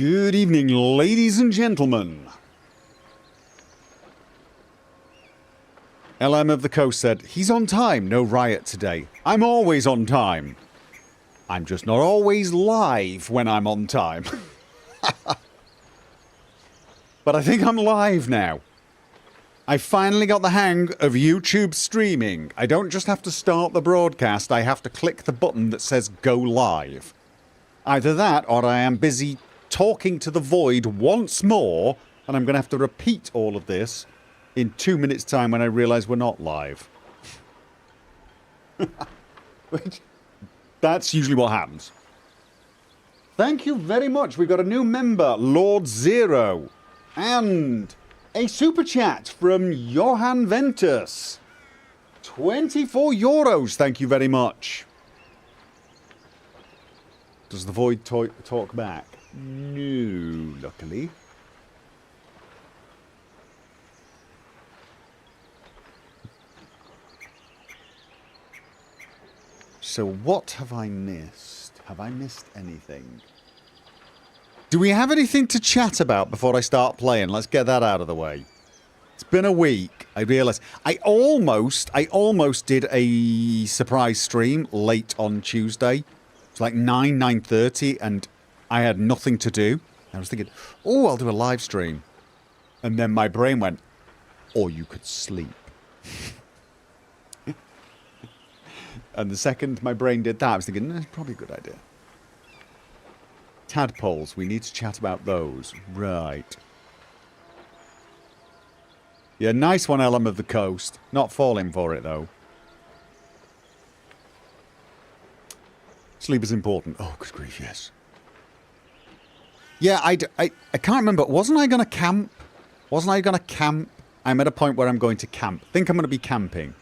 Good evening, ladies and gentlemen. LM of the Coast said, he's on time, no riot today. I'm always on time. I'm just not always live when I'm on time. But I think I'm live now. I finally got the hang of YouTube streaming. I don't just have to start the broadcast, I have to click the button that says go live. Either that, or I am busy talking to the void once more, and I'm going to have to repeat all of this in 2 minutes' time when I realise we're not live. Which, that's usually what happens. Thank you very much. We've got a new member, Lord Zero, and a super chat from Johan Ventus. 24 euros, thank you very much. Does the void talk back? No, luckily. So what have I missed? Have I missed anything? Do we have anything to chat about before I start playing? Let's get that out of the way. It's been a week. I realise I almost did a surprise stream late on Tuesday. It's like 9:30, and I had nothing to do. I was thinking, oh, I'll do a live stream. And then my brain went, or you could sleep. And the second my brain did that, I was thinking, that's probably a good idea. Tadpoles, we need to chat about those. Right. Yeah, nice one, LM of the Coast. Not falling for it, though. Sleep is important. Oh, good grief, yes. Yeah, I can't remember. Wasn't I going to camp? Wasn't I going to camp? I'm at a point where I'm going to camp. I think I'm going to be camping.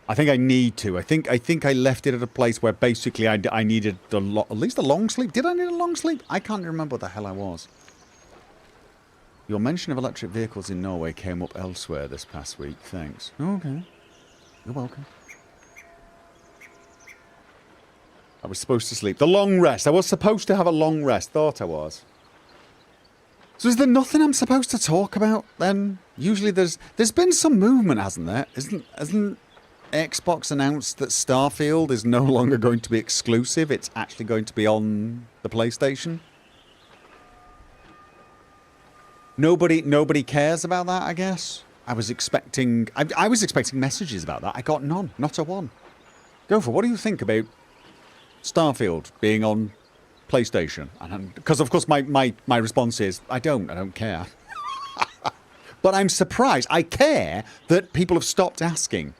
I think I need to. I think I left it at a place where basically I needed at least a long sleep. Did I need a long sleep? I can't remember what the hell I was. Your mention of electric vehicles in Norway came up elsewhere this past week. Thanks. Okay. You're welcome. I was supposed to sleep. The long rest. I was supposed to have a long rest. Thought I was. So is there nothing I'm supposed to talk about then? Usually there's been some movement, hasn't there? Hasn't Xbox announced that Starfield is no longer going to be exclusive? It's actually going to be on the PlayStation? Nobody cares about that, I guess. I was expecting messages about that. I got none. Not a one. Gopher, what do you think about Starfield being on PlayStation? Because of course my response is I don't care. But I'm surprised. I care that people have stopped asking.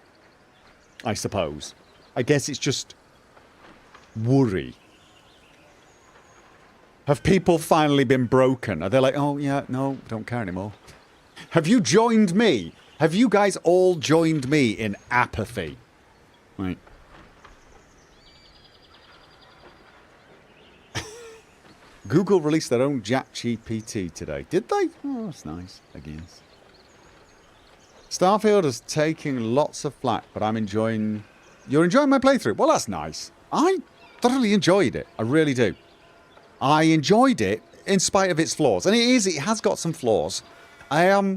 I suppose. I guess it's just worry. Have people finally been broken? Are they like, oh yeah, no, don't care anymore? Have you joined me? Have you guys all joined me in apathy? Right. Google released their own ChatGPT today. Did they? Oh, that's nice, I guess. Starfield is taking lots of flack, but I'm enjoying... You're enjoying my playthrough? Well, that's nice. I thoroughly enjoyed it. I really do. I enjoyed it in spite of its flaws. And it has got some flaws. I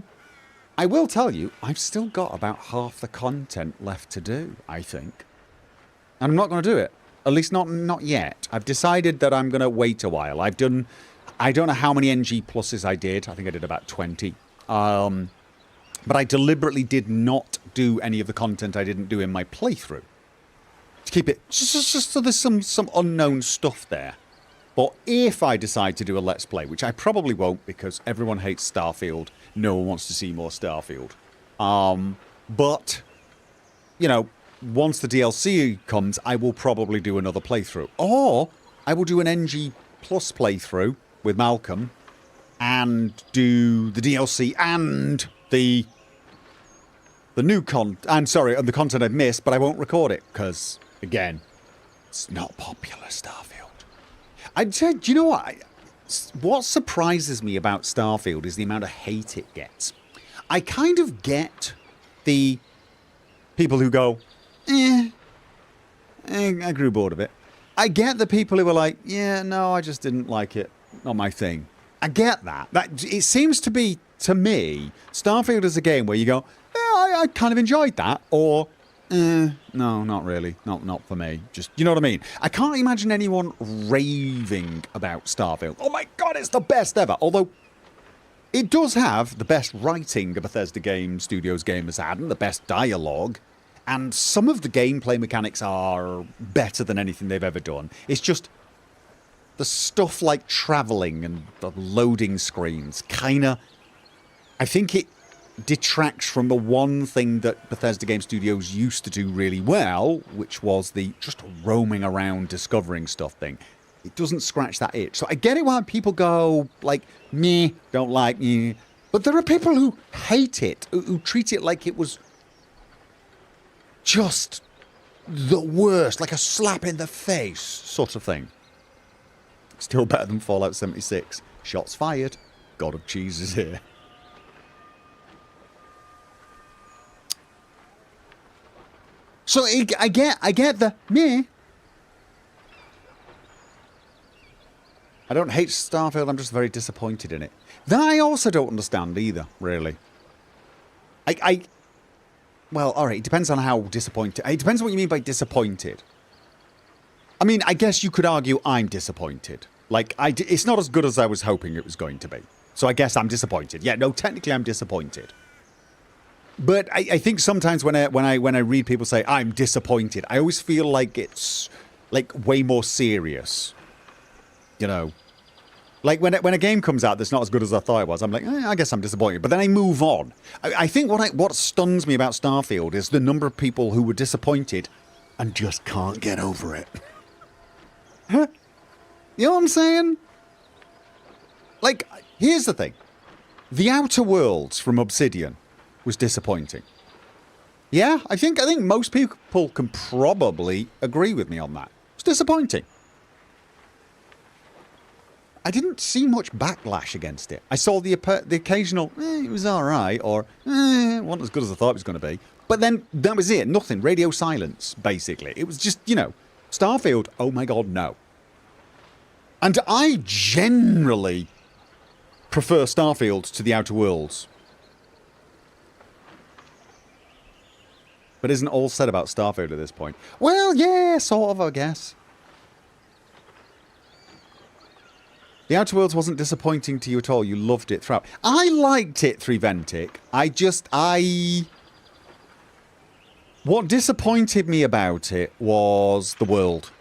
will tell you, I've still got about half the content left to do, I think. And I'm not going to do it. At least not yet. I've decided that I'm going to wait a while. I don't know how many NG pluses I did. I think I did about 20. But I deliberately did not do any of the content I didn't do in my playthrough. To keep it... Just so there's some unknown stuff there. But if I decide to do a Let's Play, which I probably won't because everyone hates Starfield, no one wants to see more Starfield. But, you know, once the DLC comes, I will probably do another playthrough. Or I will do an NG Plus playthrough with Malcolm and do the DLC and the new and the content I've missed, but I won't record it because, again, it's not popular Starfield. Do you know what? What surprises me about Starfield is the amount of hate it gets. I kind of get the people who go, I grew bored of it. I get the people who are like, yeah, no, I just didn't like it. not my thing. I get that. It seems to be, to me, Starfield is a game where you go, I kind of enjoyed that, or no, not really, not for me. Just, you know what I mean? I can't imagine anyone raving about Starfield. Oh my god, it's the best ever. Although it does have the best writing a Bethesda Game Studios game has had, and the best dialogue. And some of the gameplay mechanics are better than anything they've ever done. It's just the stuff like travelling and the loading screens kinda, I think it detracts from the one thing that Bethesda Game Studios used to do really well, which was the just roaming around discovering stuff thing. It doesn't scratch that itch. So I get it why people go like, meh, don't like me. But there are people who hate it, who treat it like it was just the worst, like a slap in the face sort of thing. Still better than Fallout 76. Shots fired. God of Cheese is here. So I get the meh. I don't hate Starfield, I'm just very disappointed in it. That I also don't understand either, really. Well, alright, it depends on how disappointed... It depends on what you mean by disappointed. I mean, I guess you could argue I'm disappointed. Like, it's not as good as I was hoping it was going to be. So I guess I'm disappointed. Yeah, no, technically I'm disappointed. But I think sometimes when I read people say, I'm disappointed, I always feel like it's, like, way more serious. You know? Like, when a game comes out that's not as good as I thought it was, I'm like, I guess I'm disappointed. But then I move on. I think what stuns me about Starfield is the number of people who were disappointed and just can't get over it. Huh? You know what I'm saying? Like, here's the thing. The Outer Worlds from Obsidian was disappointing. Yeah, I think most people can probably agree with me on that. It's disappointing. I didn't see much backlash against it. I saw the occasional, it was alright, or, it wasn't as good as I thought it was going to be. But then, that was it. Nothing. Radio silence, basically. It was just, you know, Starfield, oh my god, no. And I generally prefer Starfield to the Outer Worlds. But isn't all said about Starfield at this point? Well, yeah, sort of, I guess. The Outer Worlds wasn't disappointing to you at all. You loved it throughout. I liked it through Ventic. What disappointed me about it was the world.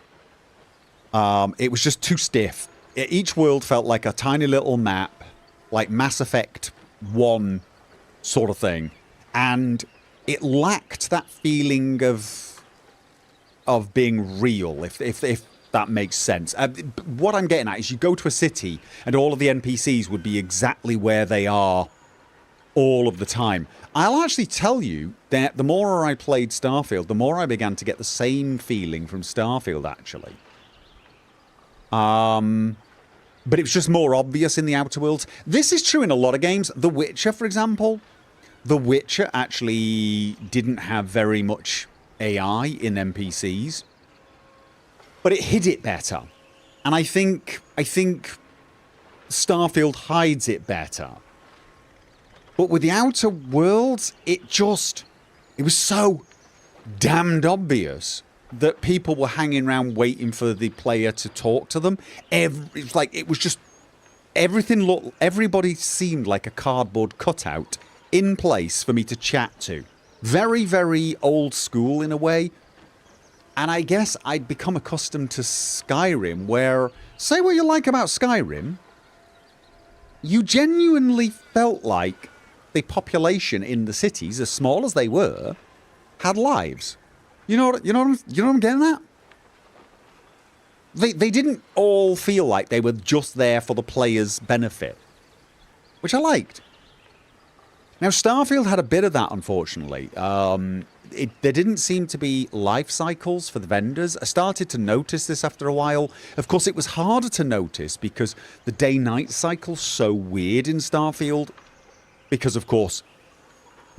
It was just too stiff. Each world felt like a tiny little map, like Mass Effect 1 sort of thing. And it lacked that feeling of being real, if that makes sense. What I'm getting at is you go to a city and all of the NPCs would be exactly where they are all of the time. I'll actually tell you that the more I played Starfield, the more I began to get the same feeling from Starfield, actually. But it was just more obvious in the Outer Worlds. This is true in a lot of games. The Witcher, for example. The Witcher actually didn't have very much AI in NPCs. But it hid it better. And I think Starfield hides it better. But with the Outer Worlds, it was so damned obvious that people were hanging around waiting for the player to talk to them. It was just everybody seemed like a cardboard cutout in place for me to chat to. Very, very old school in a way. And I guess I'd become accustomed to Skyrim, where, say what you like about Skyrim, you genuinely felt like the population in the cities, as small as they were, had lives. You know what I'm getting at? They didn't all feel like they were just there for the player's benefit, which I liked. Now, Starfield had a bit of that, unfortunately. There didn't seem to be life cycles for the vendors. I started to notice this after a while. Of course, it was harder to notice because the day-night cycle's so weird in Starfield. Because, of course,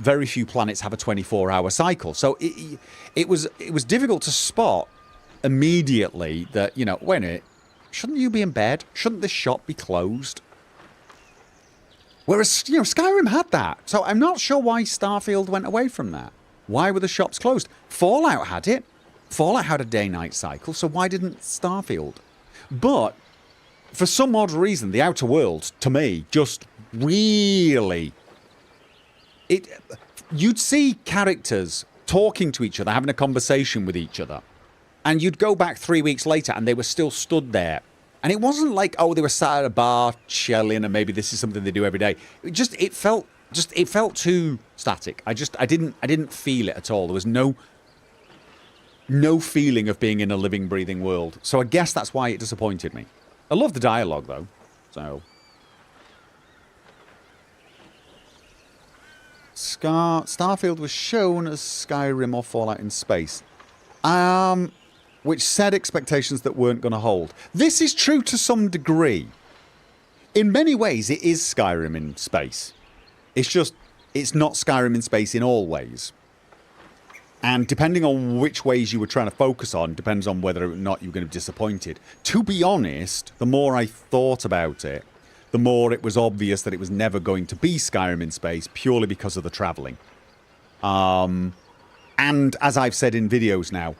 very few planets have a 24-hour cycle. So it was difficult to spot immediately that, you know, wait a minute, Shouldn't you be in bed? Shouldn't this shop be closed? Whereas, you know, Skyrim had that. So I'm not sure why Starfield went away from that. Why were the shops closed? Fallout had it. Fallout had a day-night cycle, so why didn't Starfield? But for some odd reason, the Outer Worlds, to me, just really... You'd see characters talking to each other, having a conversation with each other, and you'd go back 3 weeks later and they were still stood there. And it wasn't like, oh, they were sat at a bar chilling and maybe this is something they do every day. It felt too static. I didn't feel it at all. There was no feeling of being in a living, breathing world. So I guess that's why it disappointed me. I love the dialogue though. So Starfield was shown as Skyrim or Fallout in space. Which set expectations that weren't going to hold. This is true to some degree. In many ways, it is Skyrim in space. It's just, it's not Skyrim in space in all ways. And depending on which ways you were trying to focus on, depends on whether or not you were going to be disappointed. To be honest, the more I thought about it, the more it was obvious that it was never going to be Skyrim in space, purely because of the travelling. And as I've said in videos now,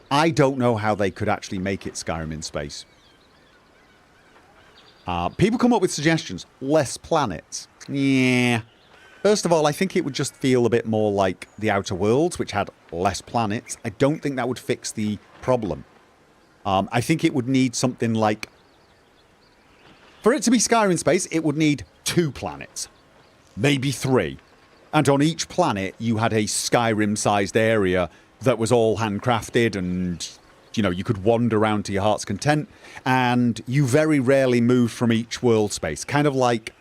I don't know how they could actually make it Skyrim in space. People come up with suggestions. Less planets. Yeah. First of all, I think it would just feel a bit more like the Outer Worlds, which had less planets. I don't think that would fix the problem. I think it would need something like... For it to be Skyrim in space, it would need 2 planets. Maybe 3. And on each planet, you had a Skyrim-sized area that was all handcrafted and, you know, you could wander around to your heart's content. And you very rarely moved from each world space. Kind of like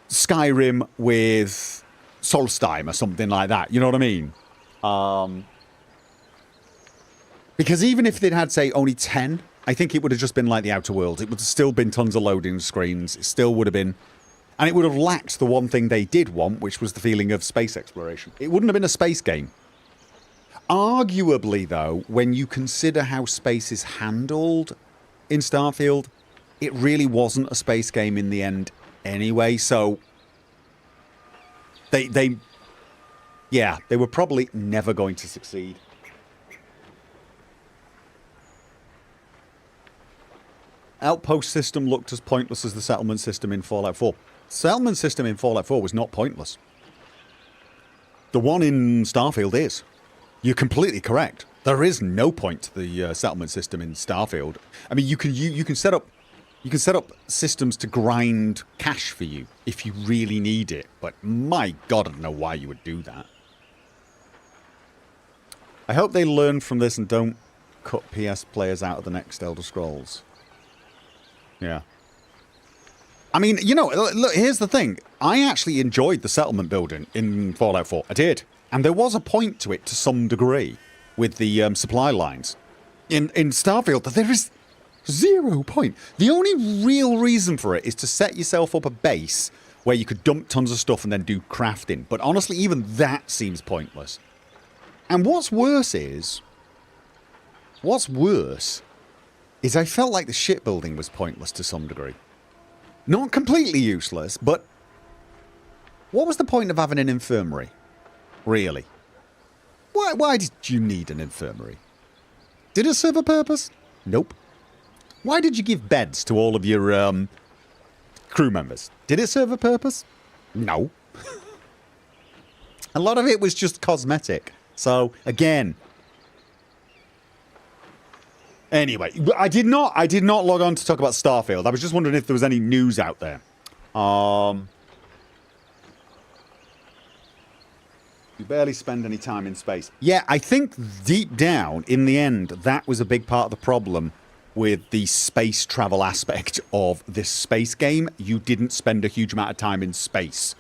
Skyrim with Solstheim or something like that. You know what I mean? Because even if they'd had, say, only 10, I think it would have just been like the Outer Worlds. It would have still been tons of loading screens. It still would have been... And it would have lacked the one thing they did want, which was the feeling of space exploration. It wouldn't have been a space game. Arguably, though, when you consider how space is handled in Starfield, it really wasn't a space game in the end anyway, so... They were probably never going to succeed. Outpost system looked as pointless as the settlement system in Fallout 4. Settlement system in Fallout 4 was not pointless. The one in Starfield is. You're completely correct. There is no point to the settlement system in Starfield. I mean, you can set up systems to grind cash for you if you really need it. But my God, I don't know why you would do that. I hope they learn from this and don't cut PS players out of the next Elder Scrolls. Yeah. I mean, you know, look, here's the thing. I actually enjoyed the settlement building in Fallout 4. I did. And there was a point to it to some degree with the supply lines. In Starfield, there is 0 point. The only real reason for it is to set yourself up a base where you could dump tons of stuff and then do crafting. But honestly, even that seems pointless. And what's worse is I felt like the shipbuilding was pointless to some degree. Not completely useless, but what was the point of having an infirmary? Really? Why did you need an infirmary? Did it serve a purpose? Nope. Why did you give beds to all of your crew members? Did it serve a purpose? No. A lot of it was just cosmetic. So, again... Anyway, I did not log on to talk about Starfield. I was just wondering if there was any news out there. You barely spend any time in space. Yeah, I think deep down, in the end, that was a big part of the problem with the space travel aspect of this space game. You didn't spend a huge amount of time in space.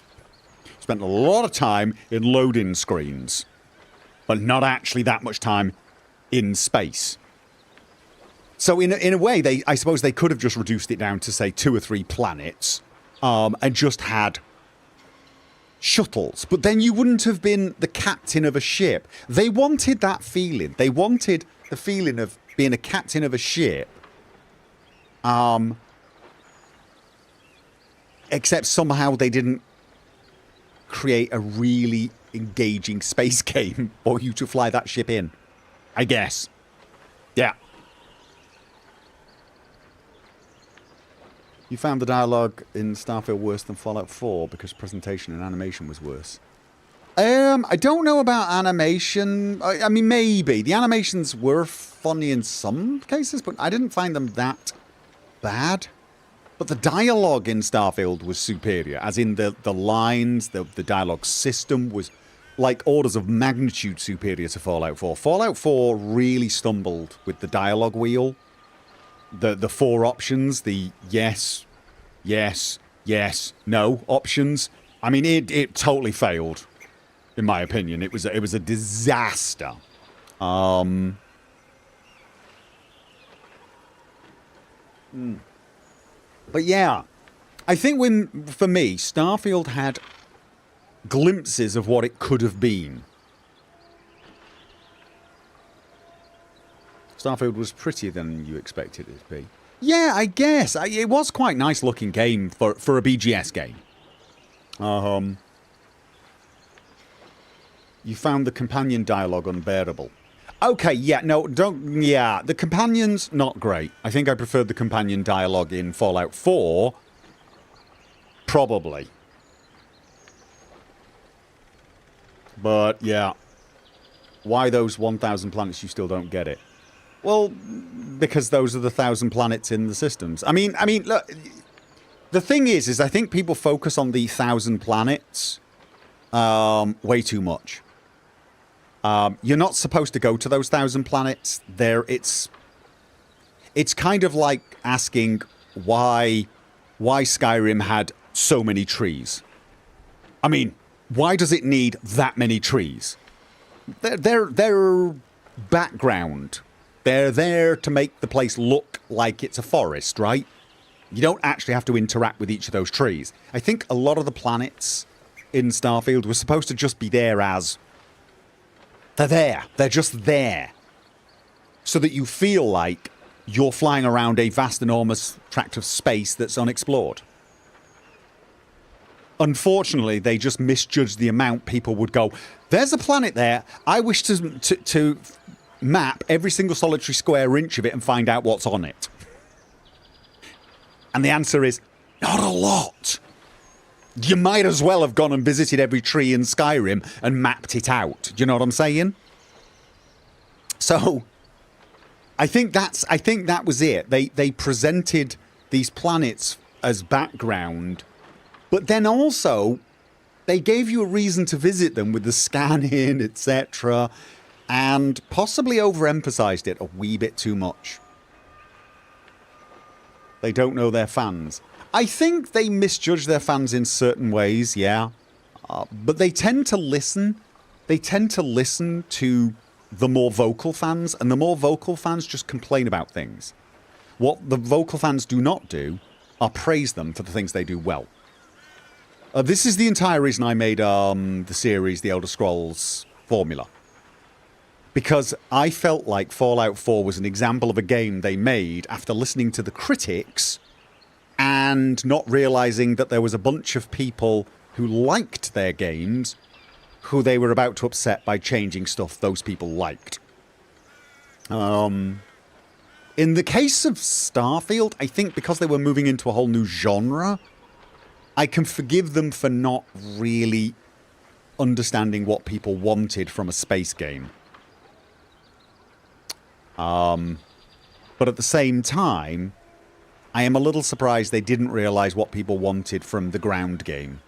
You spent a lot of time in loading screens, but not actually that much time in space. So in a way, I suppose they could have just reduced it down to, say, 2 or 3 planets, and just had shuttles. But then you wouldn't have been the captain of a ship. They wanted that feeling. They wanted the feeling of being a captain of a ship. Except somehow they didn't create a really engaging space game for you to fly that ship in. I guess. Yeah. You found the dialogue in Starfield worse than Fallout 4 because presentation and animation was worse. I don't know about animation. I mean, maybe. The animations were funny in some cases, but I didn't find them that bad. But the dialogue in Starfield was superior, as in the lines, the dialogue system was like orders of magnitude superior to Fallout 4. Fallout 4 really stumbled with the dialogue wheel. The 4 options, the yes, yes, yes, no options. I mean, it totally failed, in my opinion. It was a disaster. But yeah, I think for me, Starfield had glimpses of what it could have been. Starfield was prettier than you expected it to be. Yeah, I guess. It was quite a nice looking game for a BGS game. You found the companion dialogue unbearable. Okay, yeah, no, don't... Yeah, the companion's not great. I think I preferred the companion dialogue in Fallout 4. Probably. But, yeah. Why those 1,000 planets? You still don't get it. Well, because those are the 1,000 planets in the systems. I mean, look... The thing is I think people focus on the 1,000 planets way too much. You're not supposed to go to those 1,000 planets. It's kind of like asking why Skyrim had so many trees. I mean, why does it need that many trees? They're background. They're there to make the place look like it's a forest, right? You don't actually have to interact with each of those trees. I think a lot of the planets in Starfield were supposed to just be there as... They're there. They're just there. So that you feel like you're flying around a vast, enormous tract of space that's unexplored. Unfortunately, they just misjudged the amount people would go, there's a planet there. I wish to map every single solitary square inch of it and find out what's on it. And the answer is, not a lot. You might as well have gone and visited every tree in Skyrim and mapped it out. Do you know what I'm saying? So, I think that was it. They presented these planets as background, but then also they gave you a reason to visit them with the scan-in, etc., and possibly overemphasized it a wee bit too much. They don't know their fans. I think they misjudge their fans in certain ways, yeah. But they tend to listen. They tend to listen to the more vocal fans, and the more vocal fans just complain about things. What the vocal fans do not do are praise them for the things they do well. This is the entire reason I made the series, The Elder Scrolls Formula. Because I felt like Fallout 4 was an example of a game they made after listening to the critics and not realizing that there was a bunch of people who liked their games who they were about to upset by changing stuff those people liked. In the case of Starfield, I think because they were moving into a whole new genre, I can forgive them for not really understanding what people wanted from a space game. But at the same time, I am a little surprised they didn't realise what people wanted from the ground game.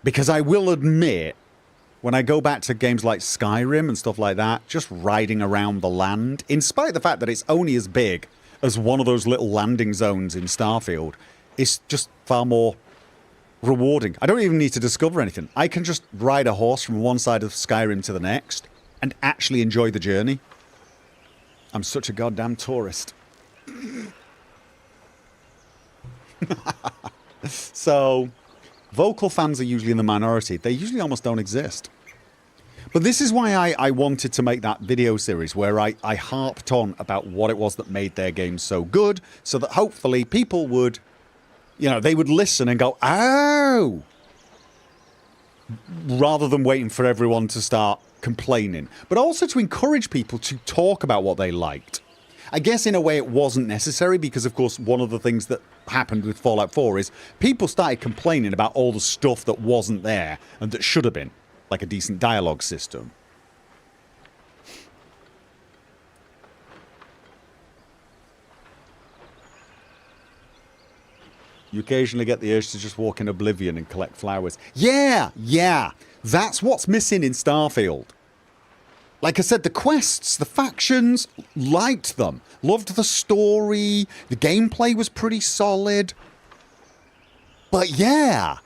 Because I will admit, when I go back to games like Skyrim and stuff like that, just riding around the land, in spite of the fact that it's only as big as one of those little landing zones in Starfield, it's just far more rewarding. I don't even need to discover anything. I can just ride a horse from one side of Skyrim to the next and actually enjoy the journey. I'm such a goddamn tourist. So, vocal fans are usually in the minority. They usually almost don't exist. But this is why I wanted to make that video series where I harped on about what it was that made their game so good, so that hopefully people would, you know, they would listen and go, oh, rather than waiting for everyone to start complaining. But also to encourage people to talk about what they liked. I guess in a way it wasn't necessary because, of course, one of the things that happened with Fallout 4 is people started complaining about all the stuff that wasn't there and that should have been, like a decent dialogue system. You occasionally get the urge to just walk in Oblivion and collect flowers. Yeah, yeah. That's what's missing in Starfield. Like I said, the quests, the factions, liked them. Loved the story. The gameplay was pretty solid. But yeah,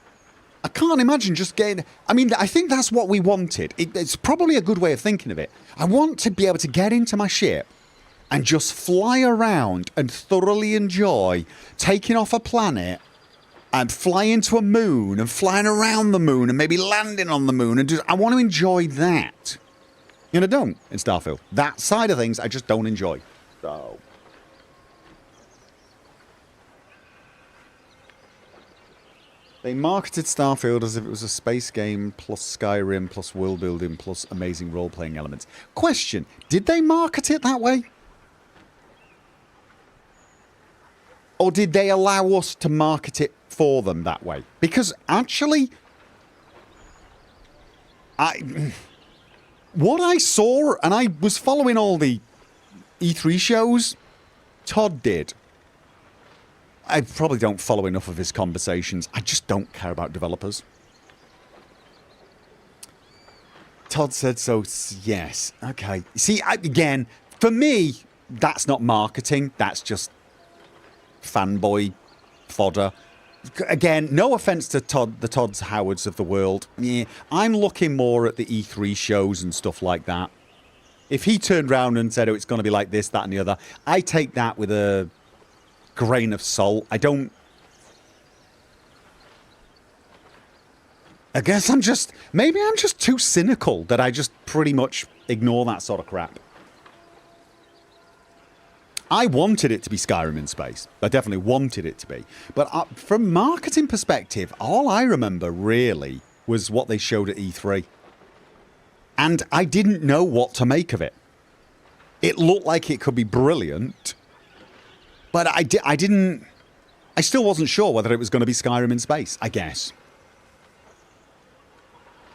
I can't imagine just getting... I mean, I think that's what we wanted. It's probably a good way of thinking of it. I want to be able to get into my ship and just fly around and thoroughly enjoy taking off a planet and flying to a moon and flying around the moon and maybe landing on the moon. And I want to enjoy that. And I don't in Starfield. That side of things I just don't enjoy. So... They marketed Starfield as if it was a space game plus Skyrim plus world building plus amazing role-playing elements. Question, did they market it that way? Or did they allow us to market it for them that way? Because actually, what I saw, and I was following all the E3 shows, Todd did. I probably don't follow enough of his conversations. I just don't care about developers. Todd said so, yes. Okay. See, again, for me, that's not marketing. That's just fanboy fodder. Again, no offense to Todd, the Todds Howards of the world. Yeah, I'm looking more at the E3 shows and stuff like that. If he turned around and said, oh, it's going to be like this, that, and the other, I take that with a grain of salt. I don't... I guess I'm just... Maybe I'm just too cynical that I just pretty much ignore that sort of crap. I wanted it to be Skyrim in space. I definitely wanted it to be. But from marketing perspective, all I remember really was what they showed at E3. And I didn't know what to make of it. It looked like it could be brilliant. But I didn't... I still wasn't sure whether it was going to be Skyrim in space, I guess.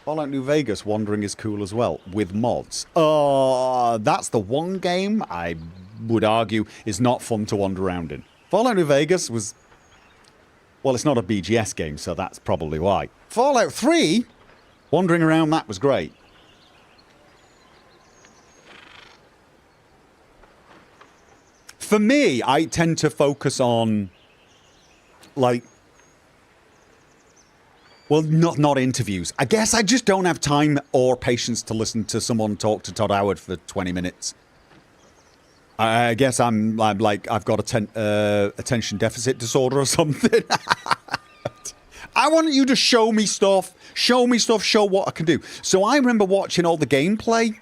Fallout New Vegas Wandering is cool as well, with mods. That's the one game I would argue is not fun to wander around in. Fallout New Vegas was... Well, it's not a BGS game, so that's probably why. Fallout 3, wandering around that was great. For me, I tend to focus on, like, well, not interviews. I guess I just don't have time or patience to listen to someone talk to Todd Howard for 20 minutes. I guess I'm like, I've got attention deficit disorder or something. I want you to show me stuff, show what I can do. So I remember watching all the gameplay.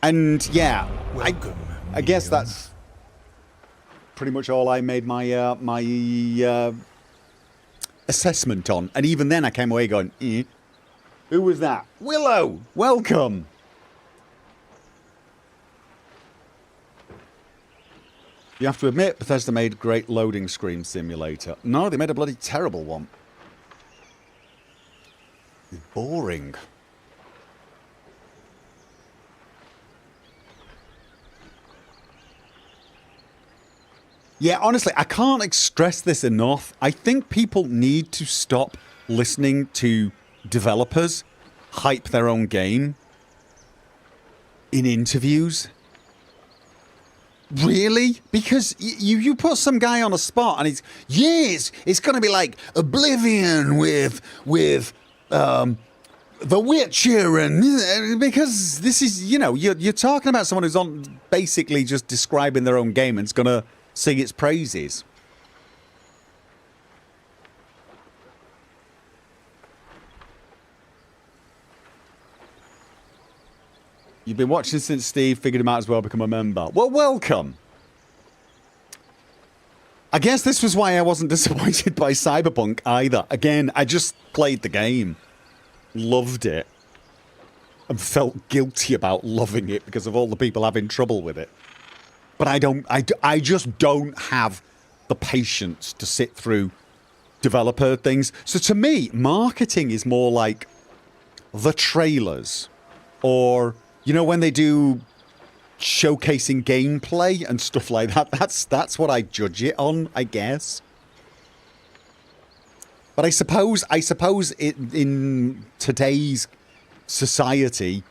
And yeah, I guess that's pretty much all I made my my assessment on. And even then I came away going, eh. Who was that? Willow! Welcome! You have to admit, Bethesda made a great loading screen simulator. No, they made a bloody terrible one. It's boring. Yeah, honestly, I can't stress this enough. I think people need to stop listening to developers hype their own game in interviews. Really? Because you put some guy on a spot and he's, yes, it's going to be like Oblivion with The Witcher, and because this is, you know, you're talking about someone who's on basically just describing their own game and it's going to sing its praises. You've been watching since Steve figured it might as well become a member. Well, welcome. I guess this was why I wasn't disappointed by Cyberpunk either. Again, I just played the game. Loved it. And felt guilty about loving it because of all the people having trouble with it. But I just don't have the patience to sit through developer things. So to me, marketing is more like the trailers. Or, you know, when they do showcasing gameplay and stuff like that. That's what I judge it on, I guess. But I suppose in today's society,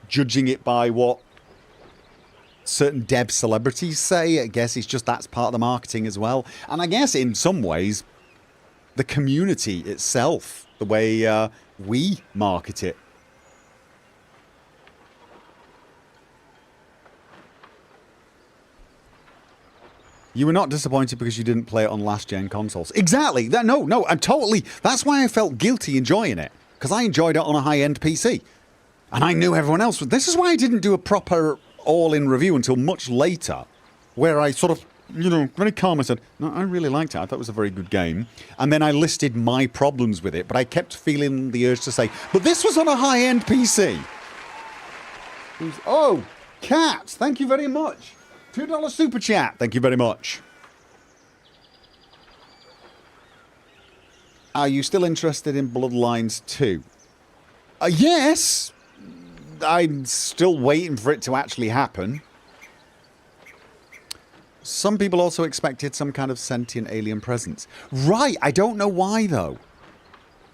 judging it by what certain dev celebrities say, I guess it's just that's part of the marketing as well. And I guess in some ways, the community itself, the way we market it. You were not disappointed because you didn't play it on last-gen consoles. Exactly. No, I'm totally... That's why I felt guilty enjoying it. Because I enjoyed it on a high-end PC. And I knew everyone else... This is why I didn't do a proper all-in review until much later. Where I sort of, you know, very calm, I said, no, I really liked it. I thought it was a very good game. And then I listed my problems with it. But I kept feeling the urge to say, but this was on a high-end PC. Oh, Cat, thank you very much. $2 super chat. Thank you very much. Are you still interested in Bloodlines 2? Yes. I'm still waiting for it to actually happen. Some people also expected some kind of sentient alien presence. Right, I don't know why though.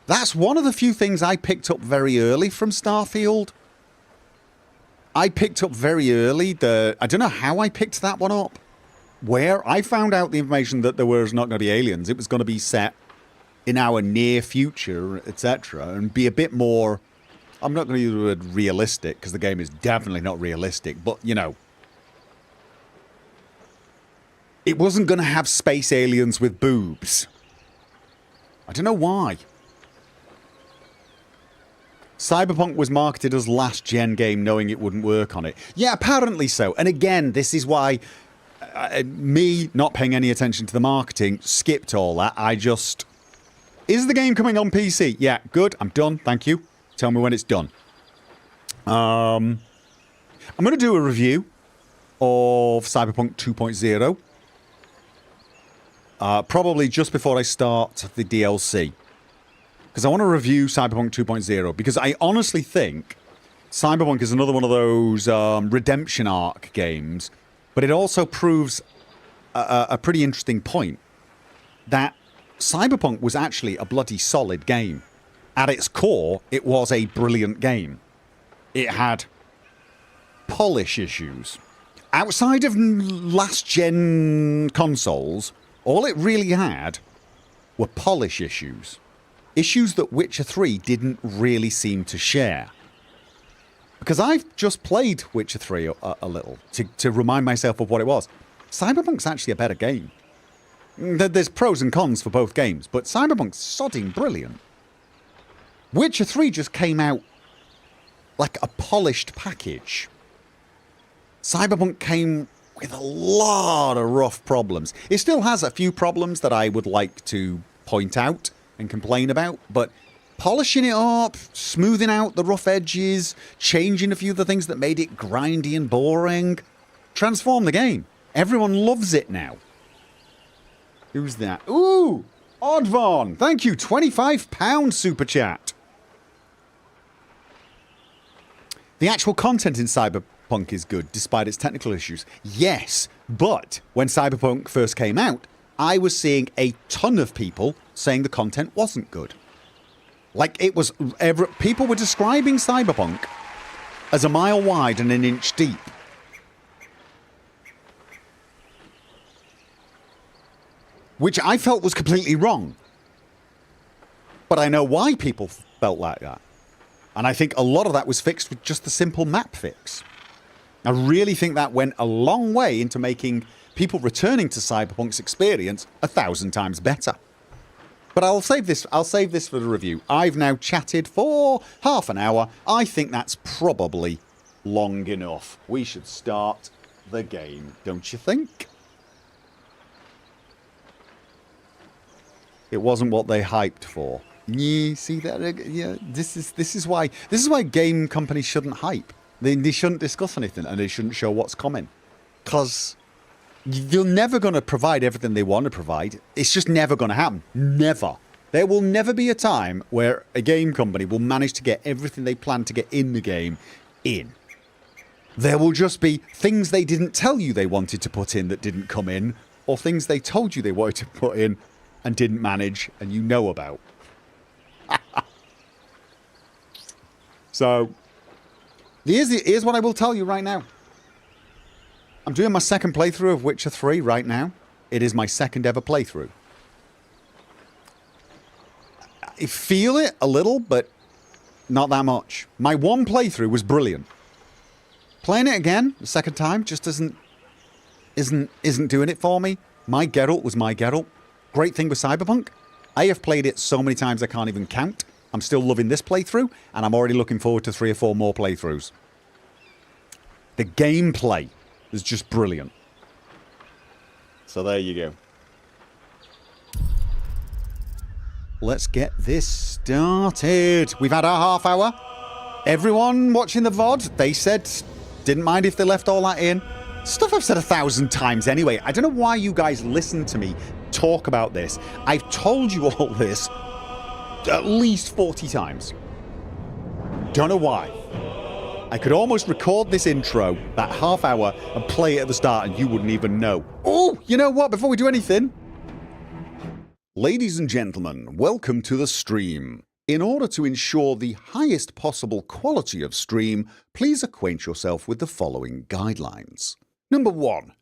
That's one of the few things I picked up very early from Starfield. I picked up very early I don't know how I picked that one up. Where I found out the information that there was not going to be aliens. It was going to be set in our near future, etc. And be a bit more... I'm not going to use the word realistic, because the game is definitely not realistic. But, you know... It wasn't going to have space aliens with boobs. I don't know why. Cyberpunk was marketed as last-gen game knowing it wouldn't work on it. Yeah, apparently so. And again, this is why me not paying any attention to the marketing skipped all that. I just... Is the game coming on PC? Yeah, good. I'm done. Thank you. Tell me when it's done. I'm going to do a review of Cyberpunk 2.0. Probably just before I start the DLC. Because I want to review Cyberpunk 2.0. Because I honestly think Cyberpunk is another one of those redemption arc games. But it also proves a pretty interesting point. That Cyberpunk was actually a bloody solid game. At its core, it was a brilliant game. It had polish issues. Outside of last-gen consoles, all it really had were polish issues. Issues that Witcher 3 didn't really seem to share. Because I've just played Witcher 3 a little to remind myself of what it was. Cyberpunk's actually a better game. There's pros and cons for both games, but Cyberpunk's sodding brilliant. Witcher 3 just came out like a polished package. Cyberpunk came with a lot of rough problems. It still has a few problems that I would like to point out and complain about, but polishing it up, smoothing out the rough edges, changing a few of the things that made it grindy and boring, transformed the game. Everyone loves it now. Who's that? Ooh! Oddvon! Thank you! £25 super chat. The actual content in Cyberpunk is good, despite its technical issues. Yes, but when Cyberpunk first came out, I was seeing a ton of people saying the content wasn't good. Like, it was... people were describing Cyberpunk as a mile wide and an inch deep. Which I felt was completely wrong. But I know why people felt like that. And I think a lot of that was fixed with just the simple map fix. I really think that went a long way into making people returning to Cyberpunk's experience 1,000 times better. But I'll save this for the review. I've now chatted for half an hour. I think that's probably long enough. We should start the game, don't you think? It wasn't what they hyped for. Yeah, see that? Yeah, this is why game companies shouldn't hype. They shouldn't discuss anything, and they shouldn't show what's coming, because they're never going to provide everything they want to provide. It's just never going to happen. Never. There will never be a time where a game company will manage to get everything they plan to get in the game in. There will just be things they didn't tell you they wanted to put in that didn't come in, or things they told you they wanted to put in and didn't manage, and you know about. So, here's what I will tell you right now. I'm doing my second playthrough of Witcher 3 right now. It is my second ever playthrough. I feel it a little, but not that much. My one playthrough was brilliant. Playing it again, the second time, just isn't doing it for me. My Geralt was my Geralt. Great thing with Cyberpunk, I have played it so many times I can't even count. I'm still loving this playthrough, and I'm already looking forward to 3 or 4 more playthroughs. The gameplay is just brilliant. So there you go. Let's get this started. We've had our half hour. Everyone watching the VOD, they said didn't mind if they left all that in. Stuff I've said 1,000 times anyway. I don't know why you guys listen to me talk about this. I've told you all this at least 40 times. Don't know why. I could almost record this intro, that half hour, and play it at the start and you wouldn't even know. Oh, you know what? Before we do anything... Ladies and gentlemen, welcome to the stream. In order to ensure the highest possible quality of stream, please acquaint yourself with the following guidelines. Number 1.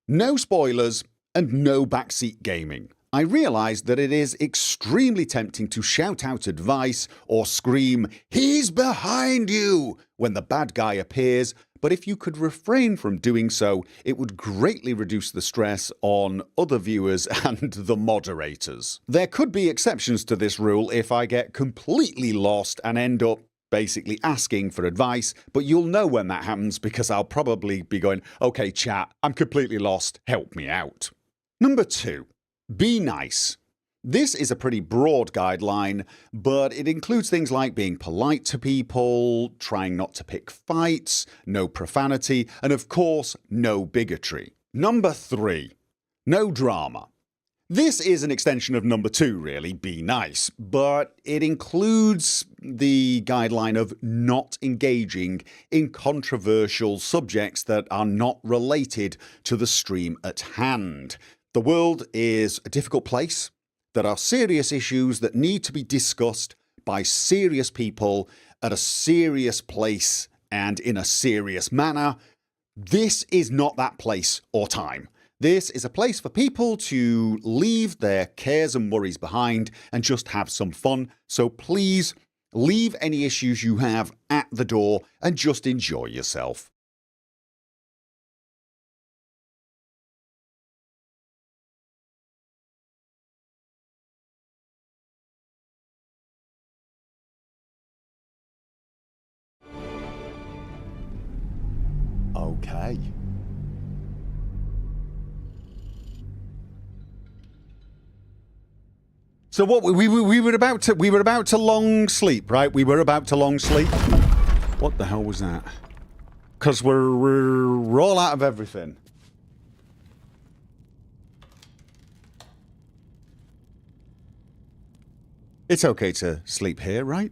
No spoilers and no backseat gaming. I realise that it is extremely tempting to shout out advice or scream, "He's behind you!" when the bad guy appears, but if you could refrain from doing so, it would greatly reduce the stress on other viewers and the moderators. There could be exceptions to this rule if I get completely lost and end up basically asking for advice, but you'll know when that happens because I'll probably be going, "Okay, chat, I'm completely lost, help me out." Number 2. Be nice. This is a pretty broad guideline, but it includes things like being polite to people, trying not to pick fights, no profanity, and of course, no bigotry. Number 3. No drama. This is an extension of number 2, really, be nice, but it includes the guideline of not engaging in controversial subjects that are not related to the stream at hand. The world is a difficult place. There are serious issues that need to be discussed by serious people at a serious place and in a serious manner. This is not that place or time. This is a place for people to leave their cares and worries behind and just have some fun. So please leave any issues you have at the door and just enjoy yourself. Okay. So what we were about to long sleep, right? We were about to long sleep. What the hell was that? Because we're all out of everything. It's okay to sleep here, right?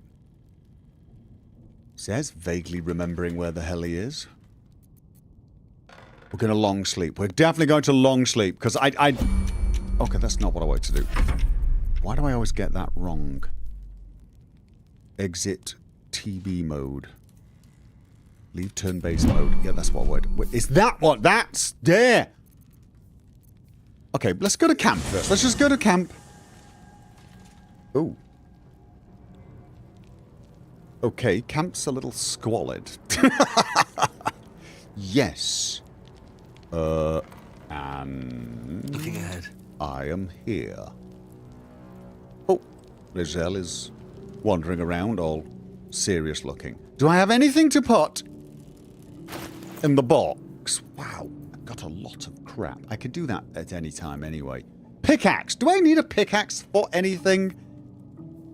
Says, vaguely remembering where the hell he is. We're going to long sleep. We're definitely going to long sleep, because I... Okay, that's not what I wanted to do. Why do I always get that wrong? Exit TB mode. Leave turn-based mode. Yeah, that's what I wanted. Wait, is that what? That's there! Okay, let's go to camp first. Let's just go to camp. Ooh. Okay, camp's a little squalid. Yes. And... Looking ahead. I am here. Oh, Lizelle is wandering around, all serious looking. Do I have anything to put in the box. Wow, I've got a lot of crap. I could do that at any time anyway. Pickaxe. Do I need a pickaxe for anything?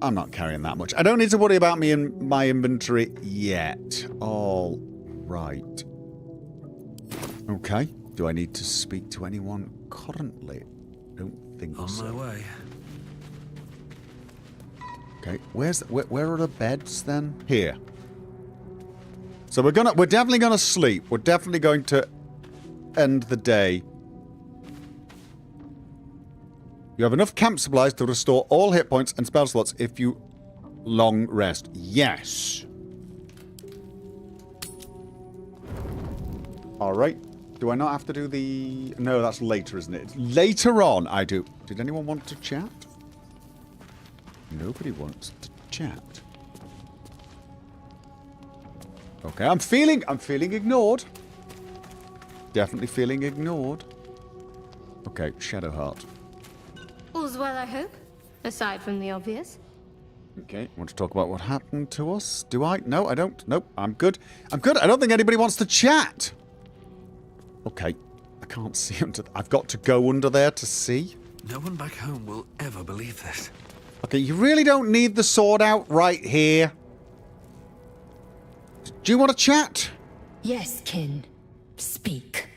I'm not carrying that much. I don't need to worry about me in my inventory yet. All right. Okay. Do I need to speak to anyone currently? I don't think so. On my way. Okay. Where are the beds then? Here. So we're definitely gonna sleep. We're definitely going to end the day. You have enough camp supplies to restore all hit points and spell slots if you long rest. Yes. Alright. Do I not have to do the... No, that's later, isn't it? Later on, I do. Did anyone want to chat? Nobody wants to chat. Okay, I'm feeling ignored. Definitely feeling ignored. Okay, Shadowheart. All's well, I hope. Aside from the obvious. Okay, want to talk about what happened to us? Do I? No, I don't. Nope, I'm good. I'm good. I don't think anybody wants to chat. Okay, I can't see under... I've got to go under there to see. No one back home will ever believe this. Okay, you really don't need the sword out right here. Do you want to chat? Yes, kin. Speak.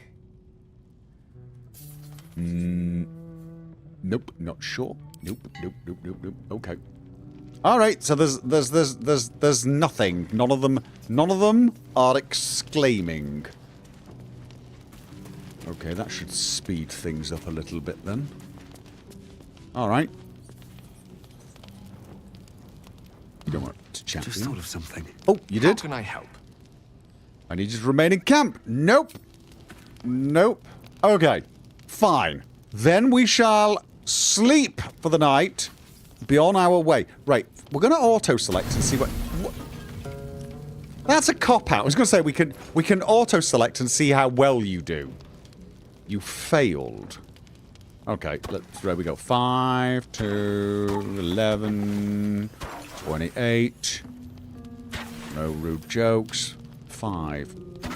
Nope, not sure. Nope. Okay. All right, so there's nothing. None of them are exclaiming. Okay, that should speed things up a little bit then. All right. You don't want to chat. Just thought of something. Oh, you did? How can I help? I need you to remain in camp. Nope. Okay, fine. Then we shall sleep for the night. Be on our way. Right, we're going to auto-select and see what... That's a cop-out. I was going to say we can auto-select and see how well you do. You failed. Okay, there we go. 5 to 11, 28. No rude jokes. 5.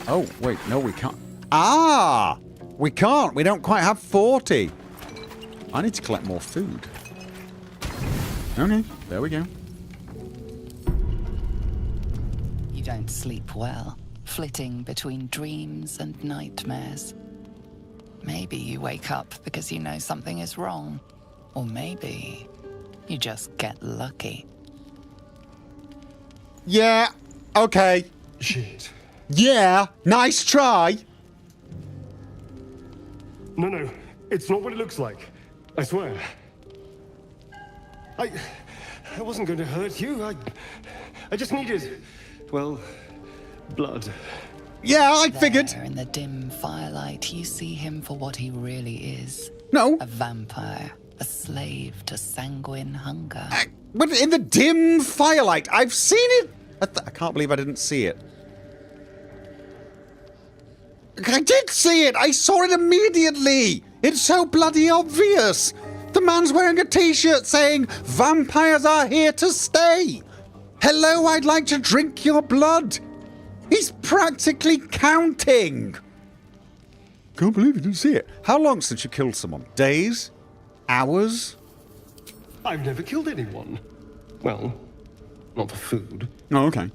Oh, wait, no, we can't. Ah! We can't. We don't quite have 40. I need to collect more food. Okay, there we go. You don't sleep well, flitting between dreams and nightmares. Maybe you wake up because you know something is wrong. Or maybe you just get lucky. Yeah, okay. Shit. Yeah, nice try. No, it's not what it looks like. I swear. I wasn't going to hurt you. I just needed, well, blood. Yeah, I figured. There in the dim firelight, you see him for what he really is. No. A vampire, a slave to sanguine hunger. But in the dim firelight, I've seen it. I can't believe I didn't see it. I did see it. I saw it immediately. It's so bloody obvious. The man's wearing a t-shirt saying, "Vampires are here to stay. Hello, I'd like to drink your blood." He's practically counting. Can't believe you didn't see it. How long since you killed someone? Days? Hours? I've never killed anyone. Well, not for food. Oh, okay.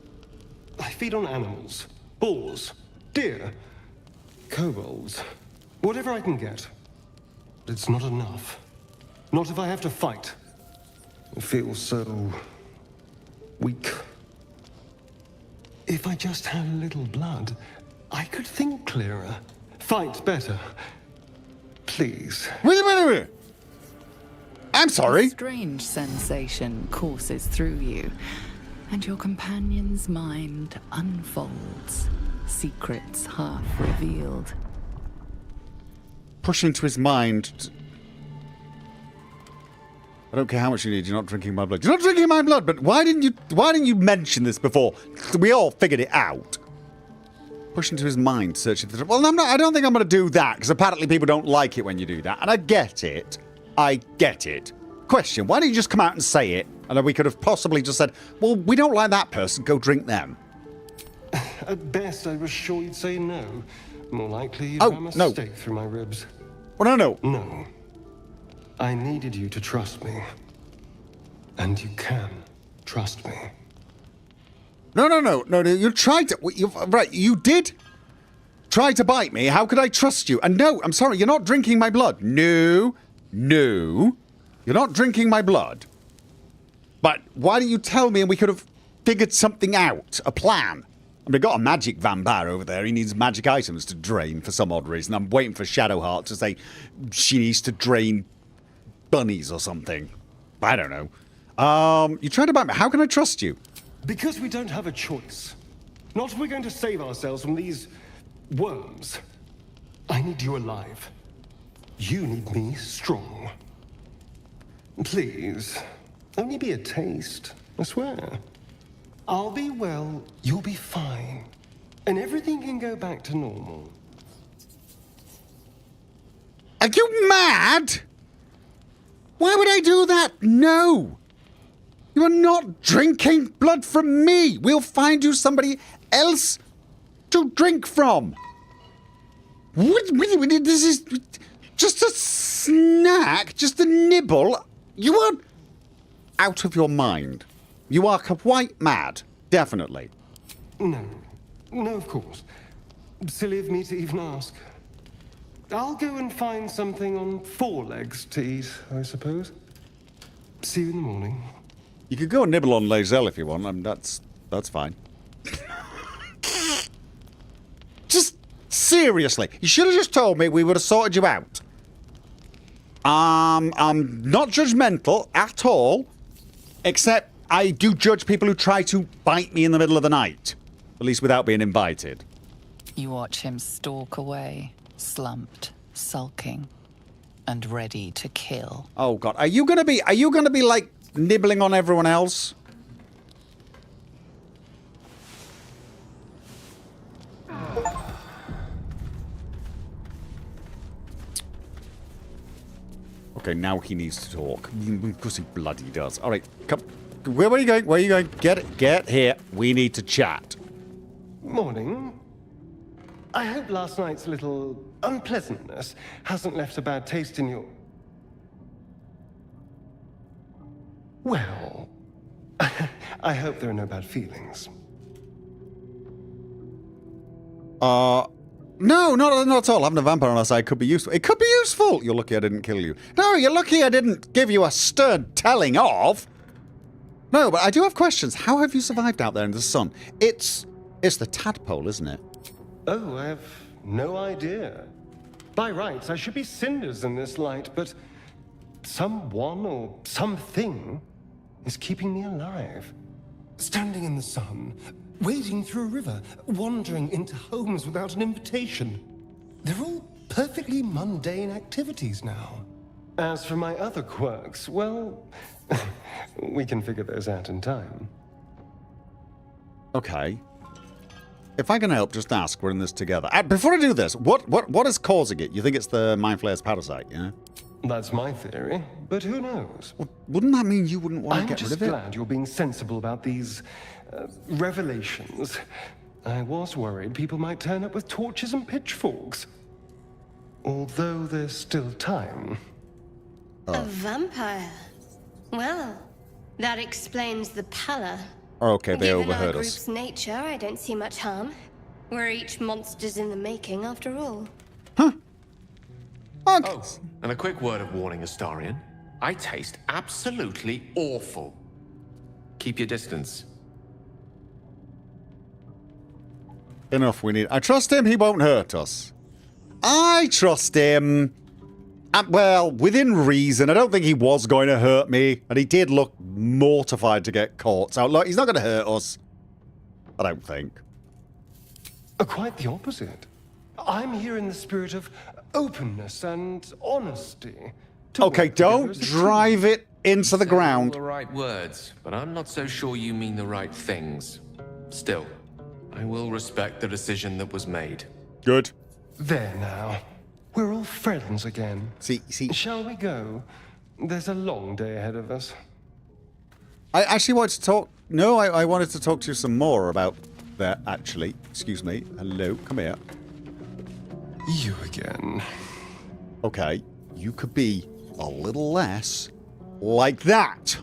I feed on animals. Boars. Deer. Kobolds. Whatever I can get. But it's not enough. Not if I have to fight. I feel so... weak. If I just had a little blood, I could think clearer. Fight better. Please. Wait a minute. I'm sorry. A strange sensation courses through you, and your companion's mind unfolds, secrets half revealed. Pushing to his mind. I don't care how much you need. You're not drinking my blood. You're not drinking my blood. But why didn't you mention this before? We all figured it out. Pushing to his mind, searching for... Well, I don't think I'm going to do that, because apparently people don't like it when you do that. And I get it. I get it. Question, why don't you just come out and say it? And then we could have possibly just said, well, we don't like that person, go drink them. At best, I was sure you'd say no. More likely, you'd Oh, ram a no. stake through my ribs. Well, no. No. I needed you to trust me. And you can trust me. No. You tried to. Right, you did try to bite me. How could I trust you? And no, I'm sorry, you're not drinking my blood. No. You're not drinking my blood. But why don't you tell me and we could have figured something out? A plan. I mean, I've got a magic vampire over there. He needs magic items to drain for some odd reason. I'm waiting for Shadowheart to say she needs to drain bunnies or something. I don't know. You tried to bite me. How can I trust you? Because we don't have a choice. Not if we're going to save ourselves from these worms. I need you alive. You need me strong. Please, only be a taste, I swear. I'll be well, you'll be fine. And everything can go back to normal. Are you mad? Why would I do that? No. You are not drinking blood from me. We'll find you somebody else to drink from. This is just a snack, just a nibble. You are out of your mind. You are quite mad, definitely. No, of course. Silly of me to even ask. I'll go and find something on 4 legs to eat, I suppose. See you in the morning. You could go and nibble on Lae'zel if you want. I mean, that's fine. Just seriously, you should have just told me. We would have sorted you out. I'm not judgmental at all, except I do judge people who try to bite me in the middle of the night, at least without being invited. You watch him stalk away, slumped, sulking, and ready to kill. Oh God, are you gonna be like nibbling on everyone else? Okay, now he needs to talk. Because he bloody does. All right, come. Where are you going? Where are you going? Get here. We need to chat. Morning. I hope last night's little unpleasantness hasn't left a bad taste in your... Well, I hope there are no bad feelings. No, not at all. Having a vampire on our side could be useful. It could be useful. You're lucky I didn't kill you. No, you're lucky I didn't give you a stern telling of. No, but I do have questions. How have you survived out there in the sun? It's the tadpole, isn't it? Oh, I have no idea. By rights, I should be cinders in this light, but someone or something is keeping me alive. Standing in the sun, wading through a river, wandering into homes without an invitation. They're all perfectly mundane activities now. As for my other quirks, well, we can figure those out in time. Okay. If I can help, just ask. We're in this together. Before I do this, what is causing it? You think it's the Mind Flayer's parasite, yeah? That's my theory, but who knows? Well, wouldn't that mean you wouldn't want to get rid of it? I'm just glad you're being sensible about these revelations. I was worried people might turn up with torches and pitchforks. Although there's still time. A vampire. Well, that explains the pallor. Okay, they Given overheard our us. group's nature, I don't see much harm. We're each monsters in the making, after all. Okay. Oh, and a quick word of warning, Astarion. I taste absolutely awful. Keep your distance. Enough, we need... I trust him, he won't hurt us. I trust him. Well, within reason. I don't think he was going to hurt me. And he did look mortified to get caught. So, look, he's not going to hurt us. I don't think. Quite the opposite. I'm here in the spirit of openness and honesty. Okay, don't drive it into the All ground. the right words, but I'm not so sure you mean the right things. Still, I will respect the decision that was made. Good. There now. We're all friends again. See. Shall we go? There's a long day ahead of us. I actually wanted to talk... No, I wanted to talk to you some more about there, actually. Excuse me. Hello, come here. You again. Okay, you could be a little less like that.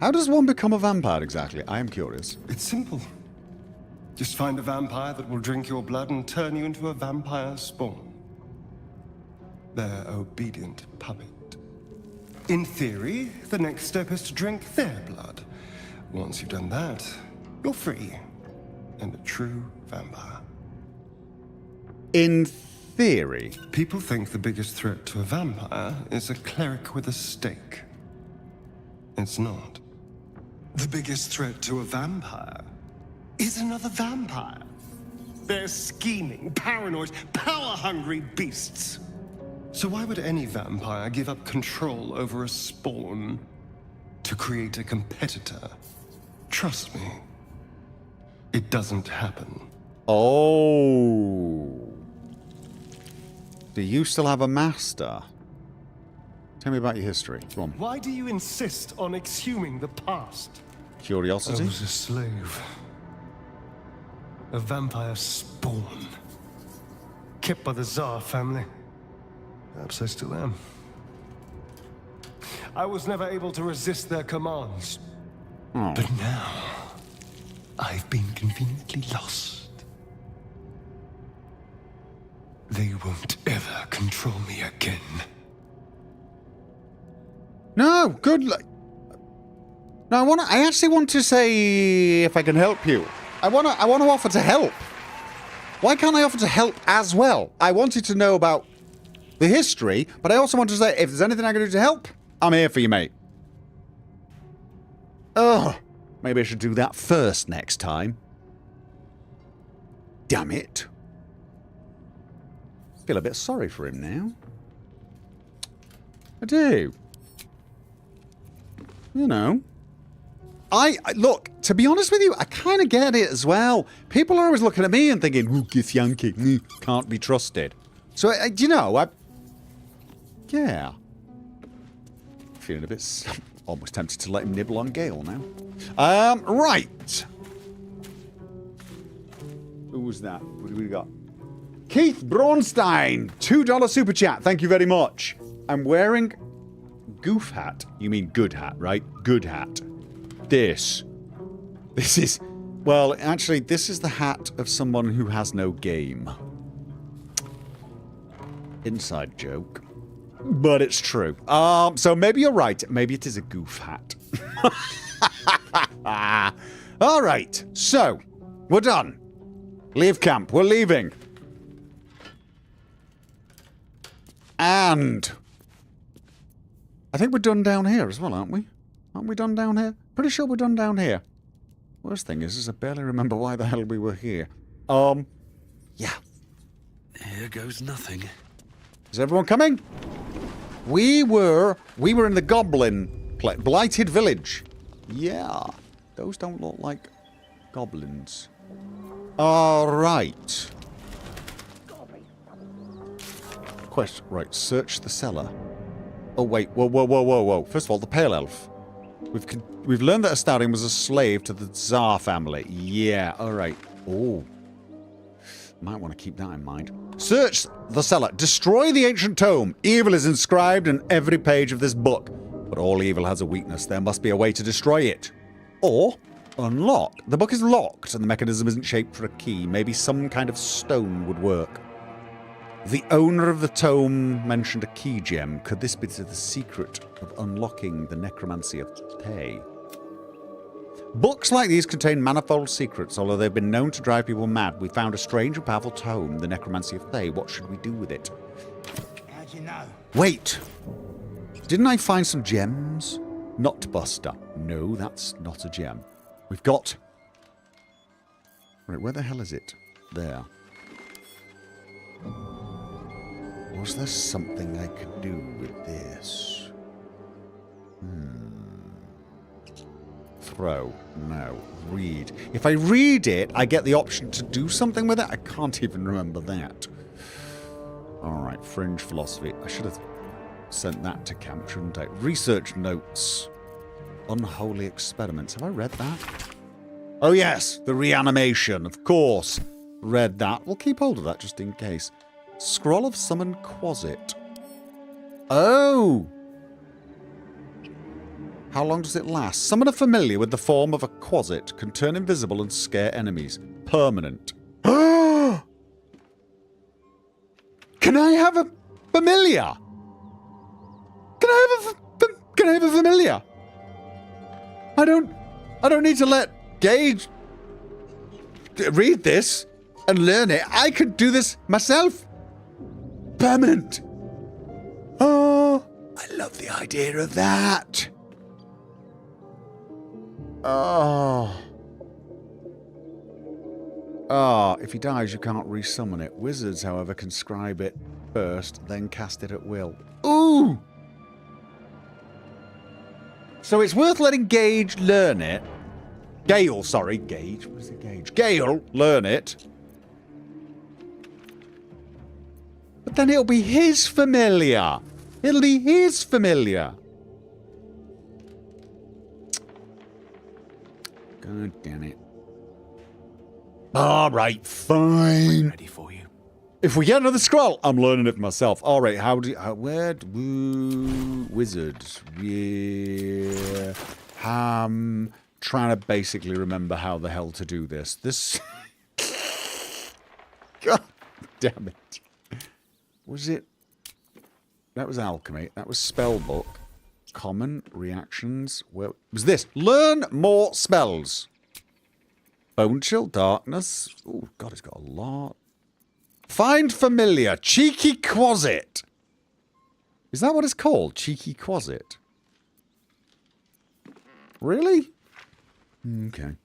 How does one become a vampire exactly? I am curious. It's simple. Just find a vampire that will drink your blood and turn you into a vampire spawn. Their obedient puppet. In theory, the next step is to drink their blood. Once you've done that, you're free and a true vampire. In theory. People think the biggest threat to a vampire is a cleric with a stake. It's not. The biggest threat to a vampire is another vampire. They're scheming, paranoid, power-hungry beasts. So why would any vampire give up control over a spawn to create a competitor? Trust me, it doesn't happen. Oh. Do you still have a master? Tell me about your history. Come on. Why do you insist on exhuming the past? Curiosity? I was a slave. A vampire spawn. Kept by the Tsar family. Perhaps I still am. I was never able to resist their commands. Oh. But now, I've been conveniently lost. They won't ever control me again. No, good luck. No, I actually want to say if I can help you. I want to offer to help. Why can't I offer to help as well? I wanted to know about the history, but I also want to say if there's anything I can do to help, I'm here for you, mate. Ugh. Maybe I should do that first next time. Damn it. I feel a bit sorry for him now. I do. You know. Look, to be honest with you, I kind of get it as well. People are always looking at me and thinking, ooh, Githyanki, can't be trusted. So, you know, yeah. Feeling a bit almost tempted to let him nibble on Gale now. Right. Who was that? What do we got? Keith Braunstein, $2 super chat. Thank you very much. I'm wearing goof hat. You mean good hat, right? Good hat. This is, well, actually, this is the hat of someone who has no game. Inside joke. But it's true. So maybe you're right. Maybe it is a goof hat. All right. So, we're done. Leave camp. We're leaving. And I think we're done down here as well, aren't we? Aren't we done down here? Pretty sure we're done down here. Worst thing is I barely remember why the hell we were here. Yeah. Here goes nothing. Is everyone coming? We were in the goblin blighted village. Yeah. Those don't look like goblins. All right. Question. Right. Search the cellar. Oh wait. Whoa. First of all, the pale elf. We've learned that Astarion was a slave to the Tsar family. Yeah. All right. Oh. Might want to keep that in mind. Search the cellar. Destroy the ancient tome. Evil is inscribed in every page of this book. But all evil has a weakness. There must be a way to destroy it. Or unlock. The book is locked and the mechanism isn't shaped for a key. Maybe some kind of stone would work. The owner of the tome mentioned a key gem. Could this be the secret of unlocking the necromancy of Thay? Books like these contain manifold secrets, although they've been known to drive people mad. We found a strange and powerful tome, the necromancy of Thay. What should we do with it? How'd you know? Wait! Didn't I find some gems? Not Buster. No, that's not a gem. We've got... Right, where the hell is it? There. Was there something I could do with this? Throw. No. Read. If I read it, I get the option to do something with it? I can't even remember that. Alright, fringe philosophy. I should have sent that to camp, shouldn't I? Research notes. Unholy experiments. Have I read that? Oh yes, the reanimation, of course. Read that. We'll keep hold of that just in case. Scroll of Summon Quasit. Oh! How long does it last? Summon a familiar with the form of a Quasit. Can turn invisible and scare enemies. Permanent. Can I have a familiar? Can I have a familiar? I don't need to let Gage read this and learn it. I could do this myself. Permanent. Oh, I love the idea of that. Oh. Oh, if he dies, you can't resummon it. Wizards, however, can scribe it first, then cast it at will. Ooh! So it's worth letting Gage learn it. Gale, sorry. Gage? What is it, Gage? Gale, learn it. But then it'll be his familiar. It'll be his familiar. God damn it. All right, fine. Ready for you. If we get another scroll, I'm learning it myself. All right, where wizards? Yeah. Trying to basically remember how the hell to do this. God damn it. Was it? That was alchemy. That was spellbook. Common reactions. Where was this? Learn more spells. Bone chill, darkness. Oh God, it's got a lot. Find familiar. Cheeky Quasit. Is that what it's called? Cheeky Quasit. Really? Okay.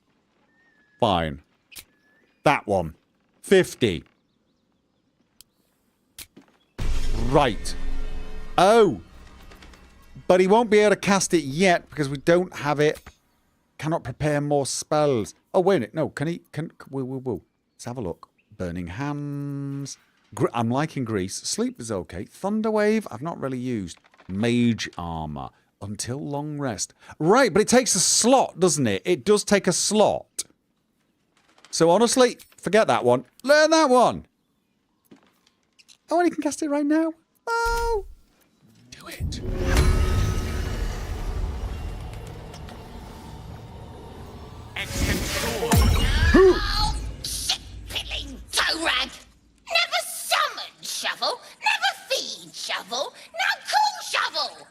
Fine. That one. 50. Right. Oh. But he won't be able to cast it yet because we don't have it. Cannot prepare more spells. Oh, wait a minute. No, can he? Whoa. Let's have a look. Burning Hands. I'm liking Grease. Sleep is okay. Thunderwave, I've not really used. Mage Armor. Until Long Rest. Right, but it takes a slot, doesn't it? It does take a slot. So honestly, forget that one. Learn that one. Oh, and he can cast it right now. Oh. Do it. Oh, shit-pilling toe rag! Never summon shovel, never feed shovel, now call shovel!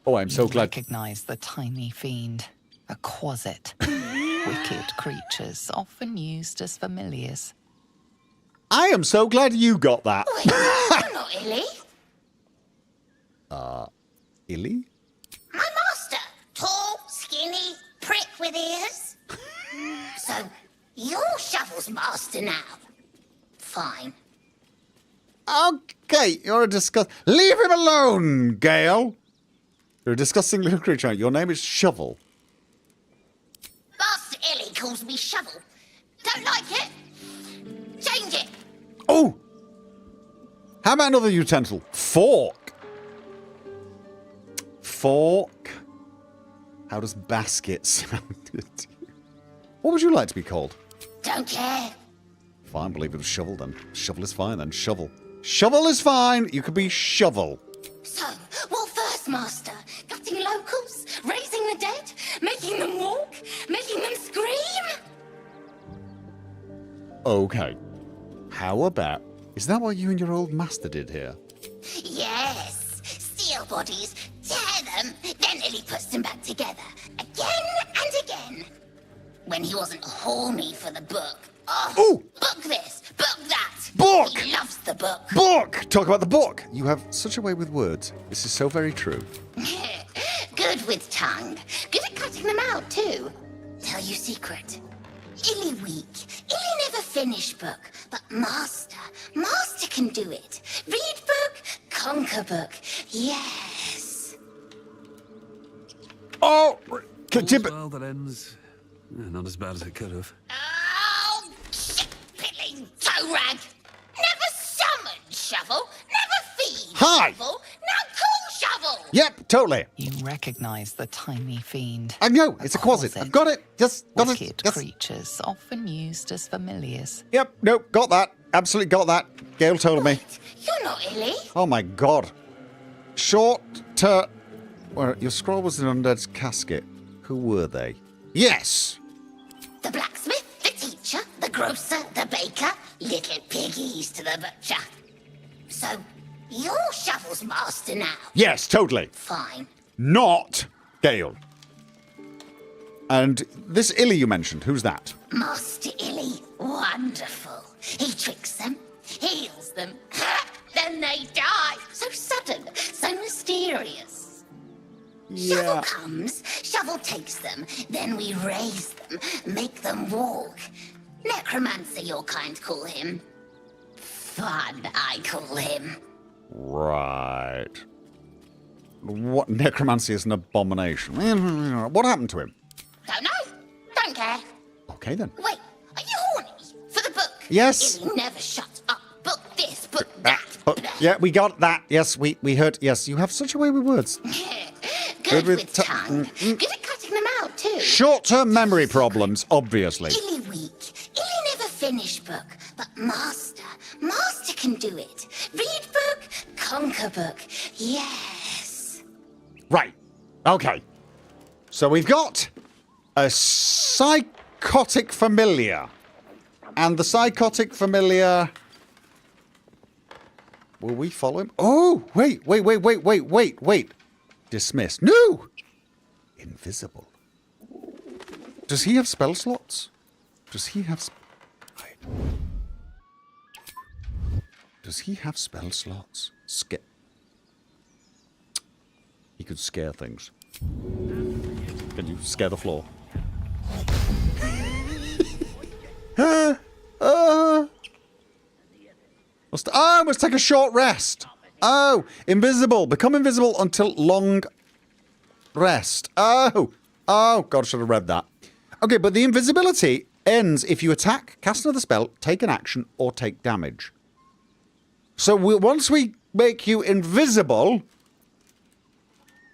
Oh, I'm so You glad. recognize the tiny fiend, a Quasit. Wicked creatures, often used as familiars. I am so glad you got that. Wait, you're not Illy. Illy? My master, tall, skinny, prick with ears. So, you're Shovel's master now. Fine. Okay, you're a disgust. Leave him alone, Gale. You're a disgusting little creature. Your name is Shovel. Master Illy calls me Shovel. Don't like it? Change it. Oh! How about another utensil? Fork. Fork. How does basket sound? What would you like to be called? Don't care. Fine, believe it was Shovel then. Shovel is fine then. Shovel. Shovel is fine. You could be Shovel. So, what first, Master? Gutting locals? Raising the dead? Making them walk? Making them scream? Okay. How about... Is that what you and your old master did here? Yes. Steal bodies, tear them, then Illy puts them back together. Again and again. When he wasn't horny for the book. Oh, Ooh! book this, book that. Book! He loves the book. Book! Talk about the book. You have such a way with words. This is so very true. Good with tongue. Good at cutting them out, too. Tell you secret. Illy weak. Illy never finish book. But Master can do it. Read book, conquer book. Yes. Oh! All's well that ends. Not as bad as it could have. Oh, shit-pilling toe rag. Never summon shovel. Never feed Hi. shovel. Now call shovel. Yep, totally. You recognize the tiny fiend. I know, it's a quasit. I've got it. Yes, got Wicked it. Yes. creatures, often used as familiars. Yep, nope, got that. Absolutely got that. Gail told me. Wait, you're not Illy. Oh my god. Short to... Well, your scroll was in Undead's casket. Who were they? Yes! The blacksmith, the teacher, the grocer, the baker, little piggies to the butcher. So, you're Shovel's master now. Yes, totally. Fine. Not Gale. And this Illy you mentioned, who's that? Master Illy, wonderful. He tricks them, heals them, then they die. So sudden, so mysterious. Shovel comes, Shovel takes them, then we raise them, make them walk. Necromancer, your kind call him. Fun, I call him. Right. What, necromancy is an abomination. What happened to him? Don't know, don't care. Okay then. Wait, are you horny for the book? Yes. Illy never shuts up. Book this, book that. Yeah, we got that. Yes, we heard. Yes, you have such a way with words. Good with tongue. Good at cutting them out, too. Short-term memory problems, obviously. Illy weak. Illy never finish book. But Master can do it. Read book, conquer book. Yes. Right. Okay. So we've got a psychotic familiar. And the psychotic familiar... Will we follow him? Oh, wait. Dismiss. No! Invisible. Does he have spell slots? Does he have... Does he have spell slots? He could scare things. Can you scare the floor? Must take a short rest. Oh, invisible. Become invisible until long rest. Oh, God, I should have read that. Okay, but the invisibility ends if you attack, cast another spell, take an action, or take damage. So once we make you invisible,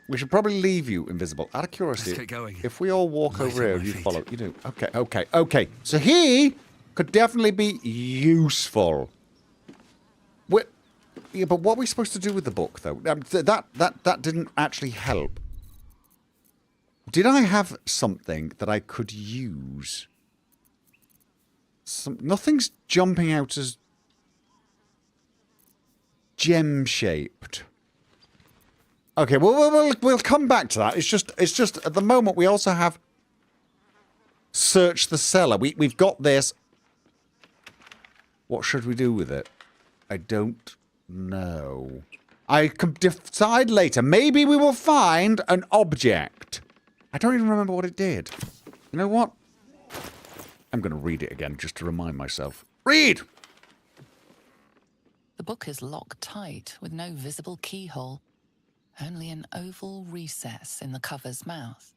we should probably leave you invisible. Out of curiosity, Let's get going. if we all walk Light over on here, my you feet. follow. You do. Okay. So he could definitely be useful. Yeah, but what are we supposed to do with the book, though? That didn't actually help. Did I have something that I could use? Nothing's jumping out as gem-shaped. Okay, we'll come back to that. It's just at the moment we also have search the cellar. We've got this. What should we do with it? I don't know. I can decide later. Maybe we will find an object. I don't even remember what it did. You know what? I'm going to read it again just to remind myself. Read! The book is locked tight with no visible keyhole. Only an oval recess in the cover's mouth.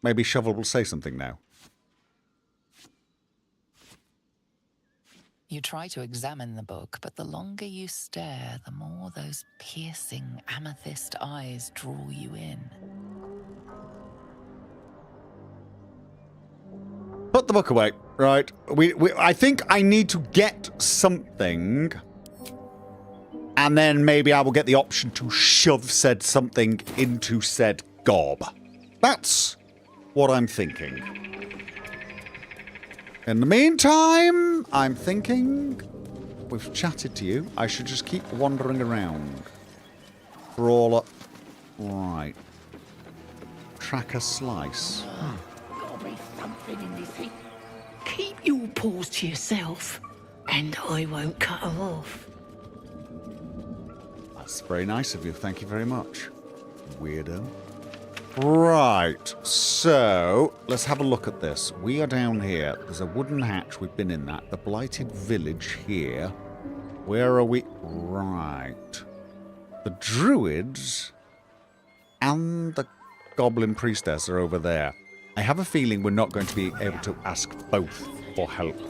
Maybe Shovel will say something now. You try to examine the book, but the longer you stare, the more those piercing amethyst eyes draw you in. Put the book away. Right. I think I need to get something. And then maybe I will get the option to shove said something into said gob. That's what I'm thinking. In the meantime, I'm thinking we've chatted to you. I should just keep wandering around. Brawler. Right. Track a slice. Gotta be something in this thing. Keep your paws to yourself, and I won't cut her off. That's very nice of you. Thank you very much. Weirdo. Right. So, let's have a look at this. We are down here. There's a wooden hatch. We've been in that. The Blighted Village here. Where are we? Right. The Druids and the Goblin Priestess are over there. I have a feeling we're not going to be able to ask both for help.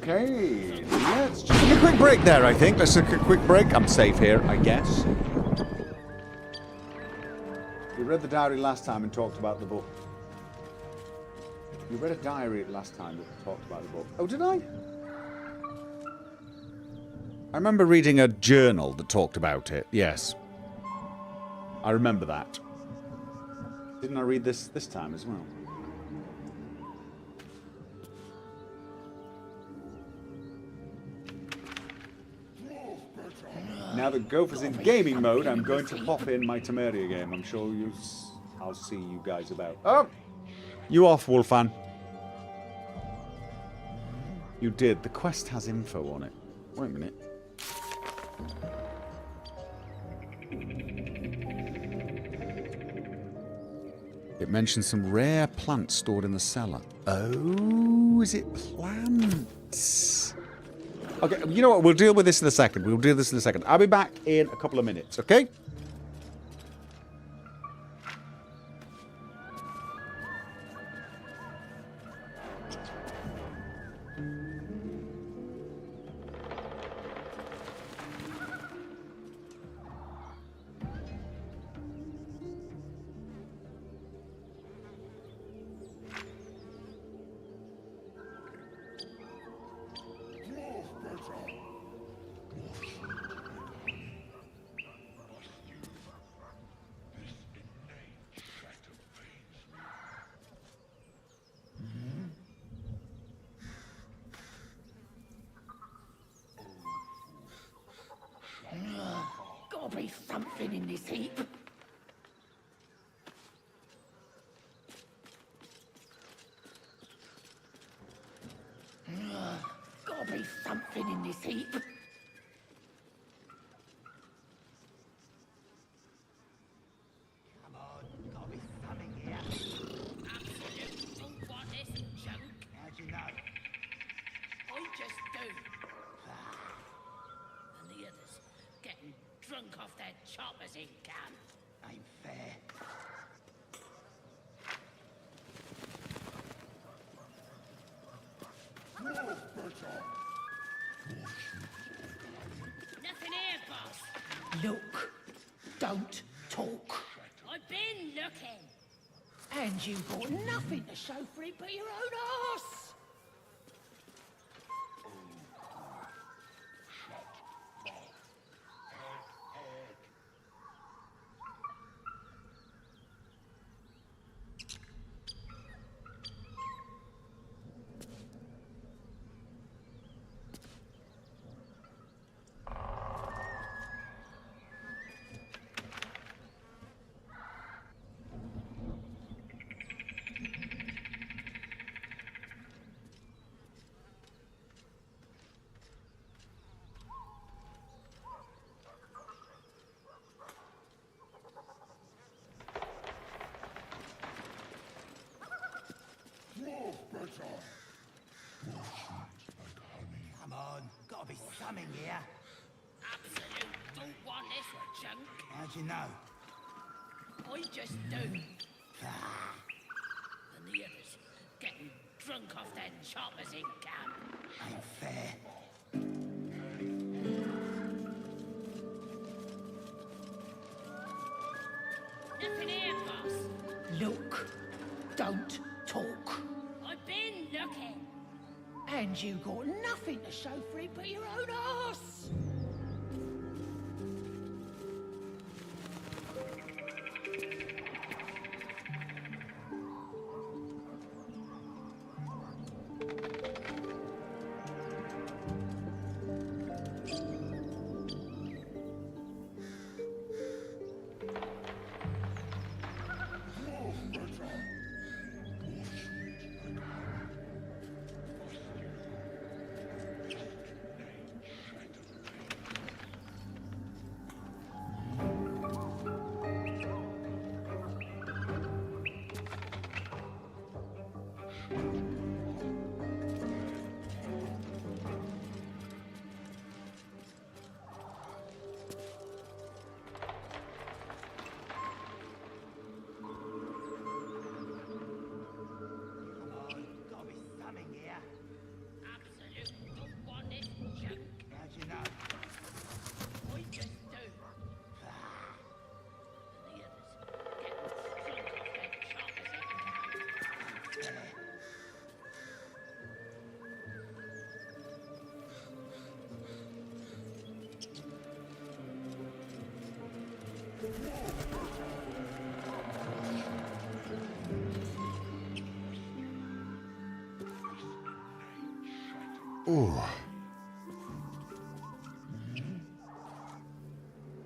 Okay, let's just take a quick break there, I think. Let's take a quick break. I'm safe here, I guess. We read the diary last time and talked about the book. You read a diary last time that talked about the book. Oh, did I? I remember reading a journal that talked about it. Yes. I remember that. Didn't I read this time as well? Now that Gopher's in gaming mode, I'm going to pop in my Temeria game. I'm sure I'll see you guys about. Oh! You off, Wolfan. You did. The quest has info on it. Wait a minute. It mentions some rare plants stored in the cellar. Oh, is it plants? Okay, you know what? We'll deal with this in a second. We'll deal with this in a second. I'll be back in a couple of minutes, okay? Gotta be something in this heap. Gotta be something in this heap. Come on, gotta be something here. Absolute don't want this junk. How'd you know? I just do. And the others getting drunk off their choppers in camp. Ain't fair. Nothing here, boss. Look. Don't talk. I've been looking. And you've got nothing to show for it but your own arse. Come on, gotta be something here. Absolute don't want this junk. How'd you know? I just do. And the others getting drunk off their choppers in camp. Ain't fair. Nothing here, boss. Look. Don't talk. I've been looking. And you got nothing to show for it but your own arse. Ooh.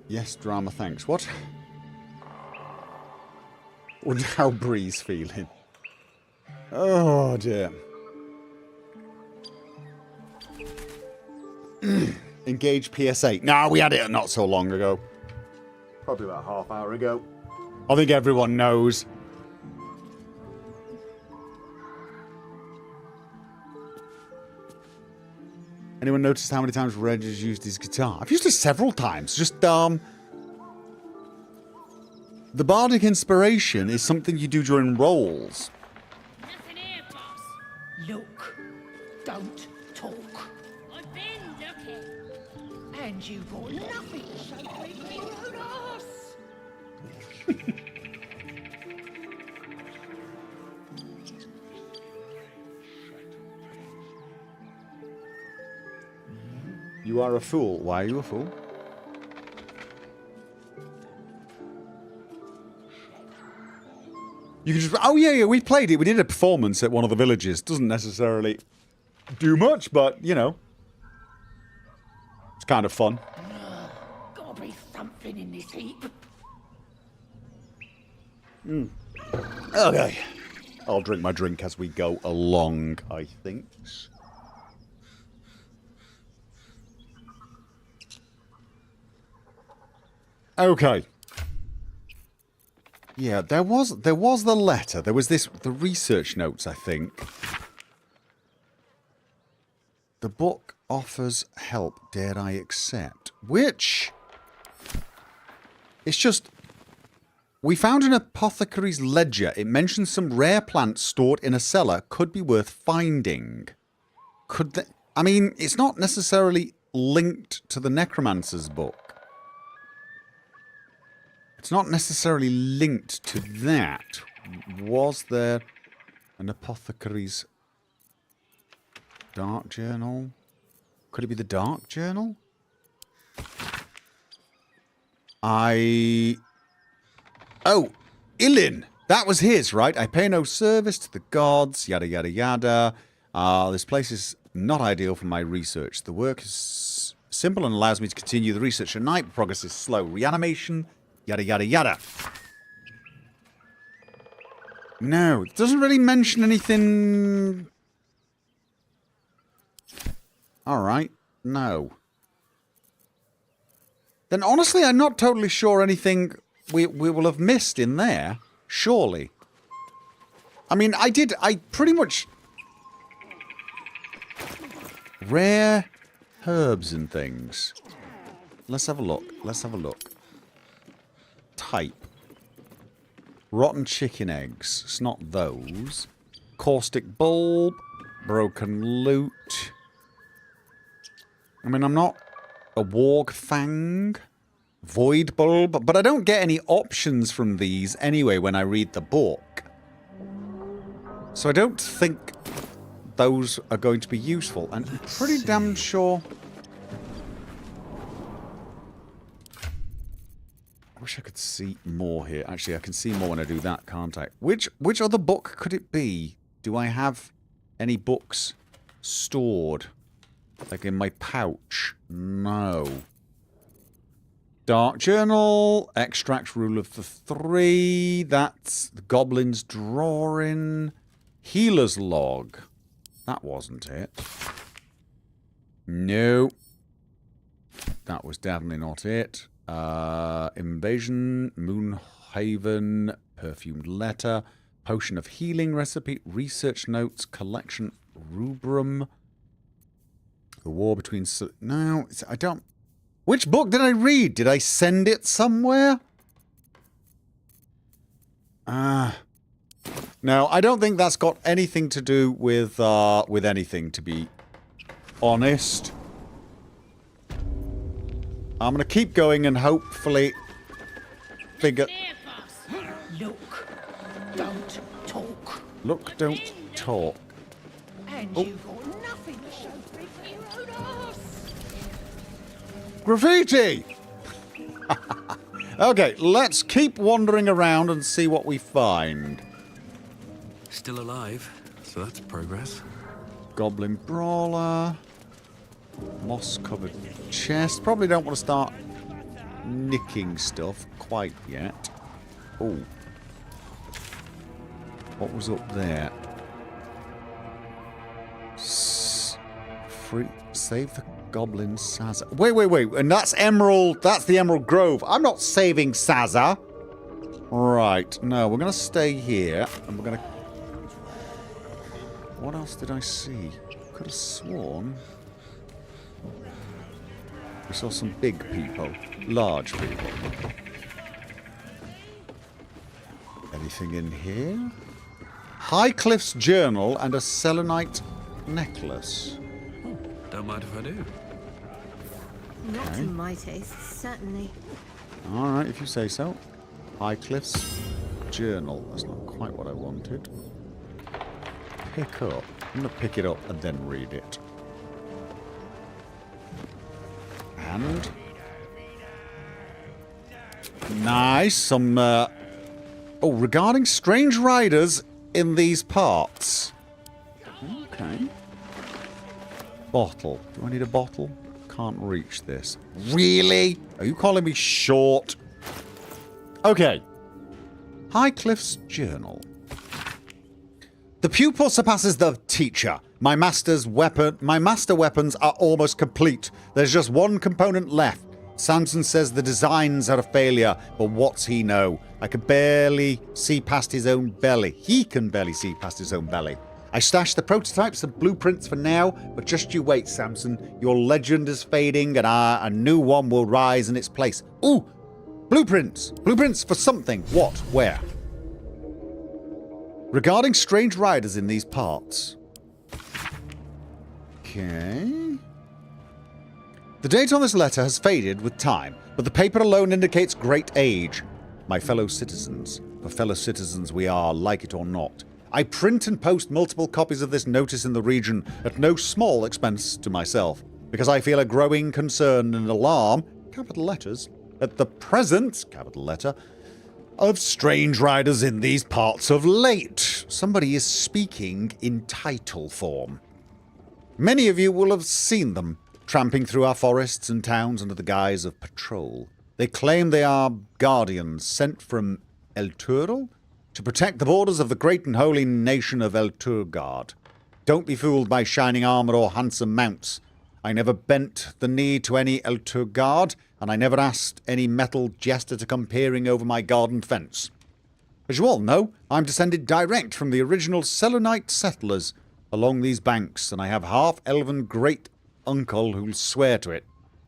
Yes, drama, thanks. What? How Bree's feeling? Oh, dear. Engage PS8. Nah, we had it not so long ago. Probably about half hour ago. I think everyone knows. Anyone noticed how many times Reg has used his guitar? I've used it several times. Just, the bardic inspiration is something you do during rolls. Nothing here, boss. Look. Don't talk. I've been looking. And you've got nothing to show for it but your own arse. You are a fool. Why are you a fool? You can just... Oh, yeah, we played it. We did a performance at one of the villages. Doesn't necessarily do much, but, you know. It's kind of fun. Gotta be something in this heap. Okay. I'll drink my drink as we go along, I think. Okay. Yeah, there was the letter. There was the research notes, I think. The book offers help, dare I accept? Which... It's just... We found an apothecary's ledger. It mentions some rare plants stored in a cellar could be worth finding. Could they... I mean, it's not necessarily linked to the necromancer's book. It's not necessarily linked to that. Was there an apothecary's dark journal? Could it be the dark journal? Oh, Ilin! That was his, right? I pay no service to the gods, yada yada yada. This place is not ideal for my research. The work is simple and allows me to continue the research at night, but progress is slow. Reanimation... Yada, yada, yada. No, it doesn't really mention anything... Alright, no. Then honestly, I'm not totally sure anything we will have missed in there. Surely. I mean, I pretty much... Rare herbs and things. Let's have a look. Let's have a look. Type. Rotten chicken eggs. It's not those. Caustic bulb. Broken loot. I mean, I'm not a warg fang. Void bulb. But I don't get any options from these anyway when I read the book. So I don't think those are going to be useful. And I'm pretty damn sure... I wish I could see more here. Actually, I can see more when I do that, can't I? Which other book could it be? Do I have any books stored? Like in my pouch? No. Dark Journal. Extract Rule of the Three. That's the Goblin's Drawing. Healer's Log. That wasn't it. No. That was definitely not it. Invasion, Moonhaven, Perfumed Letter, Potion of Healing Recipe, Research Notes, Collection, Rubrum, The War Between... No, I don't... Which book did I read? Did I send it somewhere? No, I don't think that's got anything to do with anything, to be honest. I'm going to keep going and hopefully figure... Look, don't talk. Look, don't talk. And you've got nothing to show for it but your own arse. Graffiti! Okay, let's keep wandering around and see what we find. Still alive, so that's progress. Goblin brawler. Moss-covered chest. Probably don't want to start nicking stuff quite yet. Oh. What was up there? Save the goblin Sazza. Wait. And that's Emerald. That's the Emerald Grove. I'm not saving Sazza. Right. No, we're going to stay here. And we're going to... What else did I see? Could have sworn... We saw some big people. Large people. Anything in here? Highcliffe's journal and a selenite necklace. Don't mind if I do. Not to my taste, certainly. Alright, if you say so. Highcliffe's journal. That's not quite what I wanted. Pick up. I'm going to pick it up and then read it. And... Nice. Some... Oh, regarding strange riders in these parts. Okay. Bottle. Do I need a bottle? Can't reach this. Really? Are you calling me short? Okay. Highcliffe's journal. The pupil surpasses the teacher. My master weapons are almost complete. There's just one component left. Samson says the designs are a failure, but what's he know? I can barely see past his own belly. He can barely see past his own belly. I stashed the prototypes and blueprints for now, but just you wait, Samson. Your legend is fading, and a new one will rise in its place. Ooh! Blueprints! Blueprints for something. What? Where? Regarding strange riders in these parts. Okay. The date on this letter has faded with time, but the paper alone indicates great age. My fellow citizens, for fellow citizens we are, like it or not. I print and post multiple copies of this notice in the region at no small expense to myself, because I feel a growing concern and alarm, capital letters, at the present, capital letter, of strange riders in these parts of late. Somebody is speaking in title form. Many of you will have seen them, tramping through our forests and towns under the guise of patrol. They claim they are guardians sent from El Turtle to protect the borders of the great and holy nation of El Turgard. Don't be fooled by shining armor or handsome mounts. I never bent the knee to any El Turgard, and I never asked any metal jester to come peering over my garden fence. As you all know, I'm descended direct from the original Selenite settlers along these banks, and I have half-elven great-uncle who'll swear to it.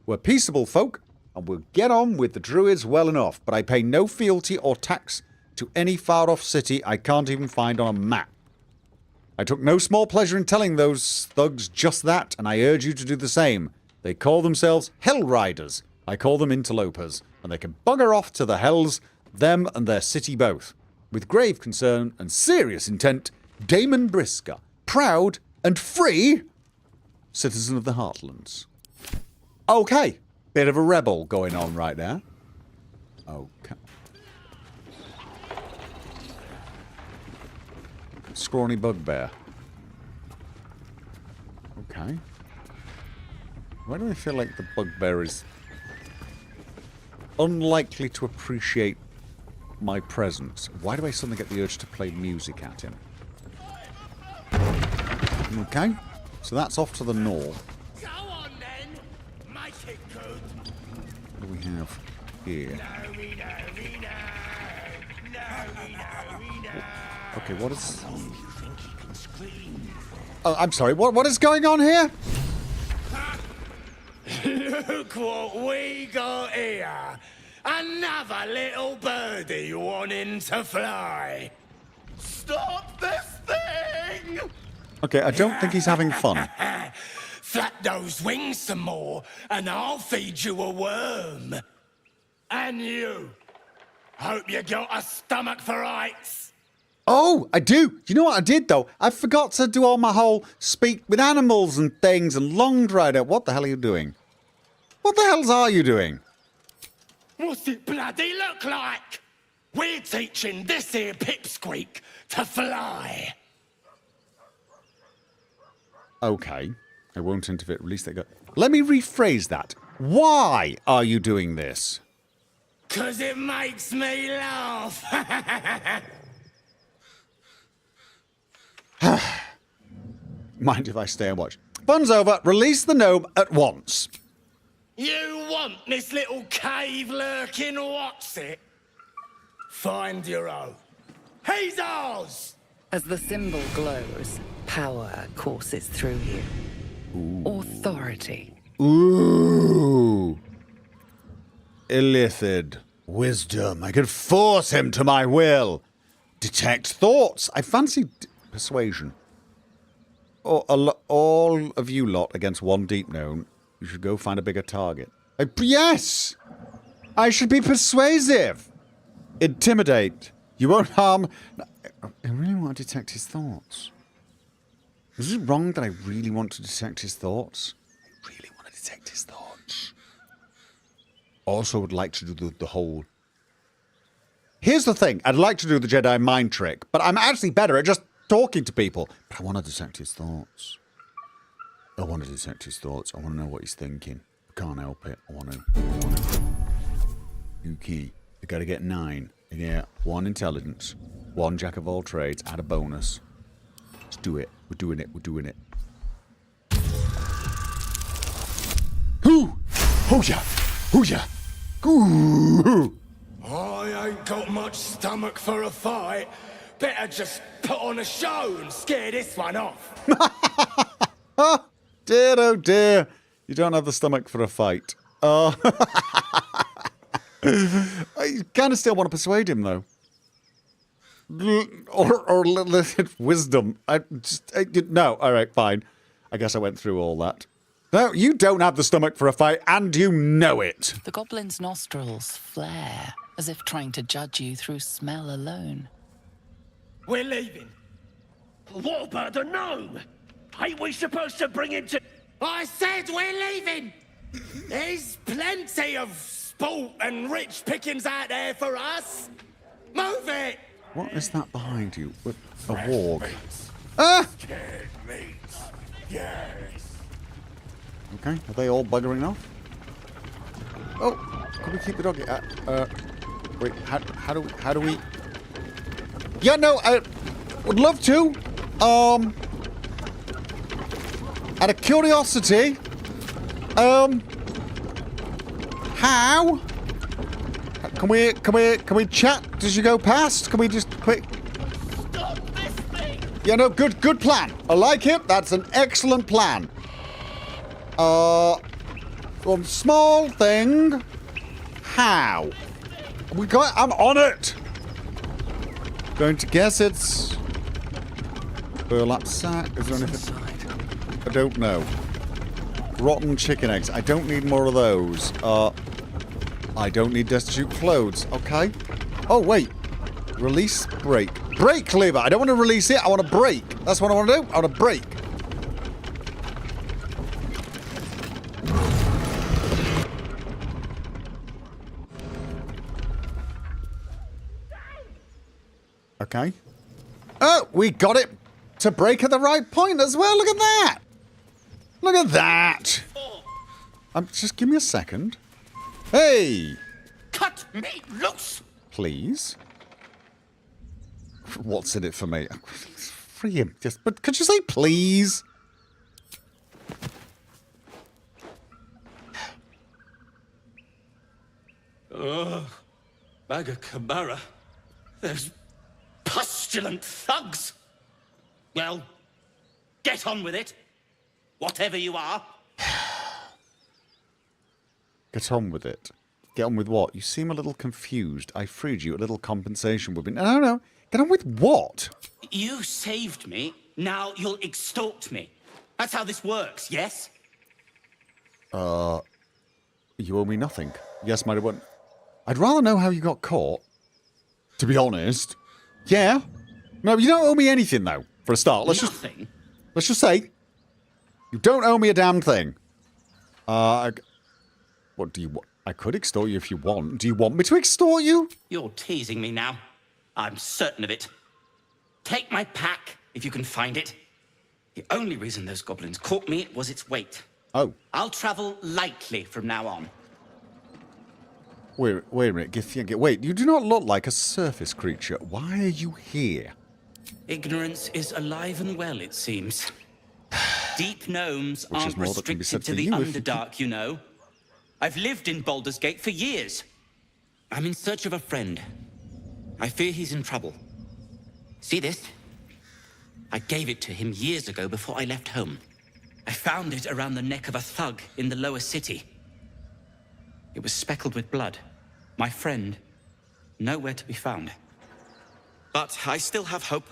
We're peaceable folk, and we'll get on with the druids well enough, but I pay no fealty or tax to any far-off city I can't even find on a map. I took no small pleasure in telling those thugs just that, and I urge you to do the same. They call themselves Hell Riders. I call them interlopers, and they can bugger off to the hells, them and their city both. With grave concern and serious intent, Damon Brisker, proud and free citizen of the Heartlands. Okay, bit of a rebel going on right there. Okay. Scrawny bugbear. Okay. Why do I feel like the bugbear is unlikely to appreciate my presence? Why do I suddenly get the urge to play music at him? Okay. So that's off to the north. Go on then, make it good. What do we have here? Okay, what is... Oh, I'm sorry, what is going on here? Look what we got here. Another little birdie wanting to fly. Stop this thing! Okay, I don't think he's having fun. Flap those wings some more, and I'll feed you a worm. And you. Hope you got a stomach for heights. Oh, I do. You know what I did, though? I forgot to do all my whole speak with animals and things and long dried out. What the hell are you doing? What the hells are you doing? What's it bloody look like? We're teaching this here pipsqueak to fly. Okay. I won't interfere. Release that. Let me rephrase that. Why are you doing this? 'Cause it makes me laugh. Mind if I stay and watch? Fun's over. Release the gnome at once. You want this little cave lurking what's it? Find your own. He's ours! As the symbol glows, power courses through you. Authority. Ooh. Illithid. Wisdom. I could force him to my will. Detect thoughts. I fancy persuasion. All of you lot against one deep gnome. You should go find a bigger target. Yes! I should be persuasive. Intimidate. You won't harm... I really want to detect his thoughts. Is it wrong that I really want to detect his thoughts? I really want to detect his thoughts. Also would like to do the whole... Here's the thing. I'd like to do the Jedi mind trick, but I'm actually better at just talking to people. But I want to detect his thoughts. I want to detect his thoughts. I want to know what he's thinking. I can't help it. I want to. New key. You got to get 9. Yeah, 1 intelligence. 1 jack of all trades. Add a bonus. Let's do it. We're doing it. We're doing it. Hoo! Oh yeah! Oh yeah! Ooh! I ain't got much stomach for a fight. Better just put on a show and scare this one off. Dear, oh dear. You don't have the stomach for a fight. I kind of still want to persuade him, though. Or wisdom. No, all right, fine. I guess I went through all that. No, you don't have the stomach for a fight, and you know it. The goblin's nostrils flare, as if trying to judge you through smell alone. We're leaving. What about the gnome? Ain't we supposed to bring him to... I said we're leaving. There's plenty of sport and rich pickings out there for us. Move it. What is that behind you? A warg. Ah! Scared meat. Yes. Okay, are they all buggering off? Oh, can we keep the doggy? Wait, how do we? Yeah, no, I would love to. Out of curiosity, how? Can we chat as you go past? Can we just quick? Stop this thing! Yeah, no, good plan. I like it. That's an excellent plan. One small thing. How? I'm on it. Going to guess it's burlap sack. Is there anything? I don't know. Rotten chicken eggs. I don't need more of those. I don't need destitute clothes. Okay. Oh wait. Release break. Break lever. I don't want to release it. I want to break. That's what I want to do. I want to break. Okay. Oh, we got it to break at the right point as well. Look at that. Look at that. Just give me a second. Hey. Cut me loose! Please. What's in it for me? Free him. Just, but could you say please? Bag of Camara. Those pustulant thugs. Well, get on with it. Whatever you are. Get on with it. Get on with what? You seem a little confused. I freed you. A little compensation would be... No. Get on with what? You saved me. Now you'll extort me. That's how this works, yes? You owe me nothing. Yes, might have won. I'd rather know how you got caught. To be honest. Yeah. No, you don't owe me anything, though, for a start. Let's just say, you don't owe me a damn thing. What do you want? I could extort you if you want. Do you want me to extort you? You're teasing me now. I'm certain of it. Take my pack, if you can find it. The only reason those goblins caught me was its weight. Oh. I'll travel lightly from now on. Wait a minute. Wait, you do not look like a surface creature. Why are you here? Ignorance is alive and well, it seems. Deep gnomes Which is aren't more that can be restricted said to for the you if you Underdark, you know. I've lived in Baldur's Gate for years. I'm in search of a friend. I fear he's in trouble. See this? I gave it to him years ago before I left home. I found it around the neck of a thug in the lower city. It was speckled with blood. My friend, nowhere to be found. But I still have hope.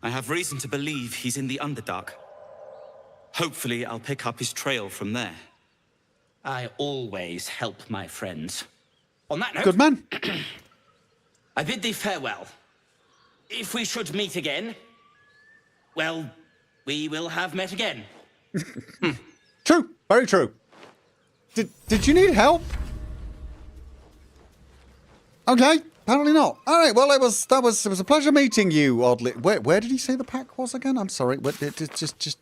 I have reason to believe he's in the Underdark. Hopefully, I'll pick up his trail from there. I always help my friends. On that note... Good man. I bid thee farewell. If we should meet again, well, we will have met again. True. Very true. Did you need help? Okay. Apparently not. All right. Well, it was a pleasure meeting you. Oddly, where did he say the pack was again? I'm sorry. Just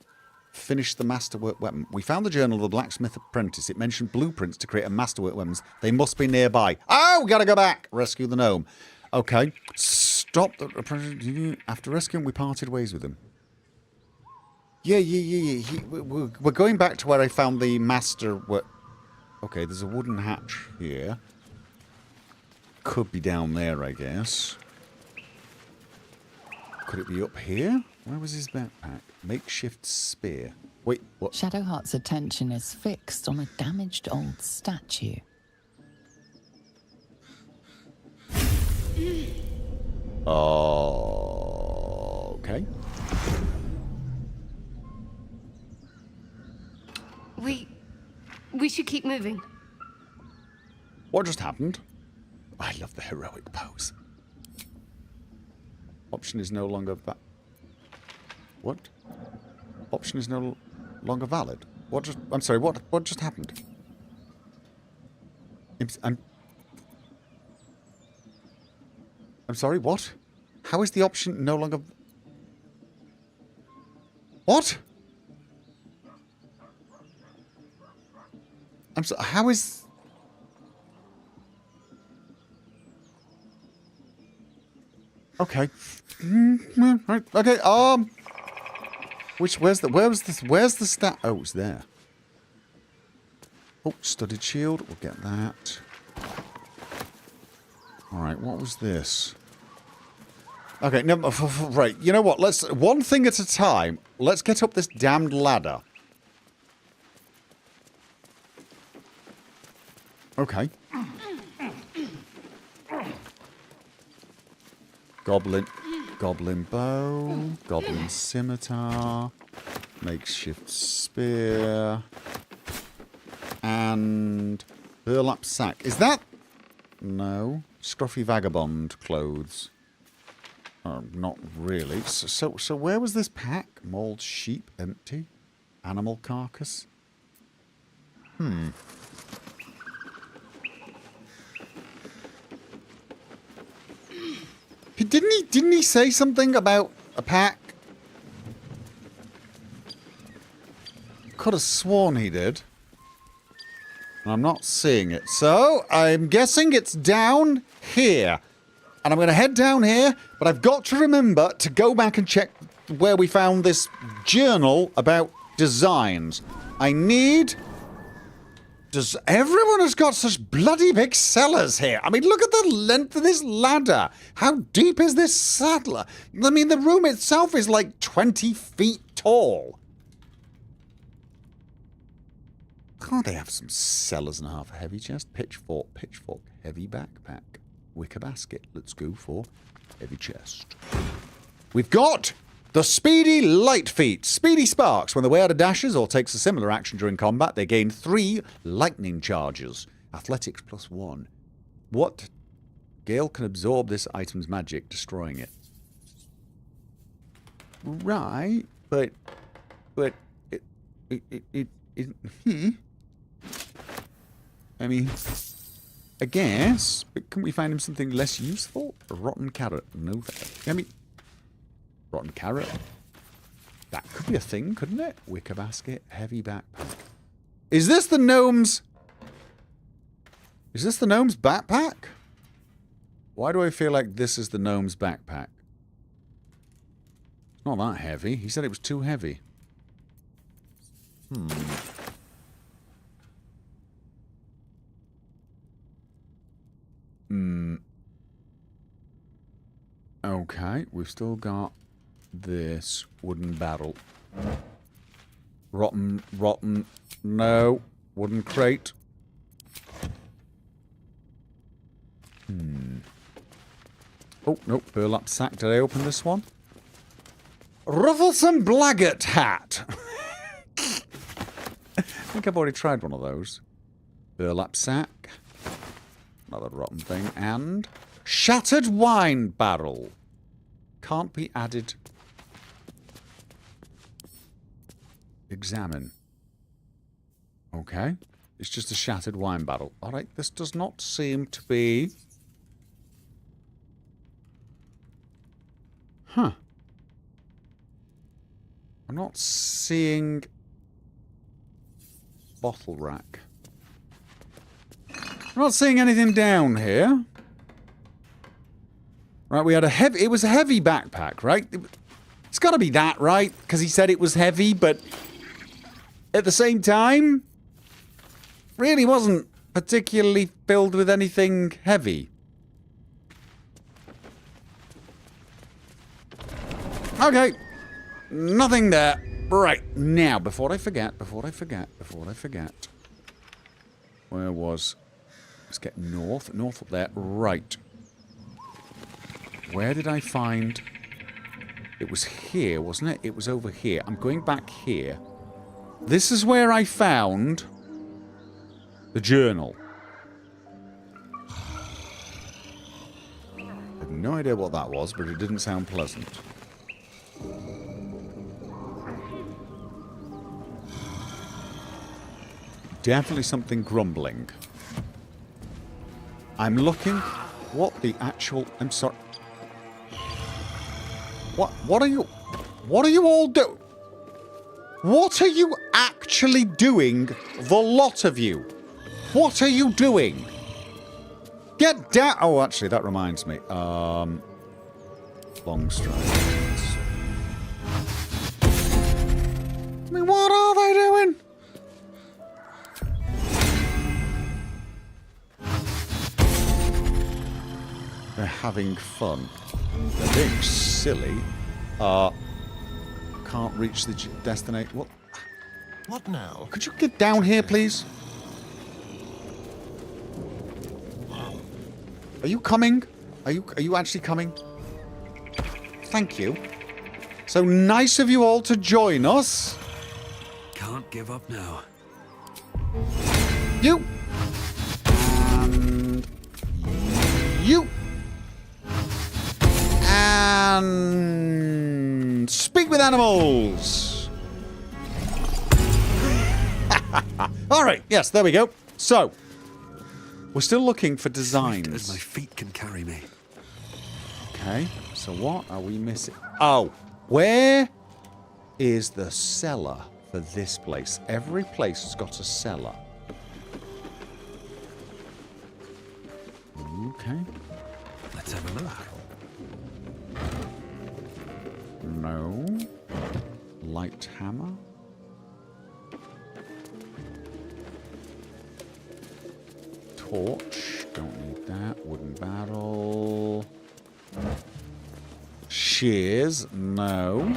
finish the masterwork weapon. We found the journal of the blacksmith apprentice. It mentioned blueprints to create a masterwork weapons. They must be nearby. Oh, we gotta go back. Rescue the gnome. Okay. Stop the apprentice. After rescuing, we parted ways with him. Yeah. We're going back to where I found the masterwork. Okay, there's a wooden hatch here. Could be down there, I guess. Could it be up here? Where was his backpack? Makeshift spear. Wait, what? Shadowheart's attention is fixed on a damaged old statue. Okay. We should keep moving. What just happened? I love the heroic pose. Option is no longer what? Option is no longer valid. I'm sorry, what just happened? I'm sorry, what? How is the option no longer... What? I'm sorry, how is... Okay. Right. Okay, where's the stat? Oh, it's there. Oh, studded shield. We'll get that. Alright, what was this? Okay, no, right. You know what? Let's... One thing at a time. Let's get up this damned ladder. Okay. Goblin bow, goblin scimitar, makeshift spear, and burlap sack. Is that... No. Scruffy vagabond clothes. Not really. So where was this pack? Mauled sheep, empty. Animal carcass. Didn't he say something about a pack? Could have sworn he did. I'm not seeing it. So, I'm guessing it's down here. And I'm going to head down here, but I've got to remember to go back and check where we found this journal about designs. I need... Everyone has got such bloody big cellars here. I mean, look at the length of this ladder. How deep is this saddler? I mean, the room itself is like 20 feet tall. Can't they have some cellars and a half? A heavy chest, pitchfork, heavy backpack, wicker basket. Let's go for heavy chest. We've got the Speedy Light Feat. Speedy Sparks. When the wearer dashes or takes a similar action during combat, they gain 3 lightning charges. Athletics +1. What? Gale can absorb this item's magic, destroying it. Right, but it I mean, I guess, but can we find him something less useful? A rotten carrot. No, I mean, rotten carrot. That could be a thing, couldn't it? Wicker basket, heavy backpack. Is this the gnome's? Is this the gnome's backpack? Why do I feel like this is the gnome's backpack? It's not that heavy. He said it was too heavy. Okay, we've still got this wooden barrel. Rotten, no. Wooden crate. Oh, no, burlap sack. Did I open this one? Rufflesome Blaggart hat. I think I've already tried one of those. Burlap sack. Another rotten thing. And shattered wine barrel. Can't be added. Examine. Okay. It's just a shattered wine barrel. Alright, this does not seem to be... Huh. I'm not seeing... Bottle rack. I'm not seeing anything down here. Right, we had a heavy... It was a heavy backpack, right? It's got to be that, right? Because he said it was heavy, but... At the same time... Really wasn't particularly filled with anything heavy. Okay. Nothing there. Right. Now, before I forget. Where was... Let's get north. North up there. Right. Where did I find... It was here, wasn't it? It was over here. I'm going back here. This is where I found... the journal. I have no idea what that was, but it didn't sound pleasant. Definitely something grumbling. I'm looking... What the actual... I'm sorry. What are you... What are you all doing? What are you actually doing, the lot of you? What are you doing? Get down... Oh, actually, that reminds me. Long strides. I mean, what are they doing? They're having fun. They're being silly. Can't reach the destination. What? What now? Could you get down here, please? Are you coming? Are you actually coming? Thank you. So nice of you all to join us. Can't give up now. You. And you. And speak with animals. All right. Yes, there we go. So, we're still looking for designs. As my feet can carry me. Okay. So what are we missing? Oh, where is the cellar for this place? Every place has got a cellar. Okay. Let's have a look. No. Light hammer. Torch. Don't need that. Wooden barrel. Shears. No.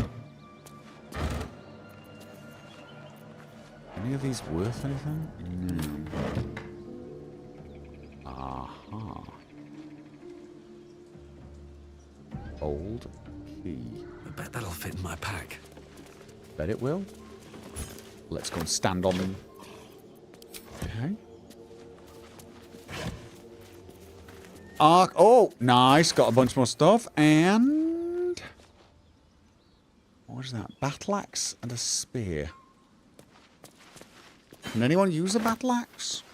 Any of these worth anything? No. Aha. Old key. I bet that'll fit in my pack. Bet it will. Let's go and stand on them. Okay. Arc. Oh, nice. Got a bunch more stuff. And... what is that? Battle axe and a spear. Can anyone use a battle axe?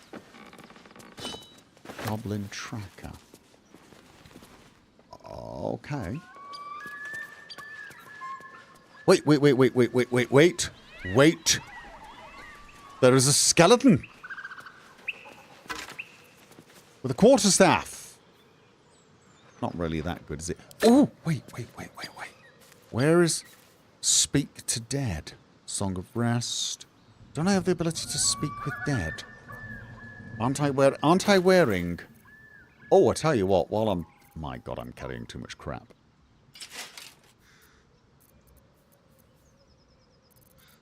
Goblin tracker. Okay. Wait. Wait. There is a skeleton. With a quarterstaff. Not really that good, is it? Oh, wait. Where is Speak to Dead? Song of Rest. Don't I have the ability to speak with dead? Aren't I wearing... Oh, I tell you what, while I'm... My God, I'm carrying too much crap.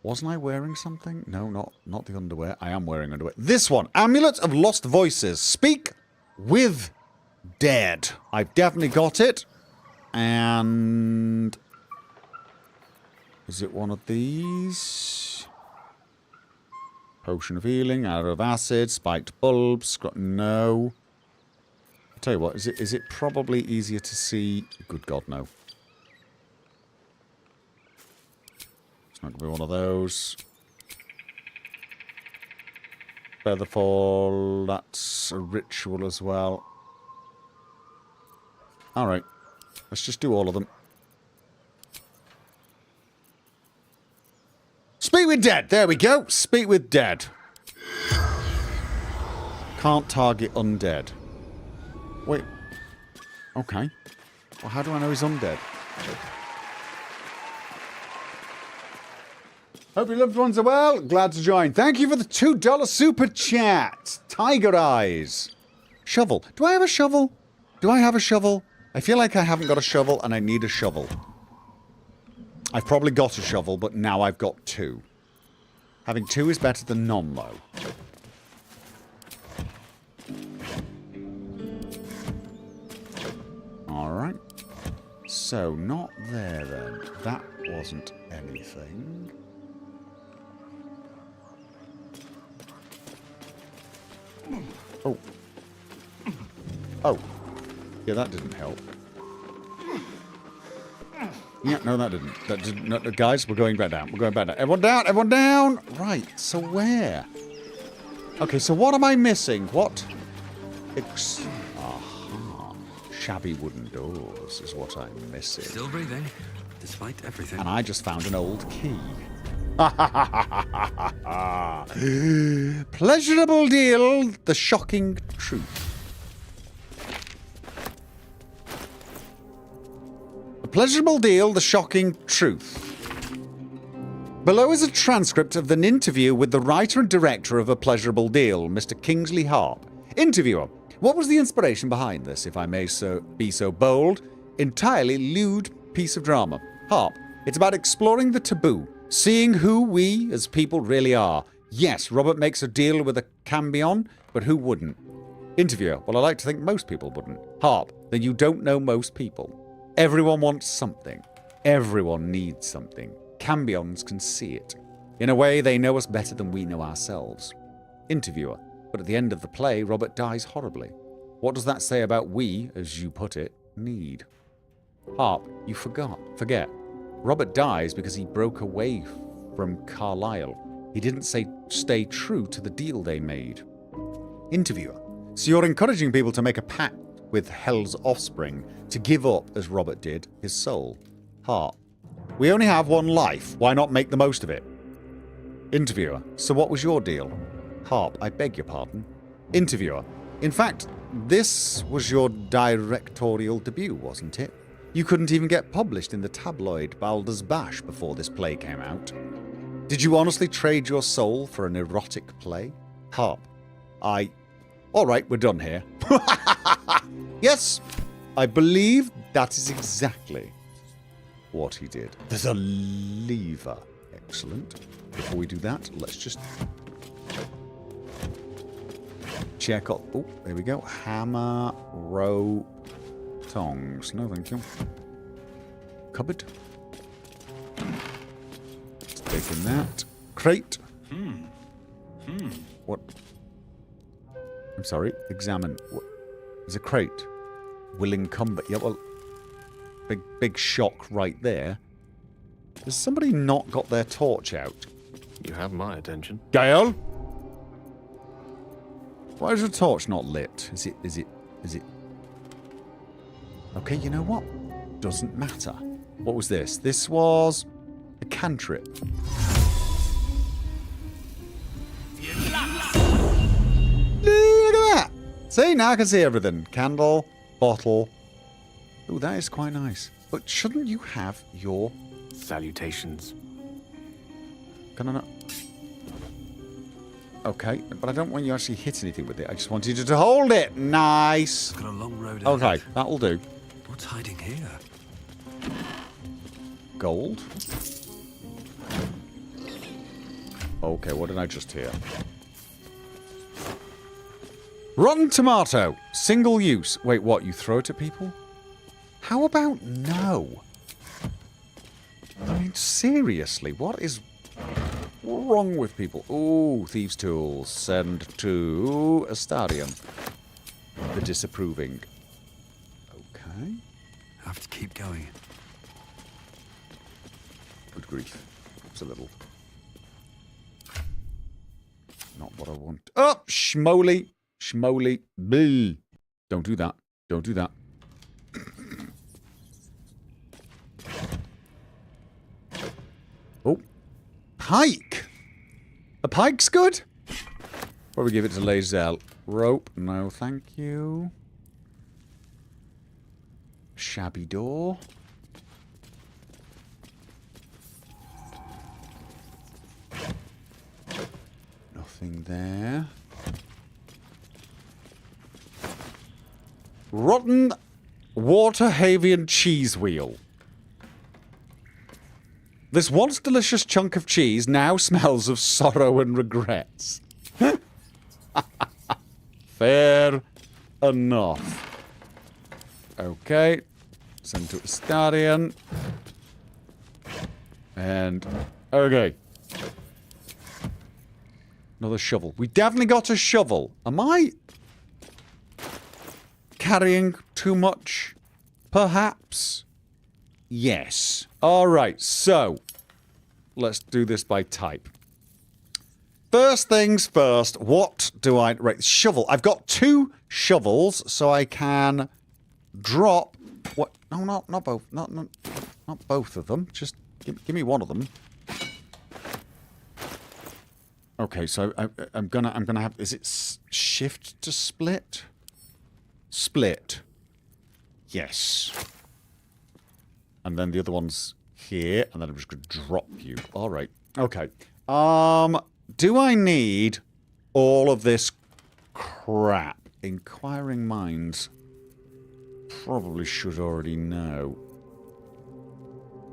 Wasn't I wearing something? No, not the underwear. I am wearing underwear. This one! Amulet of Lost Voices. Speak with dead. I've definitely got it. And... Is it one of these? Potion of Healing, Arrow of Acid, Spiked Bulbs. No. I'll tell you what, is it probably easier to see? Good God, no. It's not going to be one of those. Featherfall, that's a ritual as well. Alright, let's just do all of them. Speak with dead, there we go. Speak with dead. Can't target undead. Wait. Okay. Well, how do I know he's undead? Hope your loved ones are well. Glad to join. Thank you for the $2 super chat. Tiger Eyes. Shovel. Do I have a shovel? Do I have a shovel? I feel like I haven't got a shovel and I need a shovel. I've probably got a shovel, but now I've got 2. Having 2 is better than none, though. Alright. So, not there, then. That wasn't anything. Oh. Oh. Yeah, that didn't help. Yeah, no, that didn't. That didn't. No, guys, we're going back down. We're going back down. Everyone down! Everyone down! Right, so where? Okay, so what am I missing? What? Aha. Shabby wooden doors is what I'm missing. Still breathing, despite everything. And I just found an old key. Pleasurable deal, the shocking truth. Pleasurable deal, the shocking truth. Below is a transcript of an interview with the writer and director of A Pleasurable Deal, Mr. Kingsley Harp. Interviewer, what was the inspiration behind this, if I may be so bold? Entirely lewd piece of drama. Harp, it's about exploring the taboo, seeing who we as people really are. Yes, Robert makes a deal with a Cambion, but who wouldn't? Interviewer, well, I like to think most people wouldn't. Harp, then you don't know most people. Everyone wants something. Everyone needs something. Cambions can see it. In a way, they know us better than we know ourselves. Interviewer, but at the end of the play, Robert dies horribly. What does that say about we, as you put it, need? Harp, you forget. Robert dies because he broke away from Carlisle. He didn't stay true to the deal they made. Interviewer, so you're encouraging people to make a pact with Hell's offspring to give up, as Robert did, his soul. Harp, we only have one life. Why not make the most of it? Interviewer, so what was your deal? Harp, I beg your pardon. Interviewer, in fact, this was your directorial debut, wasn't it? You couldn't even get published in the tabloid Baldur's Bash before this play came out. Did you honestly trade your soul for an erotic play? Harp, Alright, we're done here. Yes, I believe that is exactly what he did. There's a lever. Excellent. Before we do that, let's just check out. Oh, there we go. Hammer, rope, tongs. No, thank you. Cupboard. Let's take in that. Crate. What? I'm sorry. Examine. What? There's a crate. Will encumber. Yeah, well, big shock right there. Has somebody not got their torch out? You have my attention. Gale? Why is the torch not lit? Is it... Okay, you know what? Doesn't matter. What was this? This was a cantrip. Look at that! See, now I can see everything. Candle, bottle. Oh, that is quite nice. But shouldn't you have your... Salutations. Can I not... Okay, but I don't want you to actually hit anything with it. I just wanted you to hold it. Nice. Got a long road Okay, ahead. that'll do. What's hiding here? Gold. Okay, what did I just hear? Rotten tomato. Single use. Wait, what? You throw it at people? How about no? I mean, seriously, what is wrong with people? Ooh, thieves' tools. Send to Astarion. The disapproving. Okay. Have to keep going. Good grief. It's a little... Not what I want. Oh, schmoly. Schmoly. Bleh. Don't do that. Don't do that. Oh. Pike. A pike's good? Probably give it to Lae'zel. Rope. No, thank you. Shabby door. Nothing there. Rotten Waterhavian cheese wheel. This once delicious chunk of cheese now smells of sorrow and regrets. Fair enough. Okay. Send to Astarion. And... okay. Another shovel. We definitely got a shovel. Am I carrying too much? Perhaps? Yes. Alright, so let's do this by type. First things first, what do I... right, shovel. I've got 2 shovels, so I can drop... what? No, not both. Not both of them. Just give me one of them. Okay, so I'm gonna have... is it shift to split? Split. Yes. And then the other one's here, and then I'm just gonna drop you. All right. Okay. Do I need all of this crap? Inquiring minds probably should already know.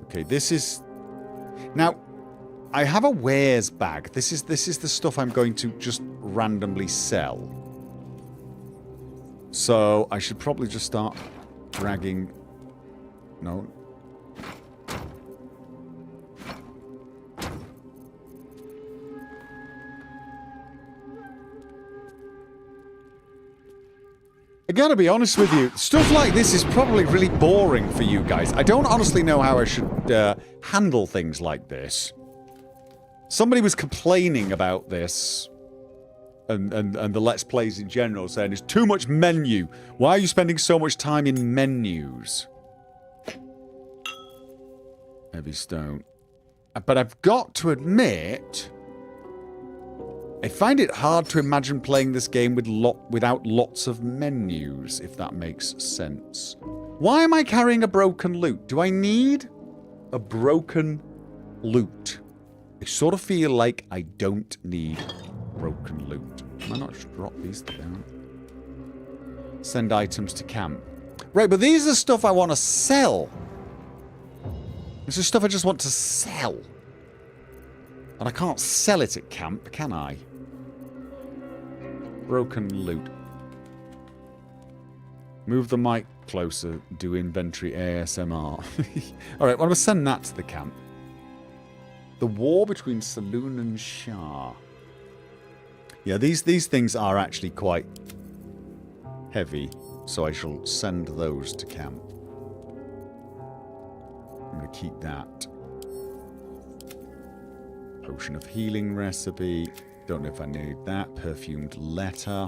Okay, this is... now, I have a wares bag. This is the stuff I'm going to just randomly sell. So, I should probably just start dragging... no. I gotta be honest with you, stuff like this is probably really boring for you guys. I don't honestly know how I should handle things like this. Somebody was complaining about this, and the Let's Plays in general, saying it's too much menu. Why are you spending so much time in menus? Heavy stone. But I've got to admit... I find it hard to imagine playing this game without lots of menus, if that makes sense. Why am I carrying a broken loot? Do I need a broken loot? I sort of feel like I don't need broken loot. Can I not just drop these down? Send items to camp. Right, but these are stuff I want to sell. This is stuff I just want to sell. And I can't sell it at camp, can I? Broken loot. Move the mic closer. Do inventory ASMR. Alright, well, I'm going to send that to the camp. The war between Saloon and Shah. Yeah, these things are actually quite heavy, so I shall send those to camp. I'm going to keep that. Potion of healing recipe. Don't know if I need that. Perfumed letter.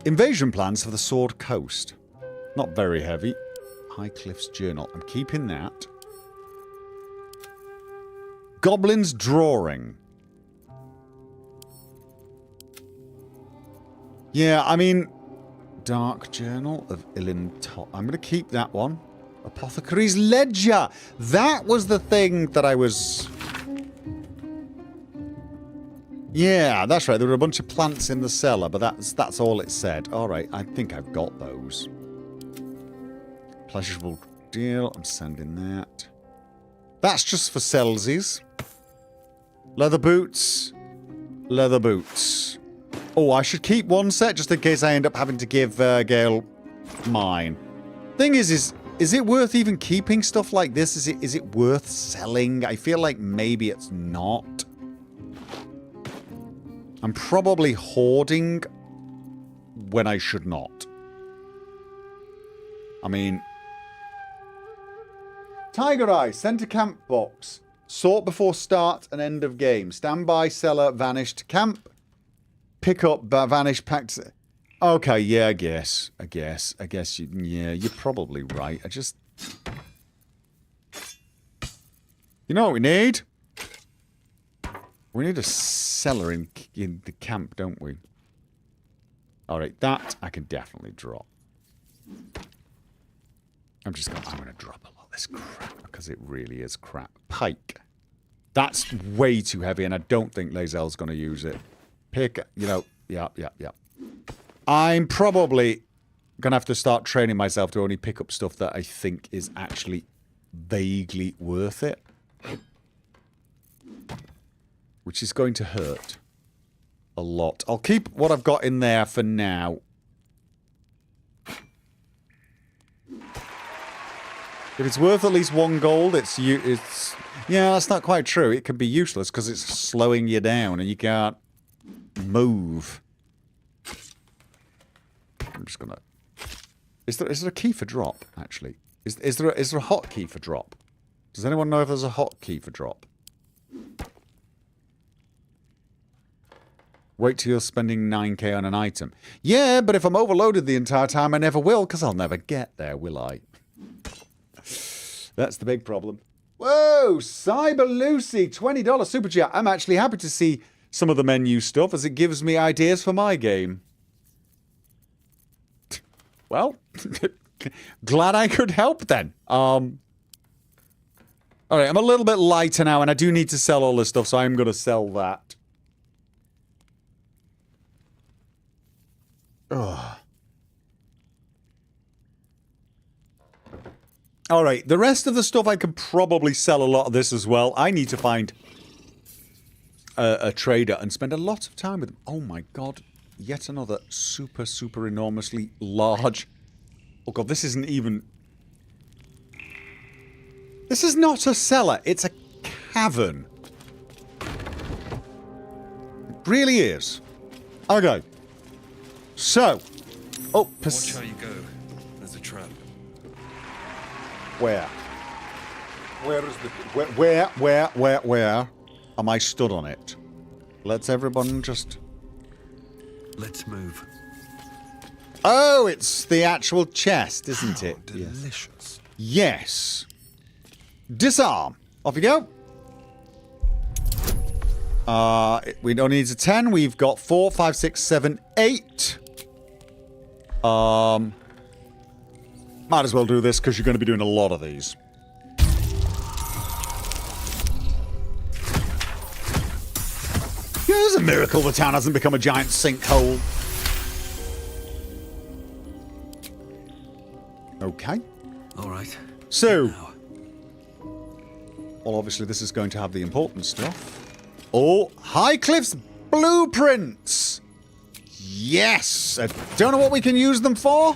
Invasion plans for the Sword Coast. Not very heavy. High Cliff's Journal. I'm keeping that. Goblin's Drawing. Yeah, I mean... Dark Journal of Ilin Top. I'm going to keep that one. Apothecary's Ledger. That was the thing that I was... Yeah, that's right. There were a bunch of plants in the cellar, but that's all it said. All right, I think I've got those. Pleasurable deal. I'm sending that. That's just for Selsies. Leather boots. Leather boots. Oh, I should keep one set just in case I end up having to give Gale mine. Thing is it worth even keeping stuff like this? Is it worth selling? I feel like maybe it's not. I'm probably hoarding when I should not. I mean... Tiger Eye, center camp box. Sort before start and end of game. Standby, cellar, vanished. Camp, pick up, vanish, packed... Okay, yeah, I guess, you're probably right. You know what we need? We need a cellar in the camp, don't we? Alright, that I can definitely drop. I'm going to drop a lot of this crap because it really is crap. Pike. That's way too heavy and I don't think Lae'zel's going to use it. Pick, yeah. I'm probably going to have to start training myself to only pick up stuff that I think is actually vaguely worth it. Which is going to hurt a lot. I'll keep what I've got in there for now. If it's worth at least 1 gold, it's yeah, that's not quite true. It can be useless because it's slowing you down and you can't move. I'm just gonna... Is there a key for drop, actually? Is there a hotkey for drop? Does anyone know if there's a hotkey for drop? Wait till you're spending 9k on an item. Yeah, but if I'm overloaded the entire time, I never will, because I'll never get there, will I? That's the big problem. Whoa! Cyber Lucy, $20 super chat. I'm actually happy to see some of the menu stuff, as it gives me ideas for my game. Well, glad I could help then. Alright, I'm a little bit lighter now, and I do need to sell all this stuff, so I'm going to sell that. Ugh. Alright, the rest of the stuff I can probably sell a lot of this as well. I need to find a trader and spend a lot of time with them. Oh my god, yet another super, super enormously large... Oh god, this isn't even... This is not a cellar, it's a cavern. It really is. Okay. So, Watch how you go. There's a trap. Where? Where is the... Where am I stood on it? Let's everyone just... Let's move. Oh, it's the actual chest, isn't it? Delicious. Yes. Disarm. Off you go. We only need a 10. We've got 4, 5, 6, 7, 8. Might as well do this because you're going to be doing a lot of these. Yeah, it's a miracle the town hasn't become a giant sinkhole. Okay. All right. So, well, obviously this is going to have the important stuff. Oh, Highcliff's blueprints. Yes. I don't know what we can use them for.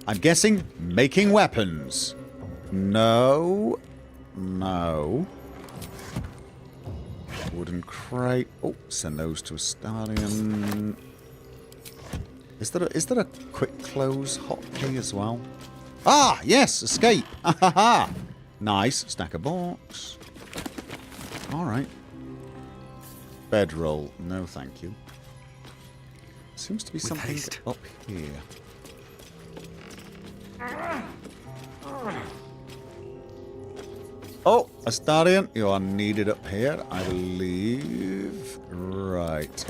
I'm guessing making weapons. No. Wooden crate. Oh, send those to a stallion. Is there a quick close hotkey as well? Ah, yes, escape. Ha. Nice. Stack a box. All right. Bedroll. No, thank you. seems to be something haste. up here. Oh, Astarion, you are needed up here, I believe. Right.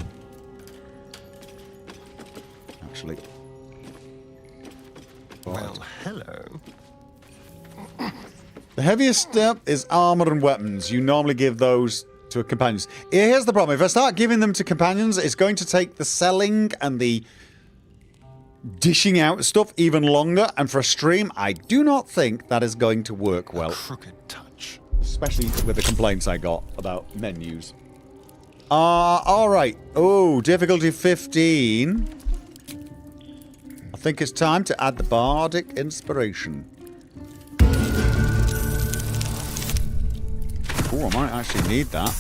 Actually. Well, hello. The heaviest step is armor and weapons. You normally give those to companions. Here's the problem. If I start giving them to companions, it's going to take the selling and the dishing out stuff even longer. And for a stream, I do not think that is going to work well. Crooked touch. Especially with the complaints I got about menus. Alright. Oh, difficulty 15. I think it's time to add the bardic inspiration. Oh, I might actually need that.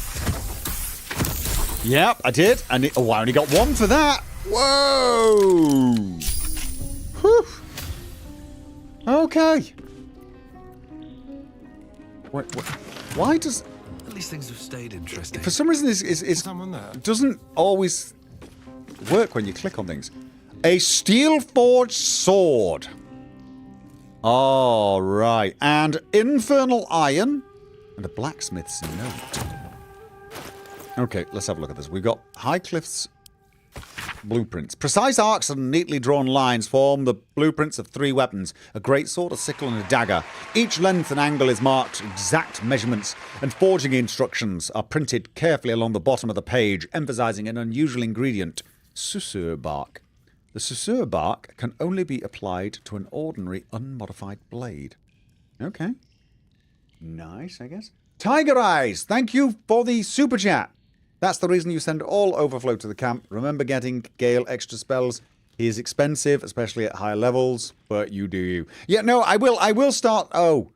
Yep, I did. Oh, I only got one for that. Whoa! Whew. Okay. Wait, why does... At least things have stayed interesting. For some reason, it doesn't always work when you click on things. A steel-forged sword. All right. And infernal iron. And a blacksmith's note. Okay, let's have a look at this. We've got Highcliffe's blueprints. Precise arcs and neatly drawn lines form the blueprints of 3 weapons. A greatsword, a sickle, and a dagger. Each length and angle is marked exact measurements, and forging instructions are printed carefully along the bottom of the page, emphasizing an unusual ingredient, susur bark. The susur bark can only be applied to an ordinary, unmodified blade. Okay. Nice, I guess. Tiger Eyes, thank you for the super chat. That's the reason you send all overflow to the camp. Remember getting Gale extra spells. He is expensive, especially at higher levels, but you do you. Yeah, no, I will start... Oh.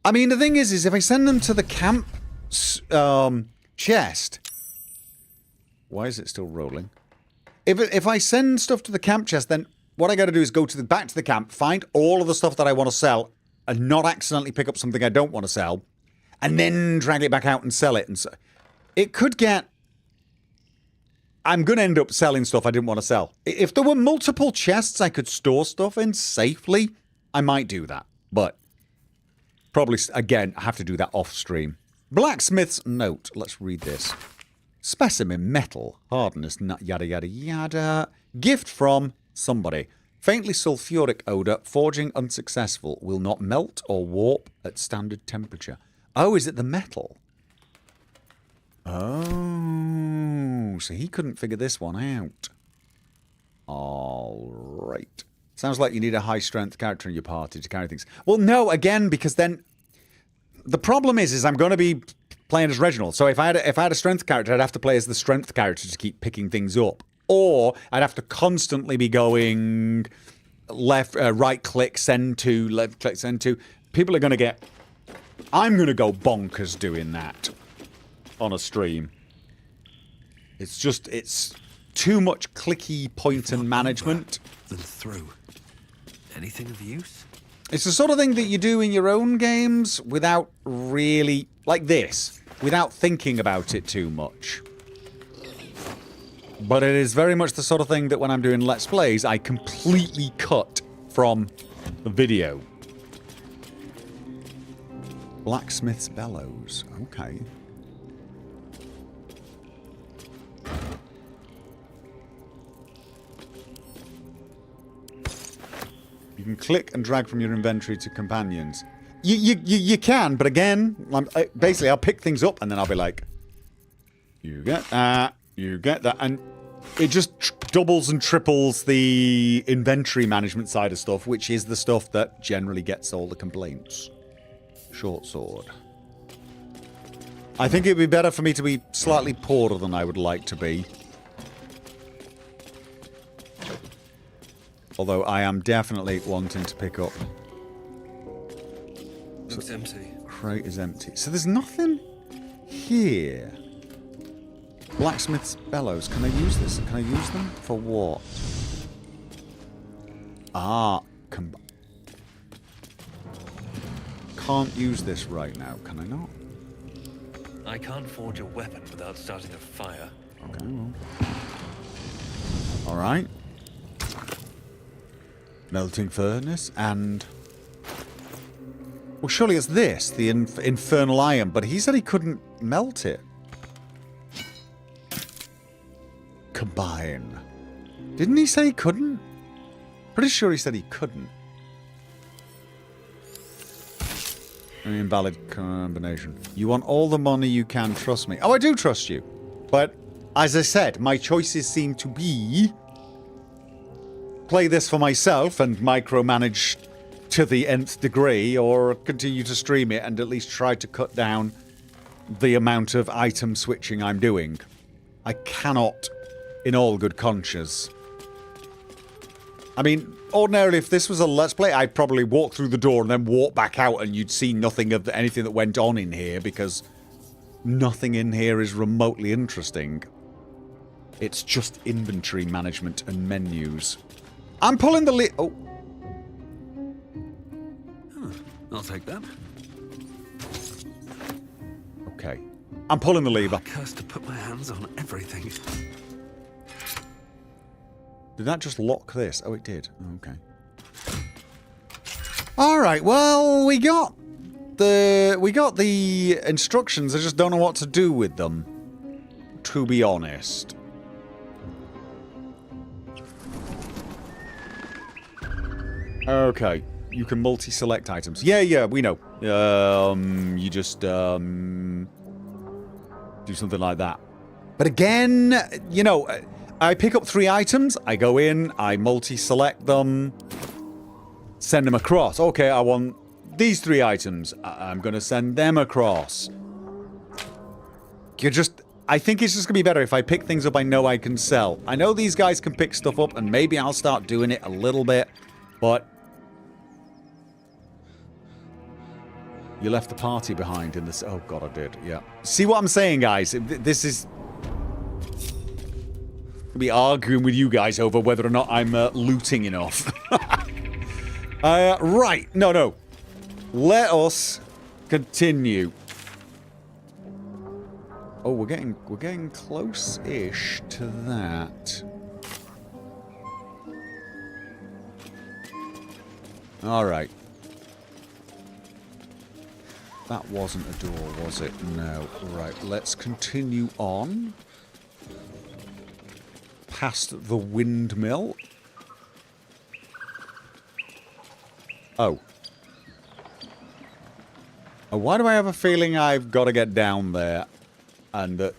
I mean, the thing is if I send them to the camp chest... Why is it still rolling? If I send stuff to the camp chest, then what I got to do is go back to the camp, find all of the stuff that I want to sell, and not accidentally pick up something I don't want to sell, and then drag it back out and sell it. And so it could get... I'm going to end up selling stuff I didn't want to sell. If there were multiple chests I could store stuff in safely, I might do that. But probably, again, I have to do that off stream. Blacksmith's note. Let's read this. Specimen metal. Hardness, yada yada yada. Gift from somebody. Faintly sulfuric odor, forging unsuccessful, will not melt or warp at standard temperature. Oh, is it the metal? Oh, so he couldn't figure this one out. All right. Sounds like you need a high-strength character in your party to carry things. Well, no, again, because then the problem is I'm going to be playing as Reginald. So if I had a strength character, I'd have to play as the strength character to keep picking things up. Or I'd have to constantly be going left, right click, send to, left click, send to. People are going to get... I'm going to go bonkers doing that on a stream. It's just, it's too much clicky point and management. Then through. Anything of use? It's the sort of thing that you do in your own games without really, like this, without thinking about it too much. But it is very much the sort of thing that when I'm doing Let's Plays, I completely cut from the video. Blacksmith's bellows. Okay. You can click and drag from your inventory to companions. You can, but again, basically I'll pick things up and then I'll be like, you get that, you get that, and it just doubles and triples the inventory management side of stuff, which is the stuff that generally gets all the complaints. Short sword. I think it'd be better for me to be slightly poorer than I would like to be. Although I am definitely wanting to pick up. Looks empty. Crate is empty. So there's nothing here. Blacksmith's bellows. Can I use this? Can I use them? For what? Ah. Can't use this right now. Can I not? I can't forge a weapon without starting a fire. Okay, well. Alright. Melting furnace and... Well, surely it's this, the infernal iron, but he said he couldn't melt it. Combine. Didn't he say he couldn't? Pretty sure he said he couldn't. An invalid combination. You want all the money you can, trust me. Oh, I do trust you. But, as I said, my choices seem to be... play this for myself and micromanage to the nth degree, or continue to stream it and at least try to cut down the amount of item switching I'm doing. I cannot, in all good conscience. I mean, ordinarily, if this was a Let's Play, I'd probably walk through the door and then walk back out and you'd see nothing of anything that went on in here, because nothing in here is remotely interesting. It's just inventory management and menus. I'm pulling the lid. Oh. I'll take that. Okay. I'm pulling the lever. Cursed to put my hands on everything. Did that just lock this? Oh, it did. Okay. Alright, well, we got the instructions. I just don't know what to do with them. To be honest. Okay. You can multi-select items. Yeah, we know. You just, do something like that. But again, you know, I pick up 3 items, I go in, I multi-select them, send them across. Okay, I want these 3 items. I'm going to send them across. I think it's just going to be better if I pick things up I know I can sell. I know these guys can pick stuff up, and maybe I'll start doing it a little bit, but... You left the party behind in this... Oh, God, I did. Yeah. See what I'm saying, guys? This is... I'll be arguing with you guys over whether or not I'm looting enough. Right. No. Let us continue. Oh, we're getting close-ish to that. All right. That wasn't a door, was it? No. Right, let's continue on. Past the windmill. Oh. Oh, why do I have a feeling I've got to get down there? And that...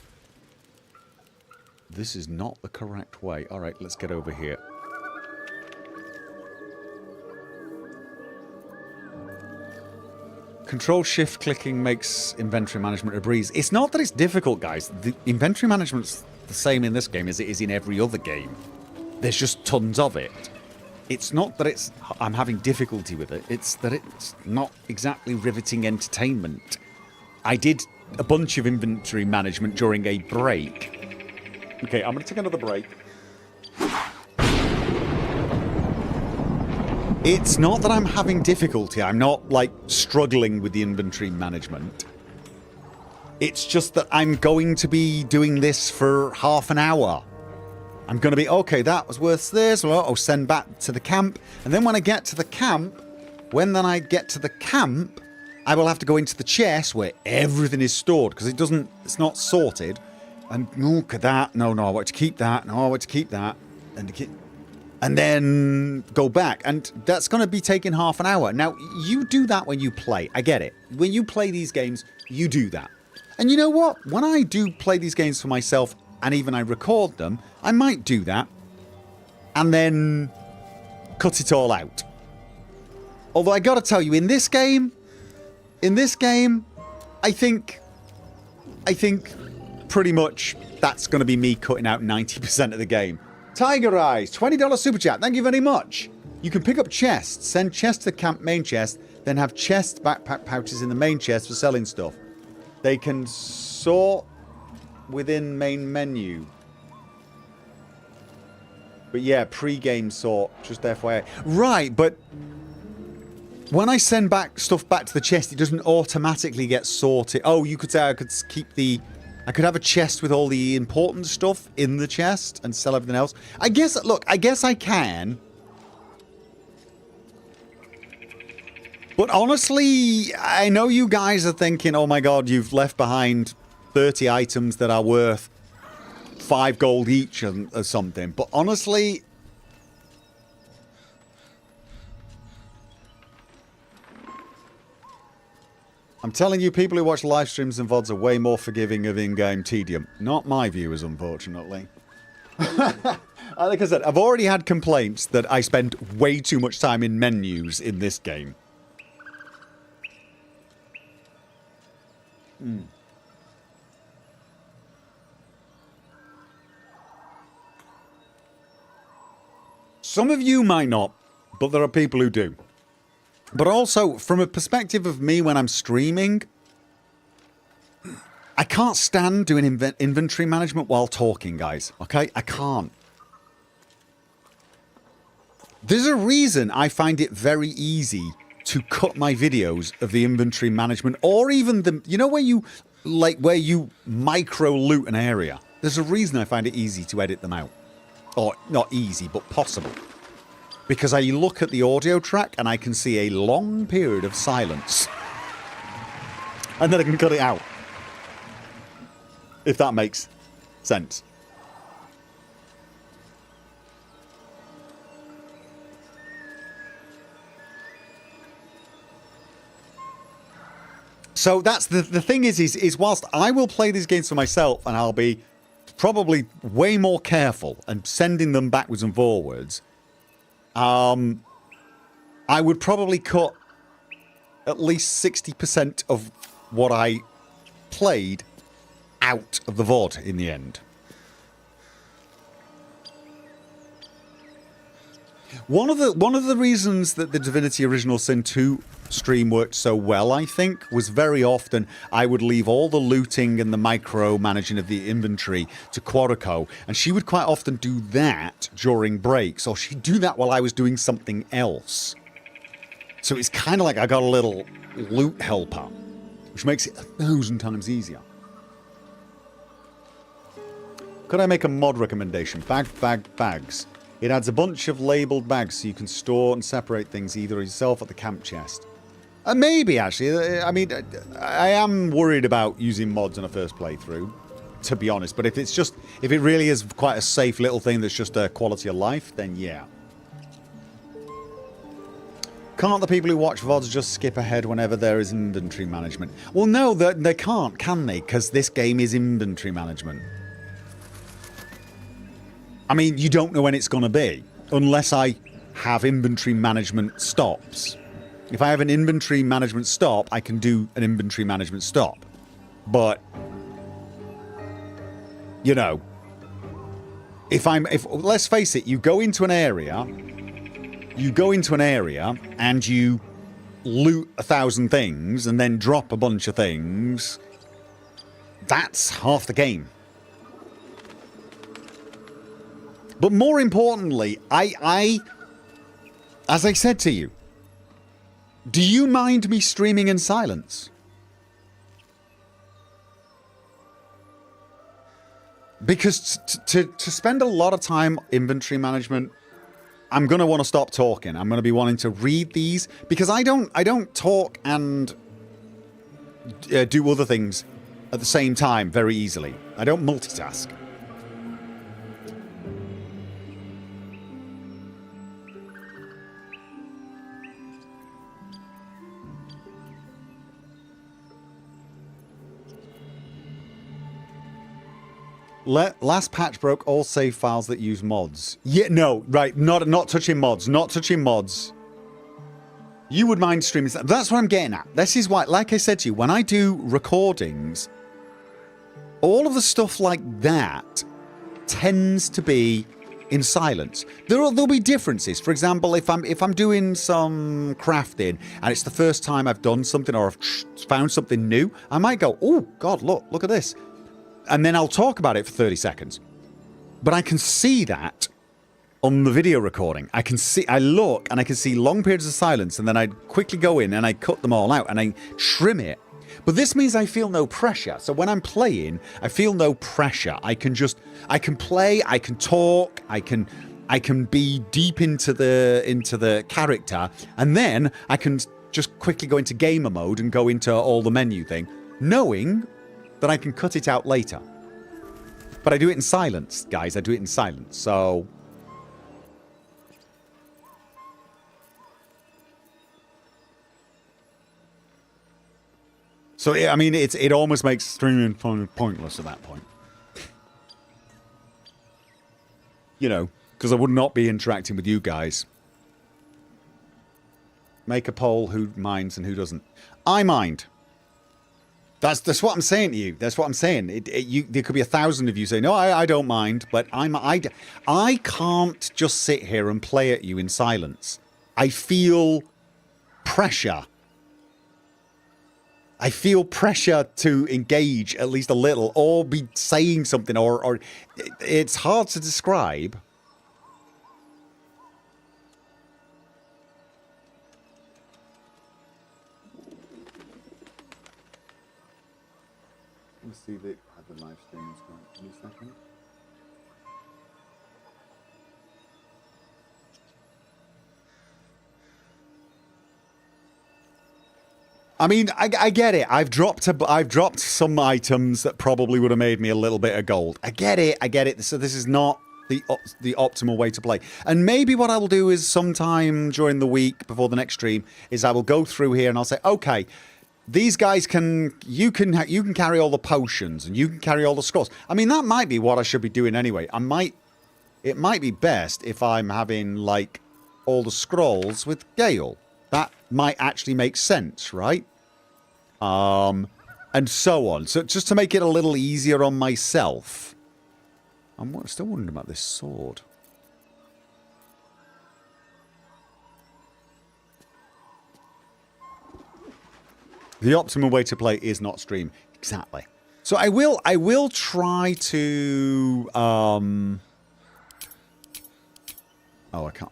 This is not the correct way. Alright, let's get over here. Control-shift clicking makes inventory management a breeze. It's not that it's difficult, guys. The inventory management's the same in this game as it is in every other game. There's just tons of it. It's not that I'm having difficulty with it. It's that it's not exactly riveting entertainment. I did a bunch of inventory management during a break. Okay, I'm going to take another break. It's not that I'm having difficulty. I'm not, like, struggling with the inventory management. It's just that I'm going to be doing this for half an hour. I'm going to be, okay, that was worth this. Well, I'll send back to the camp. And then when I get to the camp, I will have to go into the chest where everything is stored, because it's not sorted. And look at that. No, I want to keep that. No, I want to keep that. And then go back. And that's going to be taking half an hour. Now, you do that when you play. I get it. When you play these games, you do that. And you know what? When I do play these games for myself, and even I record them, I might do that. And then cut it all out. Although I got to tell you, in this game, I think pretty much that's going to be me cutting out 90% of the game. Tiger Eyes, $20 super chat. Thank you very much. You can pick up chests, send chests to the camp main chest, then have chest backpack pouches in the main chest for selling stuff. They can sort within main menu. But yeah, pre-game sort, just FYI. Right, but when I send stuff back to the chest, it doesn't automatically get sorted. Oh, you could say I could keep the I could have a chest with all the important stuff in the chest and sell everything else. I guess, look, I guess I can. But honestly, I know you guys are thinking, oh my god, you've left behind 30 items that are worth 5 gold each or something. But honestly, I'm telling you, people who watch live streams and VODs are way more forgiving of in-game tedium. Not my viewers, unfortunately. Like I said, I've already had complaints that I spend way too much time in menus in this game. Some of you might not, but there are people who do. But also, from a perspective of me when I'm streaming, I can't stand doing inventory management while talking, guys. Okay? I can't. There's a reason I find it very easy to cut my videos of the inventory management, or even the, you know, where you micro loot an area. There's a reason I find it easy to edit them out. Or not easy, but possible. Because I look at the audio track and I can see a long period of silence. And then I can cut it out. If that makes sense. So that's the thing is whilst I will play these games for myself and I'll be probably way more careful and sending them backwards and forwards, I would probably cut at least 60% of what I played out of the VOD in the end. One of the reasons that the Divinity Original Sin 2 stream worked so well, I think, was very often I would leave all the looting and the micro managing of the inventory to Quorico, and she would quite often do that during breaks, or she'd do that while I was doing something else. So it's kind of like I got a little loot helper, which makes it 1,000 times easier. Could I make a mod recommendation? Bags. It adds a bunch of labelled bags so you can store and separate things either yourself or the camp chest. Maybe, actually. I mean, I am worried about using mods on a first playthrough, to be honest. But if it really is quite a safe little thing that's just a quality of life, then yeah. Can't the people who watch VODs just skip ahead whenever there is inventory management? Well, no, they can't, can they? Because this game is inventory management. I mean, you don't know when it's going to be, unless I have inventory management stops. If I have an inventory management stop, I can do an inventory management stop. But, you know, if let's face it, you go into an area and you loot 1,000 things and then drop a bunch of things, that's half the game. But more importantly, as I said to you, do you mind me streaming in silence? Because to spend a lot of time inventory management, I'm going to want to stop talking. I'm going to be wanting to read these because I don't talk and do other things at the same time very easily. I don't multitask. Last patch broke all save files that use mods. Yeah, no, right, not touching mods, not touching mods. You would mind streaming. That's what I'm getting at. This is why, like I said to you, when I do recordings, all of the stuff like that tends to be in silence. There'll be differences. For example, if I'm doing some crafting and it's the first time I've done something or I've found something new, I might go, oh God, look at this. And then I'll talk about it for 30 seconds. But I can see that on the video recording. I look and I can see long periods of silence, and then I quickly go in and I cut them all out and I trim it But this means I feel no pressure. So when I'm playing, I feel no pressure. I can play, I can talk, I can be deep into the character, and then I can just quickly go into gamer mode and go into all the menu thing, knowing that I can cut it out later. But I do it in silence, guys. I do it in silence. So I mean, it almost makes streaming pointless at that point. You know, because I would not be interacting with you guys. Make a poll who minds and who doesn't. I mind. That's what I'm saying to you. That's what I'm saying. There could be 1,000 of you saying, no, I don't mind, but I can't just sit here and play at you in silence. I feel pressure. I feel pressure to engage at least a little, or be saying something, or it's hard to describe. Let's see the live stream is going. Give me a second. I mean, I get it. I've dropped some items that probably would have made me a little bit of gold. I get it. So this is not the optimal way to play. And maybe what I will do is sometime during the week before the next stream is I will go through here and I'll say, okay, these guys you can carry all the potions and you can carry all the scrolls. I mean, that might be what I should be doing anyway. It might be best if I'm having like all the scrolls with Gale. That might actually make sense, right? And so on. So just to make it a little easier on myself. I'm still wondering about this sword. The optimal way to play is not stream. Exactly. So I will try to oh, I can't.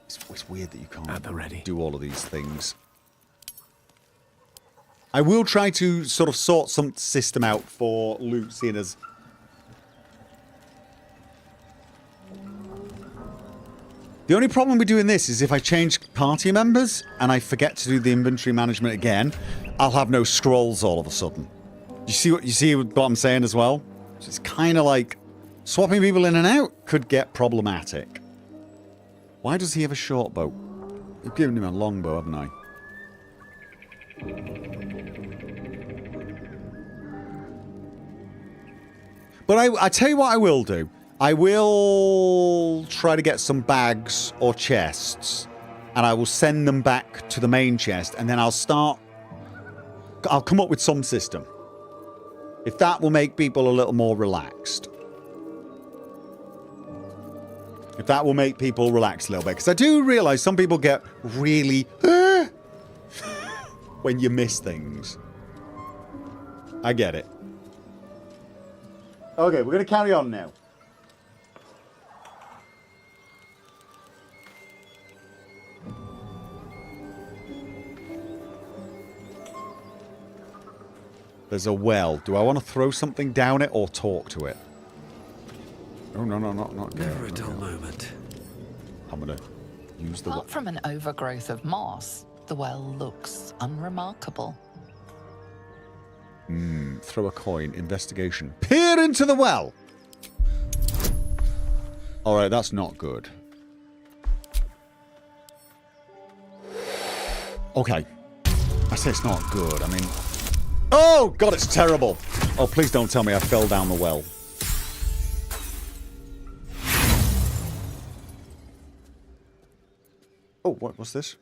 It's weird that you can't do all of these things. I will try to sort of sort some system out for loot, seeing as the only problem with doing this is if I change party members and I forget to do the inventory management again, I'll have no scrolls all of a sudden. You see what I'm saying as well? So it's kind of like swapping people in and out could get problematic. Why does he have a short bow? I've given him a long bow, haven't I? But I tell you what I will do. I will try to get some bags or chests, and I will send them back to the main chest, and then I'll come up with some system. If that will make people a little more relaxed. If that will make people relax a little bit. Because I do realise some people get really when you miss things. I get it. Okay, we're going to carry on now. There's a well. Do I want to throw something down it or talk to it? Oh, no, not Never a dull moment. I'm going to use the well. Apart from an overgrowth of moss, the well looks unremarkable. Throw a coin. Investigation. Peer into the well! Alright, that's not good. Okay. I say it's not good. I mean... Oh, God, it's terrible. Oh, please don't tell me I fell down the well. Oh, what's this?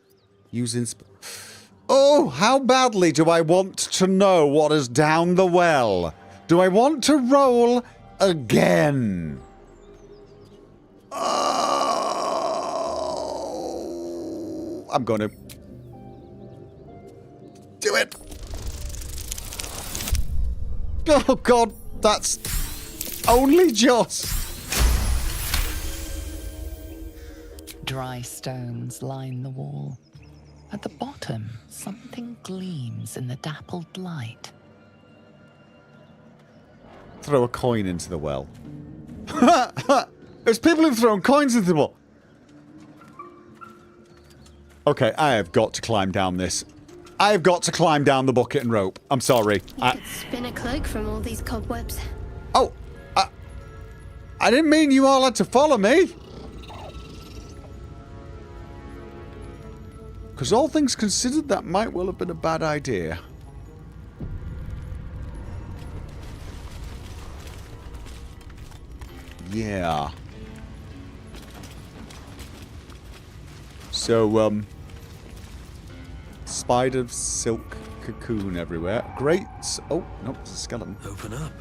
Oh, how badly do I want to know what is down the well? Do I want to roll again? Oh, I'm going to do it. Oh, God, that's only just. Dry stones line the wall. At the bottom, something gleams in the dappled light. Throw a coin into the well. There's people who've thrown coins into the well. Okay, I have got to climb down this. I have got to climb down the bucket and rope. I'm sorry. You could spin a cloak from all these cobwebs. Oh, I didn't mean you all had to follow me. Because all things considered, that might well have been a bad idea. Yeah. So, spider silk cocoon everywhere. Great. Oh, no, it's a skeleton. Open up.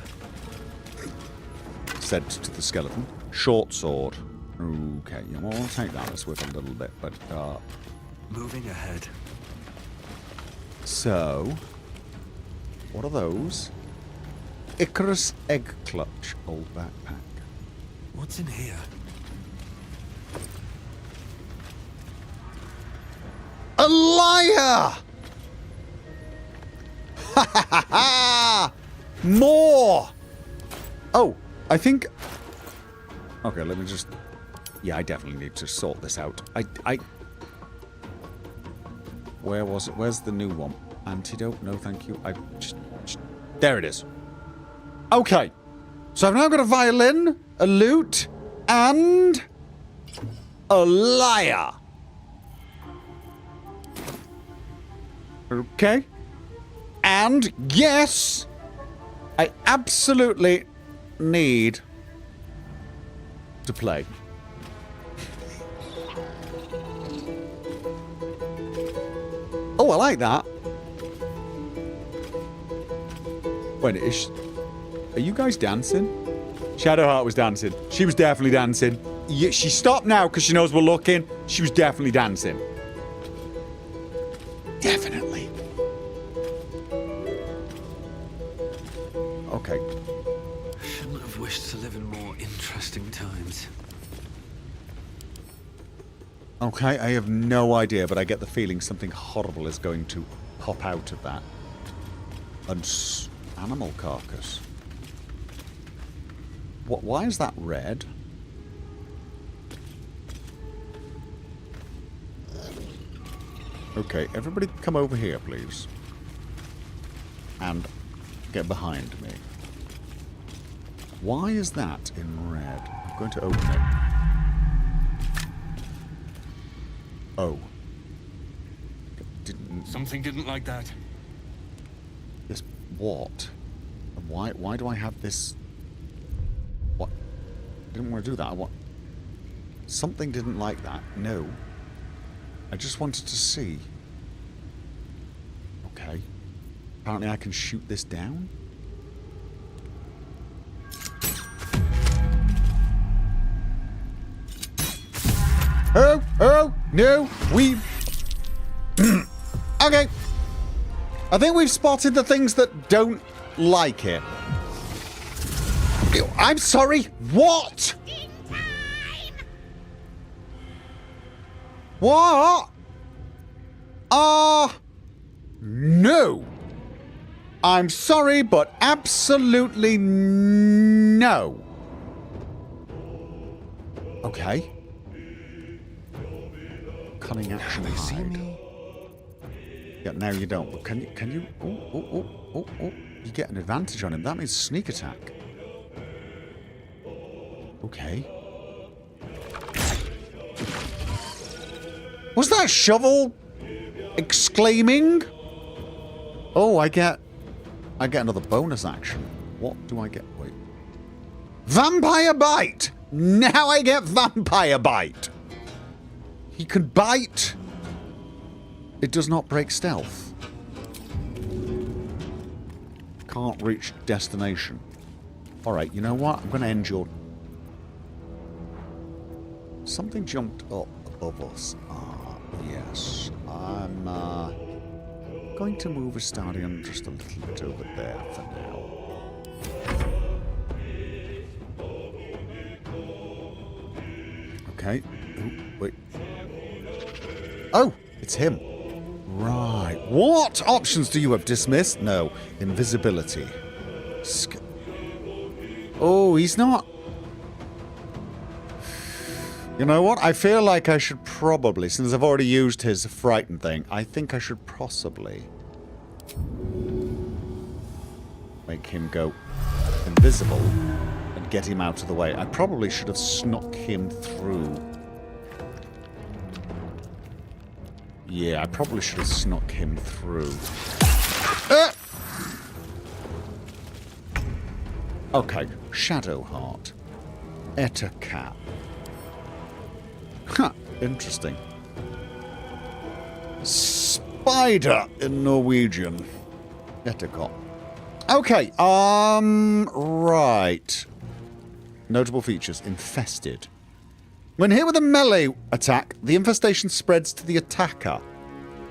Said to the skeleton. Short sword. Okay, yeah, well, I'll take that as with a little bit, but, Moving ahead. So, what are those? Icarus egg clutch, old backpack. What's in here? A liar! Ha ha ha ha! More! Oh, I think... Okay, let me just... Yeah, I definitely need to sort this out. Where was it? Where's the new one? Antidote? No, thank you. There it is. Okay. So I've now got a violin, a lute, and... a lyre. Okay. And, yes, I absolutely need to play. Oh, I like that. Wait, are you guys dancing? Shadowheart was dancing. She was definitely dancing. She stopped now because she knows we're looking. She was definitely dancing. Definitely. Okay. Shouldn't have wished to live in more interesting times. Okay, I have no idea, but I get the feeling something horrible is going to pop out of that. An animal carcass. What? Why is that red? Okay, everybody come over here, please. And get behind me. Why is that in red? I'm going to open it. Oh. Something didn't like that. This what? And why do I have this? What? I didn't want to do that. I want... Something didn't like that. No. I just wanted to see. Okay. Apparently I can shoot this down. Oh, no, we... Okay. I think we've spotted the things that don't like it. I'm sorry, what? What? No. I'm sorry, but absolutely no. Okay. Cunning action hide. Yeah, now you don't. But can you? Oh! You get an advantage on him. That means sneak attack. Okay. Was that shovel exclaiming? Oh, I get another bonus action. What do I get? Wait. Vampire bite. Now I get vampire bite. He can bite. It does not break stealth. Can't reach destination. Alright, you know what? I'm going to end your... Something jumped up above us. Yes. I'm going to move Astarion just a little bit over there for now. Okay. Ooh, wait. Oh! It's him. Right. What options do you have? Dismissed? No. Invisibility. Oh, he's not. You know what? I feel like I should probably, since I've already used his frightened thing, I think I should possibly make him go invisible and get him out of the way. I probably should have snuck him through. Yeah, I probably should have snuck him through. Okay, Shadowheart. Ettercap. Huh, interesting. Spider in Norwegian. Ettercop. Okay, right. Notable features. Infested. When hit with a melee attack, the infestation spreads to the attacker.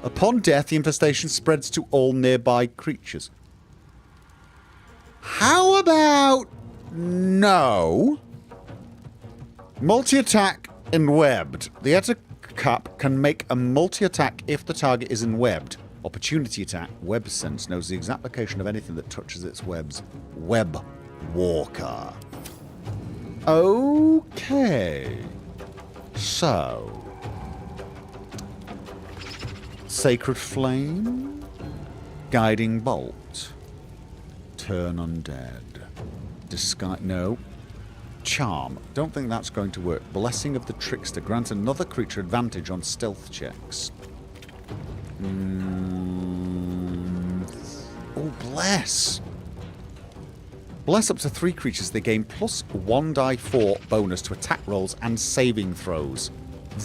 Upon death, the infestation spreads to all nearby creatures. How about no? Multi-attack enwebbed. The Ettercap can make a multi-attack if the target is enwebbed. Opportunity attack. Web sense knows the exact location of anything that touches its webs. Web walker. Okay. So. Sacred flame. Guiding bolt. Turn undead. Disguise. No. Charm. Don't think that's going to work. Blessing of the Trickster. Grant another creature advantage on stealth checks. Oh, bless. Bless up to 3 creatures. They gain plus 1 die 4 bonus to attack rolls and saving throws.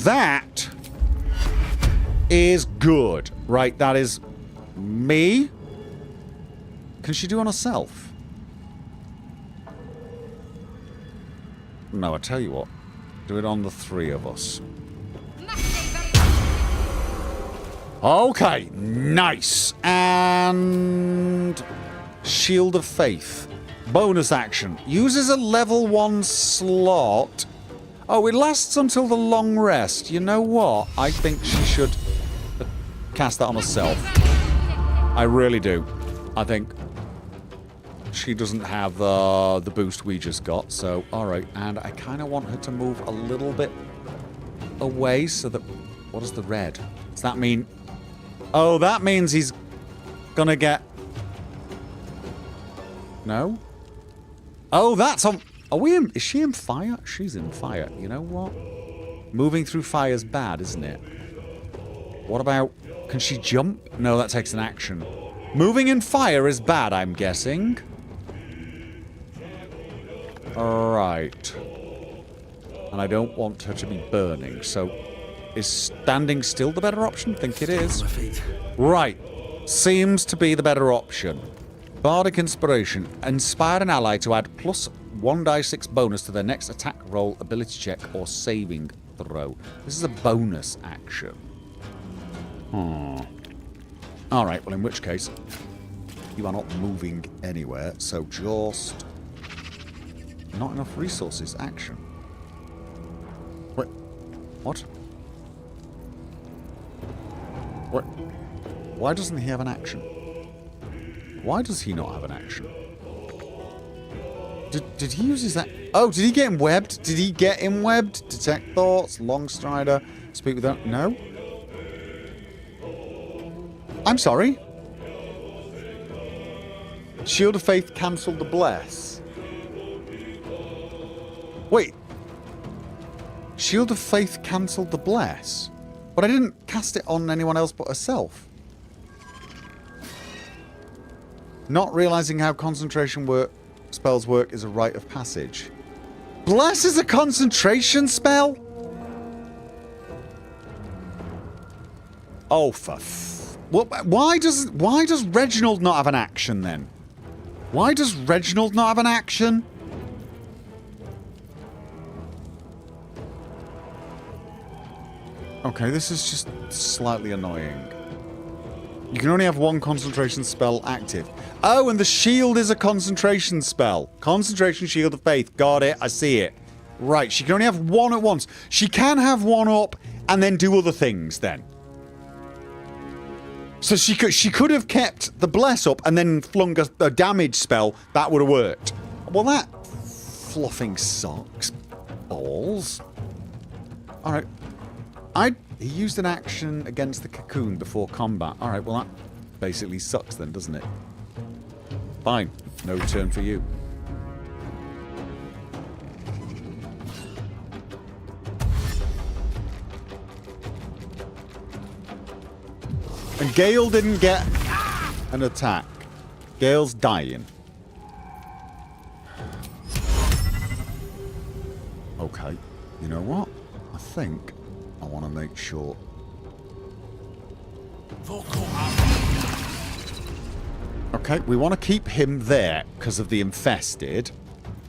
That is good. Right, that is me. Can she do on herself? No, I tell you what. Do it on the 3 of us. Okay, nice. And Shield of Faith. Bonus action. Uses a level 1 slot. Oh, it lasts until the long rest. You know what? I think she should cast that on herself. I really do. I think she doesn't have the boost we just got. So, alright. And I kind of want her to move a little bit away so that... What is the red? Does that mean... Oh, that means he's gonna get... No? Oh, that's on... Are we in... Is she in fire? She's in fire. You know what? Moving through fire is bad, isn't it? What about... Can she jump? No, that takes an action. Moving in fire is bad, I'm guessing. Alright. And I don't want her to be burning, so... Is standing still the better option? Think it is. Right. Seems to be the better option. Bardic Inspiration. Inspire an ally to add plus 1 die 6 bonus to their next attack roll, ability check, or saving throw. This is a bonus action. Alright, well in which case, you are not moving anywhere, so just... Not enough resources. Action. Wait. What? What? Why doesn't he have an action? Why does he not have an action? Did he use his... Oh, did he get him webbed? Did he get him webbed? Detect thoughts, long strider, speak without... No? I'm sorry? Shield of Faith cancelled the bless. Wait. Shield of Faith cancelled the bless? But I didn't cast it on anyone else but herself. Not realizing how concentration spells work is a rite of passage. Bless is a concentration spell? Oh, for why does Reginald not have an action then? Why does Reginald not have an action? Okay, this is just slightly annoying. You can only have 1 concentration spell active. Oh, and the shield is a concentration spell. Concentration Shield of Faith. Got it. I see it. Right, she can only have 1 at once. She can have 1 up and then do other things then. So she could have kept the bless up and then flung a damage spell. That would have worked. Well, that fluffing sucks. Balls. Alright. He used an action against the cocoon before combat. Alright, well that basically sucks then, doesn't it? Fine. No turn for you. And Gale didn't get an attack. Gale's dying. Okay. You know what? I think I want to make sure. Okay, we want to keep him there because of the infested.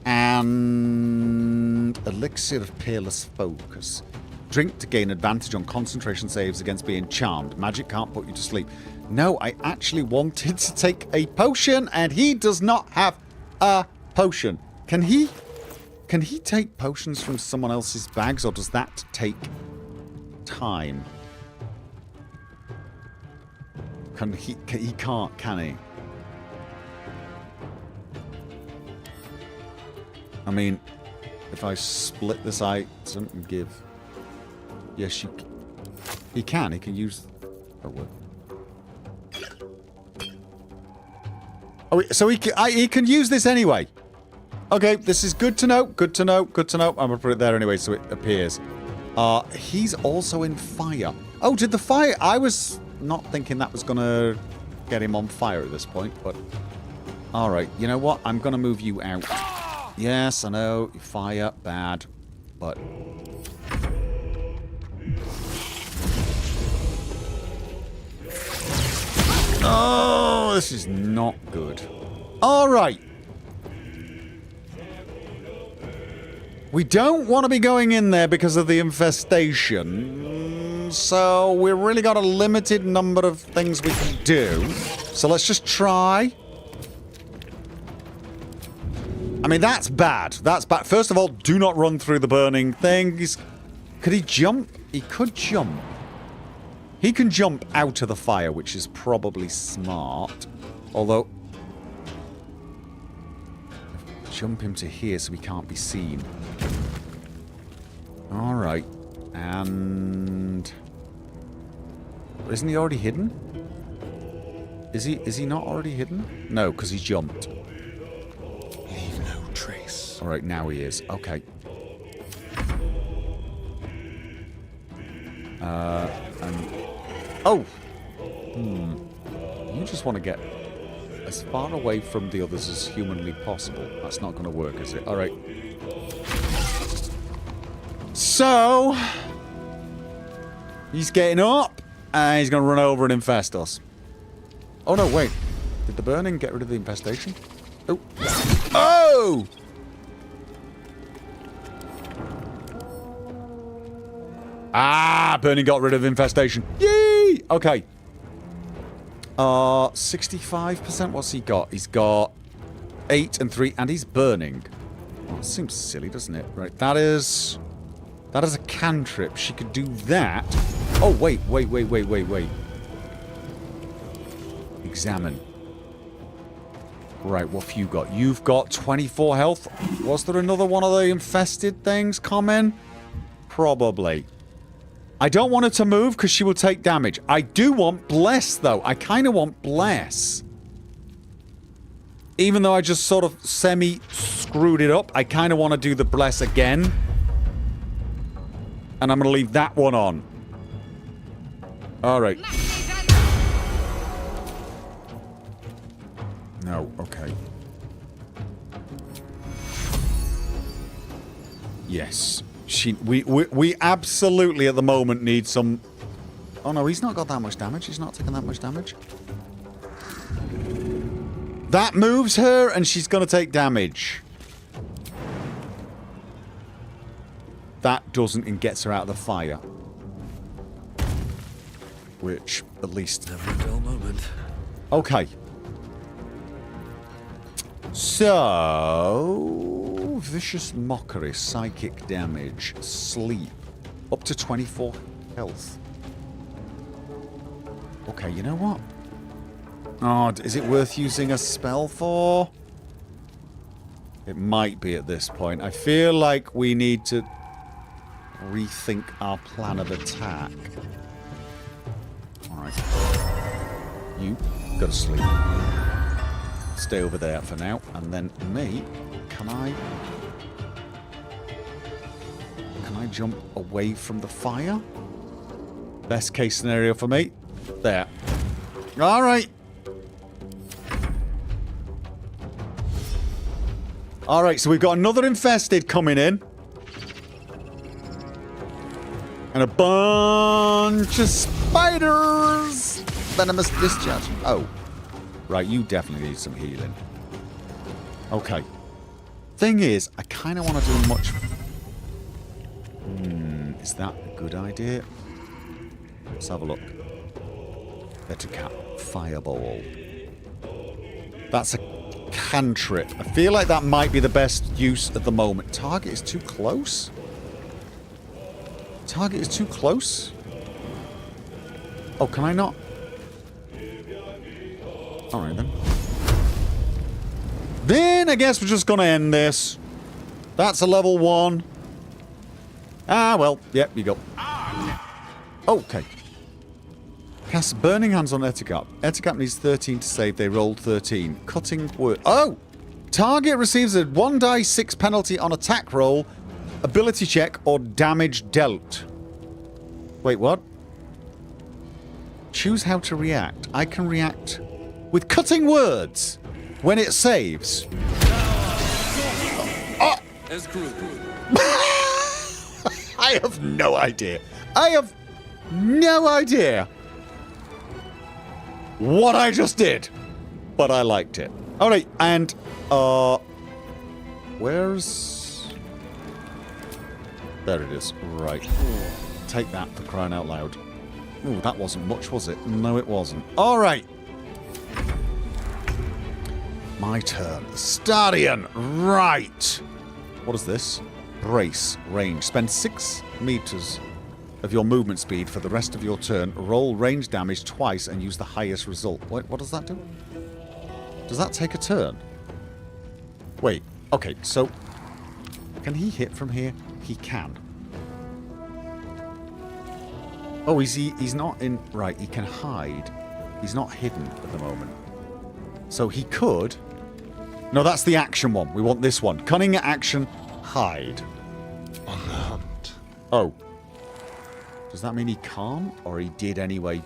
And elixir of peerless focus. Drink to gain advantage on concentration saves against being charmed. Magic can't put you to sleep. No, I actually wanted to take a potion, and he does not have a potion. Can he take potions from someone else's bags, or does that take time? He can't, can he? I mean, if I split this item and give... Yes, he can. He can use... Oh, what? Oh, so he can use this anyway. Okay, this is good to know. Good to know. Good to know. I'm going to put it there anyway so it appears. He's also in fire. Oh, did the fire... I was not thinking that was going to get him on fire at this point, but... Alright, you know what? I'm going to move you out. Yes, I know. Fire, bad. But... Oh, this is not good. Alright. We don't want to be going in there because of the infestation. So we've really got a limited number of things we can do. So let's just try. I mean, that's bad. That's bad. First of all, do not run through the burning things. Could he jump? He could jump. He can jump out of the fire, which is probably smart. Although... Jump him to here so he can't be seen. Alright. And... Isn't he already hidden? Is he not already hidden? No, because he jumped. Leave no trace. Alright, now he is. Okay. And... Oh! You just want to get as far away from the others as humanly possible. That's not going to work, is it? Alright. So... He's getting up, and he's going to run over and infest us. Oh, no, wait. Did the burning get rid of the infestation? Oh! Oh! Ah, burning got rid of infestation. Yay! Okay. 65%. What's he got? He's got 8 and 3, and he's burning. Oh, it seems silly, doesn't it? Right, that is a cantrip. She could do that. Oh, wait. Examine. Right, what have you got? You've got 24 health. Was there another one of the infested things coming? Probably. I don't want her to move because she will take damage. I do want Bless, though. I kind of want Bless. Even though I just sort of semi-screwed it up, I kind of want to do the Bless again. And I'm going to leave that one on. Alright. No, okay. Yes. We absolutely at the moment need some... Oh no, he's not got that much damage. He's not taking that much damage. That moves her and she's going to take damage. That doesn't and gets her out of the fire. Which, at least... Never a dull moment. Okay. So... Vicious Mockery, Psychic Damage, Sleep. Up to 24 health. Okay, you know what? Oh, is it worth using a spell for? It might be at this point. I feel like we need to rethink our plan of attack. Alright. You go to sleep. Stay over there for now. And then me, can I jump away from the fire? Best case scenario for me. There. Alright. Alright, so we've got another infested coming in. And a bunch of spiders! Venomous discharge. Oh. Right, you definitely need some healing. Okay. Thing is, I kind of want to do much... is that a good idea? Let's have a look. Eticat Fireball. That's a cantrip. I feel like that might be the best use at the moment. Target is too close? Target is too close? Oh, can I not? Alright then. Then I guess we're just gonna end this. That's a level 1. Ah, well. Yep, you go. Okay. Cast Burning Hands on Eticat. Eticat needs 13 to save. They rolled 13. Cutting word. Oh! Target receives a 1d6 penalty on attack roll, ability check, or damage dealt. Wait, what? Choose how to react. I can react with cutting words when it saves. Oh! I have no idea. I have no idea what I just did, but I liked it. All right, and where's... There it is. Right. Take that for crying out loud. Ooh, that wasn't much, was it? No, it wasn't. All right. My turn. Stadion. Right. What is this? Brace. Range. Spend 6 meters of your movement speed for the rest of your turn. Roll range damage twice and use the highest result. Wait, what does that do? Does that take a turn? Wait. Okay, so... Can he hit from here? He can. Oh, he's not in... Right, he can hide. He's not hidden at the moment. So he could... No, that's the action one. We want this one. Cunning action, hide. On the hunt. Oh. Does that mean he can't? Or he did anyway,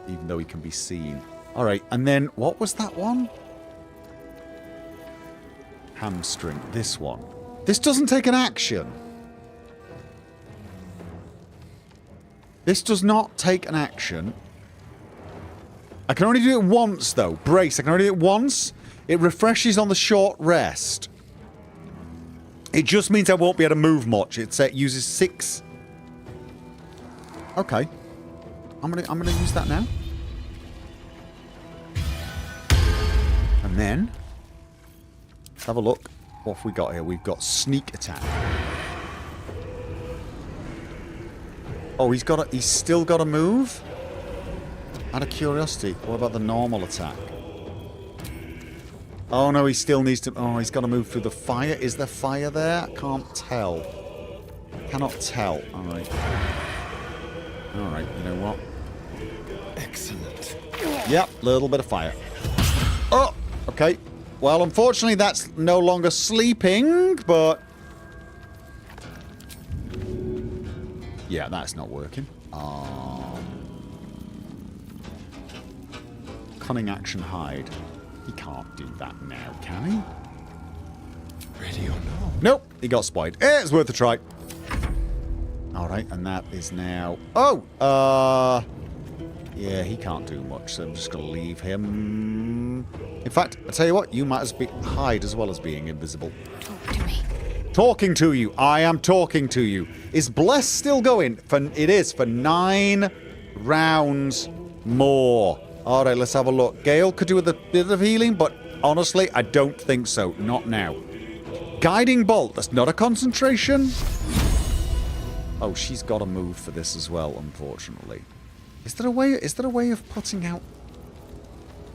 even though he can be seen? Alright, and then what was that one? Hamstring. This one. This doesn't take an action. This does not take an action. I can only do it once, though. Brace. I can only do it once. It refreshes on the short rest. It just means I won't be able to move much. It uses 6. Okay. I'm gonna use that now. And then let's have a look. What have we got here? We've got sneak attack. Oh, he's still got to move? Out of curiosity, what about the normal attack? Oh no, he still needs to... Oh, he's got to move through the fire. Is there fire there? I can't tell. Cannot tell. Alright. Alright, you know what? Excellent. Yep, little bit of fire. Oh, okay. Well, unfortunately, that's no longer sleeping, but... Yeah, that's not working. Cunning action hide. He can't do that now, can he? Ready or no? Nope, he got spied. It's worth a try. Alright, and that is now... Oh! Yeah, he can't do much, so I'm just going to leave him. In fact, I'll tell you what, you might as well hide as well as being invisible. Talk to me. Talking to you. I am talking to you. Is Bless still going? It is for 9 rounds more. Alright, let's have a look. Gale could do with a bit of healing, but honestly, I don't think so. Not now. Guiding Bolt. That's not a concentration. Oh, she's got to move for this as well, unfortunately. Is there a way of putting out...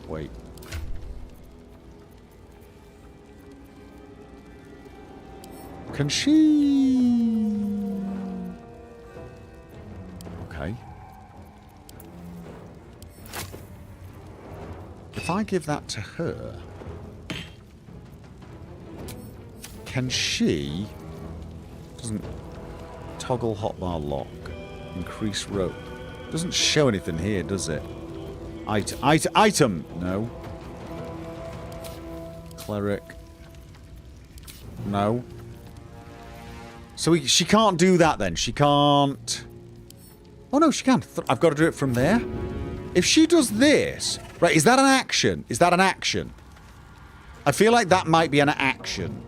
Wait. Can she... Okay. If I give that to her... Can she... Doesn't... Toggle hotbar lock. Increase rope. Doesn't show anything here, does it? Item. No. Cleric. No. So she can't do that then. She can't... Oh no, she can. I've got to do it from there. If she does this... Right, is that an action? Is that an action? I feel like that might be an action.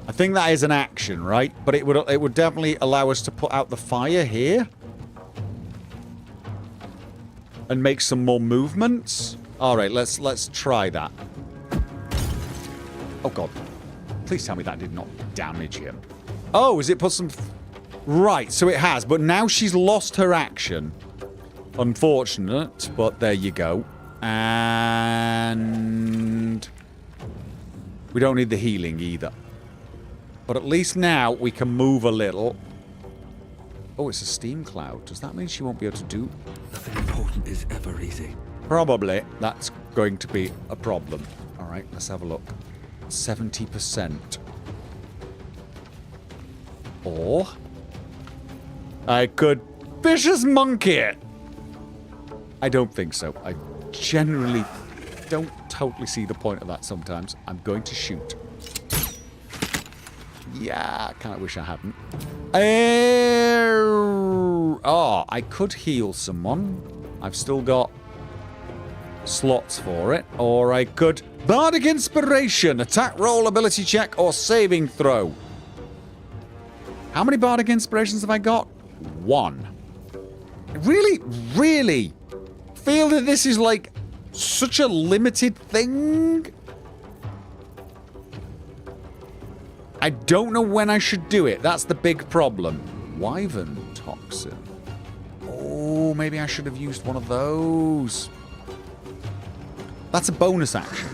I think that is an action, right? But it would definitely allow us to put out the fire here. And make some more movements. Alright, let's try that. Oh god. Please tell me that did not damage him. Oh, is it put some... Right, so it has. But now she's lost her action. Unfortunate, but there you go. And... we don't need the healing either. But at least now we can move a little. Oh, it's a steam cloud. Does that mean she won't be able to do... Nothing important is ever easy. Probably. That's going to be a problem. Alright, let's have a look. 70%. Or... I could vicious monkey it. I don't think so. I generally don't totally see the point of that sometimes. I'm going to shoot. Yeah, I kind of wish I hadn't. Oh, I could heal someone. I've still got slots for it. Or I could... Bardic Inspiration. Attack roll, ability check, or saving throw. How many Bardic Inspirations have I got? 1. I really feel that this is like such a limited thing. I don't know when I should do it. That's the big problem. Wyvern Toxin. Oh, maybe I should have used one of those. That's a bonus action.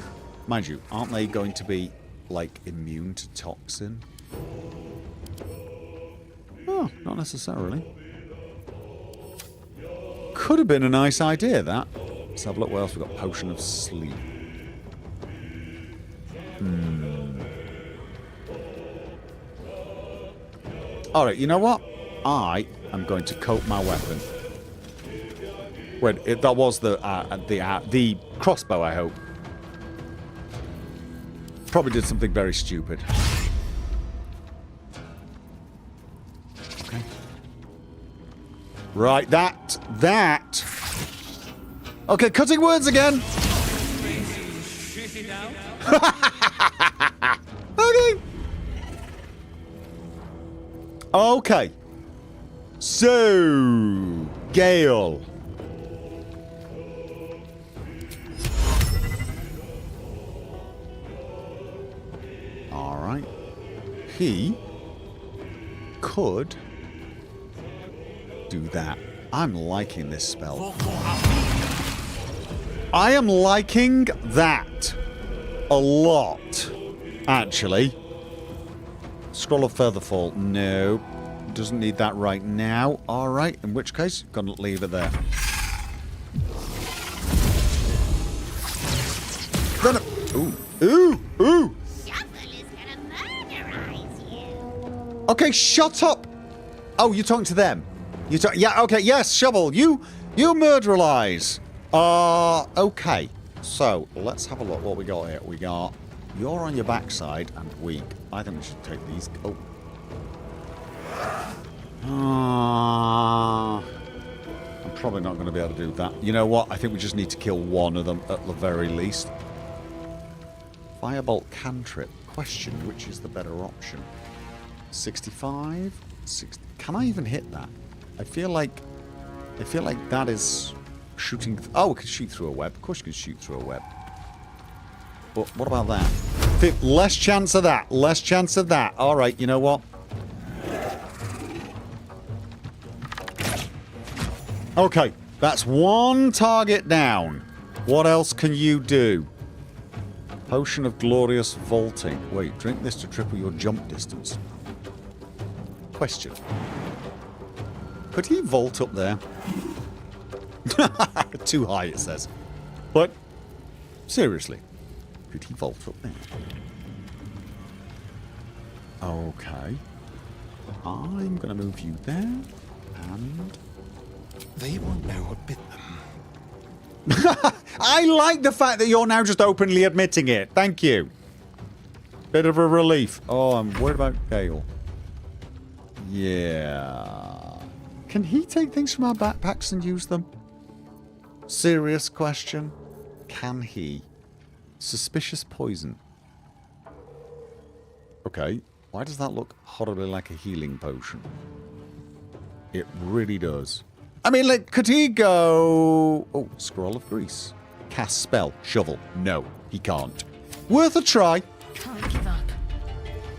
Mind you, aren't they going to be, like, immune to toxin? Oh, not necessarily. Could have been a nice idea, that. Let's have a look what else we've got. Potion of Sleep. Alright, you know what? I am going to coat my weapon. Wait, that was the crossbow, I hope. Probably did something very stupid. Okay. Right, that. Okay, cutting words again. Okay. Okay. So, Gale. All right. He could do that. I'm liking this spell. I am liking that a lot, actually. Scroll of Further Fall. No. Doesn't need that right now. Alright, in which case, gonna leave it there. Ooh! Okay, shut up! Oh, you're talking to them. Yeah, okay, yes, Shovel, you murderalize. Okay. So, let's have a look what we got here. We got... You're on your backside and weak. I think we should take these... Oh. I'm probably not going to be able to do that. You know what? I think we just need to kill one of them at the very least. Firebolt cantrip. Question, which is the better option? 65? 60. Can I even hit that? I feel like that is shooting... Oh, we can shoot through a web. Of course you can shoot through a web. But what about that? Less chance of that. Less chance of that. All right, you know what? Okay, that's one target down. What else can you do? Potion of Glorious Vaulting. Wait, drink this to triple your jump distance. Question. Could he vault up there? Too high, it says. But, seriously, could he vault up there? Okay. I'm going to move you there, and... They won't know what bit them. I like the fact that you're now just openly admitting it. Thank you. Bit of a relief. Oh, I'm worried about Gale. Yeah. Can he take things from our backpacks and use them? Serious question. Can he? Suspicious poison. Okay. Why does that look horribly like a healing potion? It really does. I mean, like, could he go... Oh, Scroll of Grease. Cast spell. Shovel. No, he can't. Worth a try. Can't give up.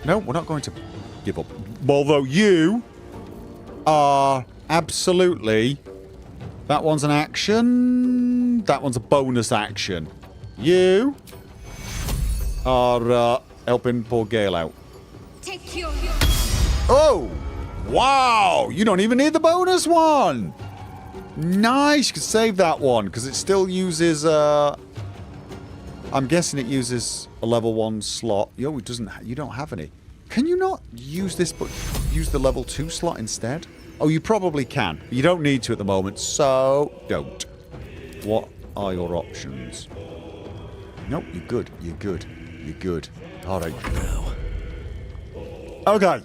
No, we're not going to give up. Although you are absolutely... That one's an action. That one's a bonus action. You are helping poor Gale out. Take your... Oh! Wow! You don't even need the bonus one! Nice! You can save that one, because it still uses, I'm guessing it uses a level 1 slot. Yo, it doesn't... You don't have any. Can you not use this, but use the level 2 slot instead? Oh, you probably can. But you don't need to at the moment, so don't. What are your options? Nope, you're good. You're good. You're good. Alright. Okay.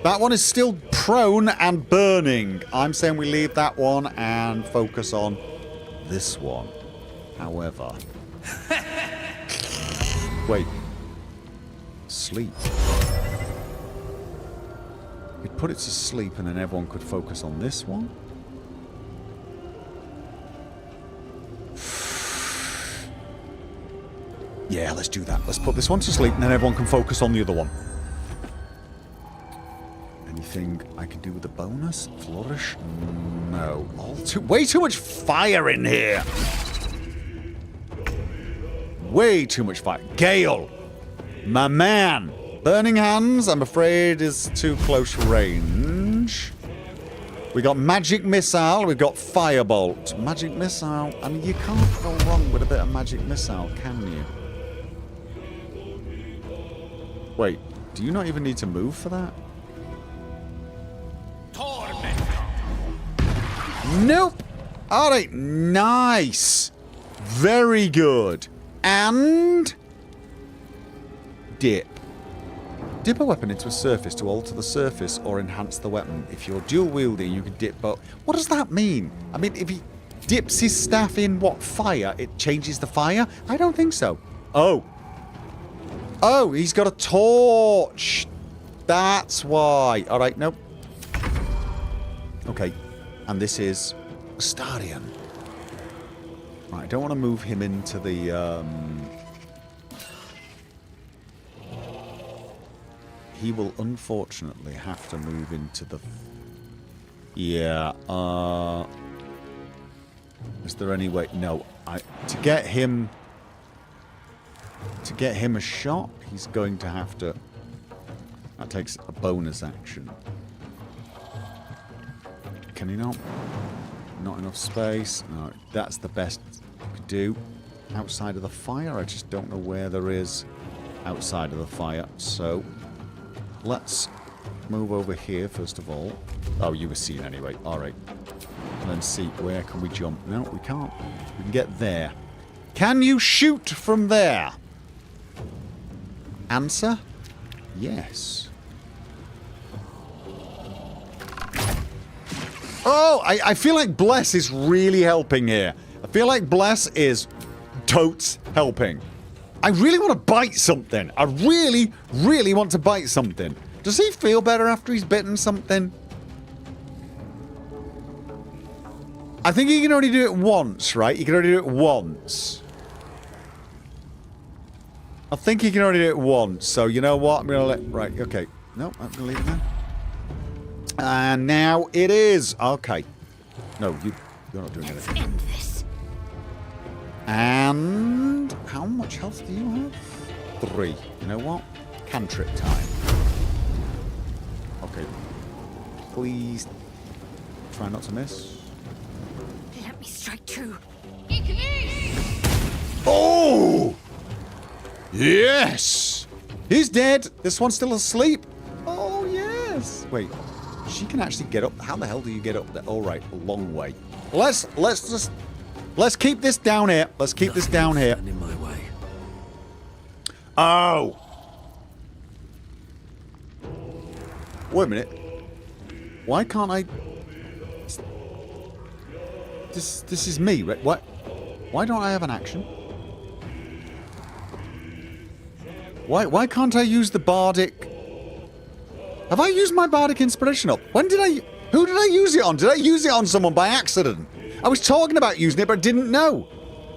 That one is still prone and burning. I'm saying we leave that one and focus on this one. However... Wait. Sleep. We'd put it to sleep and then everyone could focus on this one. Yeah, let's do that. Let's put this one to sleep and then everyone can focus on the other one. Anything I can do with the bonus? Flourish? No. Way too much fire in here. Way too much fire. Gale! My man! Burning Hands, I'm afraid, is too close range. We got Magic Missile, we've got Firebolt. Magic Missile, I mean, you can't go wrong with a bit of Magic Missile, can you? Wait, do you not even need to move for that? Nope. All right, nice. Very good. And dip. Dip a weapon into a surface to alter the surface or enhance the weapon. If you're dual wielding, you can dip both. What does that mean? I mean, if he dips his staff in what, fire, it changes the fire? I don't think so. Oh. Oh, he's got a torch. That's why. All right, nope. Okay. And this is Astarion. Right, I don't want to move him into the... He will unfortunately have to move into the... Yeah, is there any way... No, to get him a shot, he's going to have to... That takes a bonus action. Can he not? Not enough space. No, that's the best you could do. Outside of the fire, I just don't know where there is outside of the fire. So, let's move over here first of all. Oh, you were seen anyway. All right. And then see, where can we jump? No, we can't. We can get there. Can you shoot from there? Answer? Yes. Oh, I feel like Bless is really helping here. I feel like Bless is totes helping. I really want to bite something. I really, really want to bite something. Does he feel better after he's bitten something? I think he can only do it once, right? He can only do it once. I think he can only do it once. So, you know what? I'm going to let... Right, okay. No, I'm going to leave it there. And now it is. Okay. No, you're not doing Let's anything. end this. And how much health do you have? 3. You know what? Cantrip time. Okay. Please try not to miss. Let me strike true. Oh! Yes! He's dead. This one's still asleep. Oh, yes. Wait. She can actually get up. How the hell do you get up there? All right, a long way. Let's keep this down here. Let's keep this down here. In my way. Oh. Wait a minute. Why can't I? This is me, right? What? Why don't I have an action? Why can't I use the bardic? Have I used my bardic inspiration up? When did I? Who did I use it on? Did I use it on someone by accident? I was talking about using it, but I didn't know.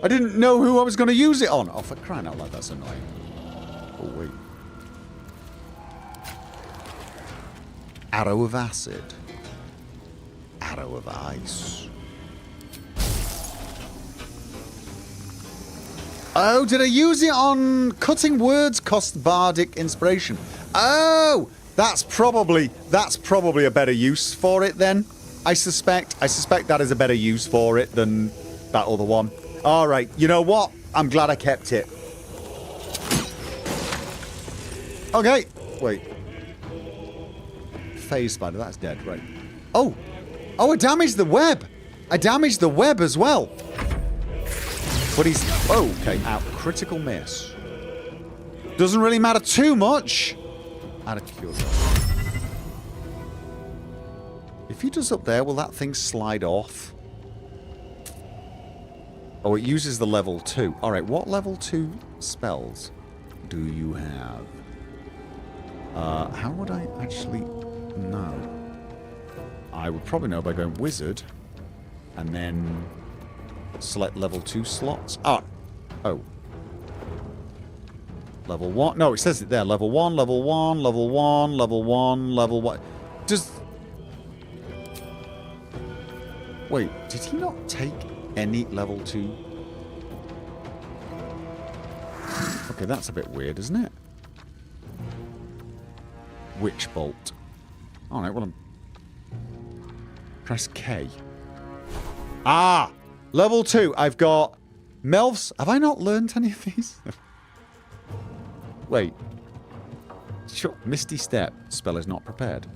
I didn't know who I was going to use it on. Oh, for crying out loud, that's annoying. Oh, wait. Arrow of acid. Arrow of ice. Oh, did I use it on cutting words cost bardic inspiration? Oh, that's probably a better use for it then. I suspect that is a better use for it than that other one. All right, you know what? I'm glad I kept it. Okay, wait. Phase spider, that's dead, right? Oh, I damaged the web. I damaged the web as well. But he's... Oh, okay, out. Critical miss. Doesn't really matter too much. Out of curiosity. If he does up there, will that thing slide off? Oh, it uses the level 2. Alright, what level 2 spells do you have? How would I actually know? I would probably know by going wizard and then select level 2 slots. Oh. Level 1. No, it says it there. Level 1, level 1, level 1, level 1, level 1. Just... Wait, did he not take any level 2? Okay, that's a bit weird, isn't it? Witch bolt. Alright, well, press K. Ah! Level 2. I've got Melf's. Have I not learned any of these? Wait. Sure. Misty Step. Spell is not prepared.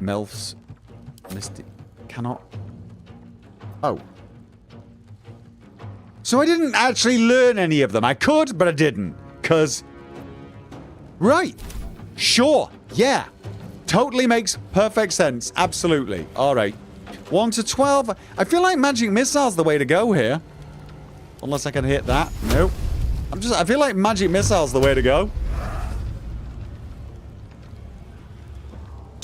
Melf's. Misty. Cannot. Oh. So I didn't actually learn any of them. I could, but I didn't. Because... Right. Sure. Yeah. Totally makes perfect sense. Absolutely. Alright. 1 to 12. I feel like magic missile's the way to go here. Unless I can hit that. Nope. I feel like magic missile's the way to go.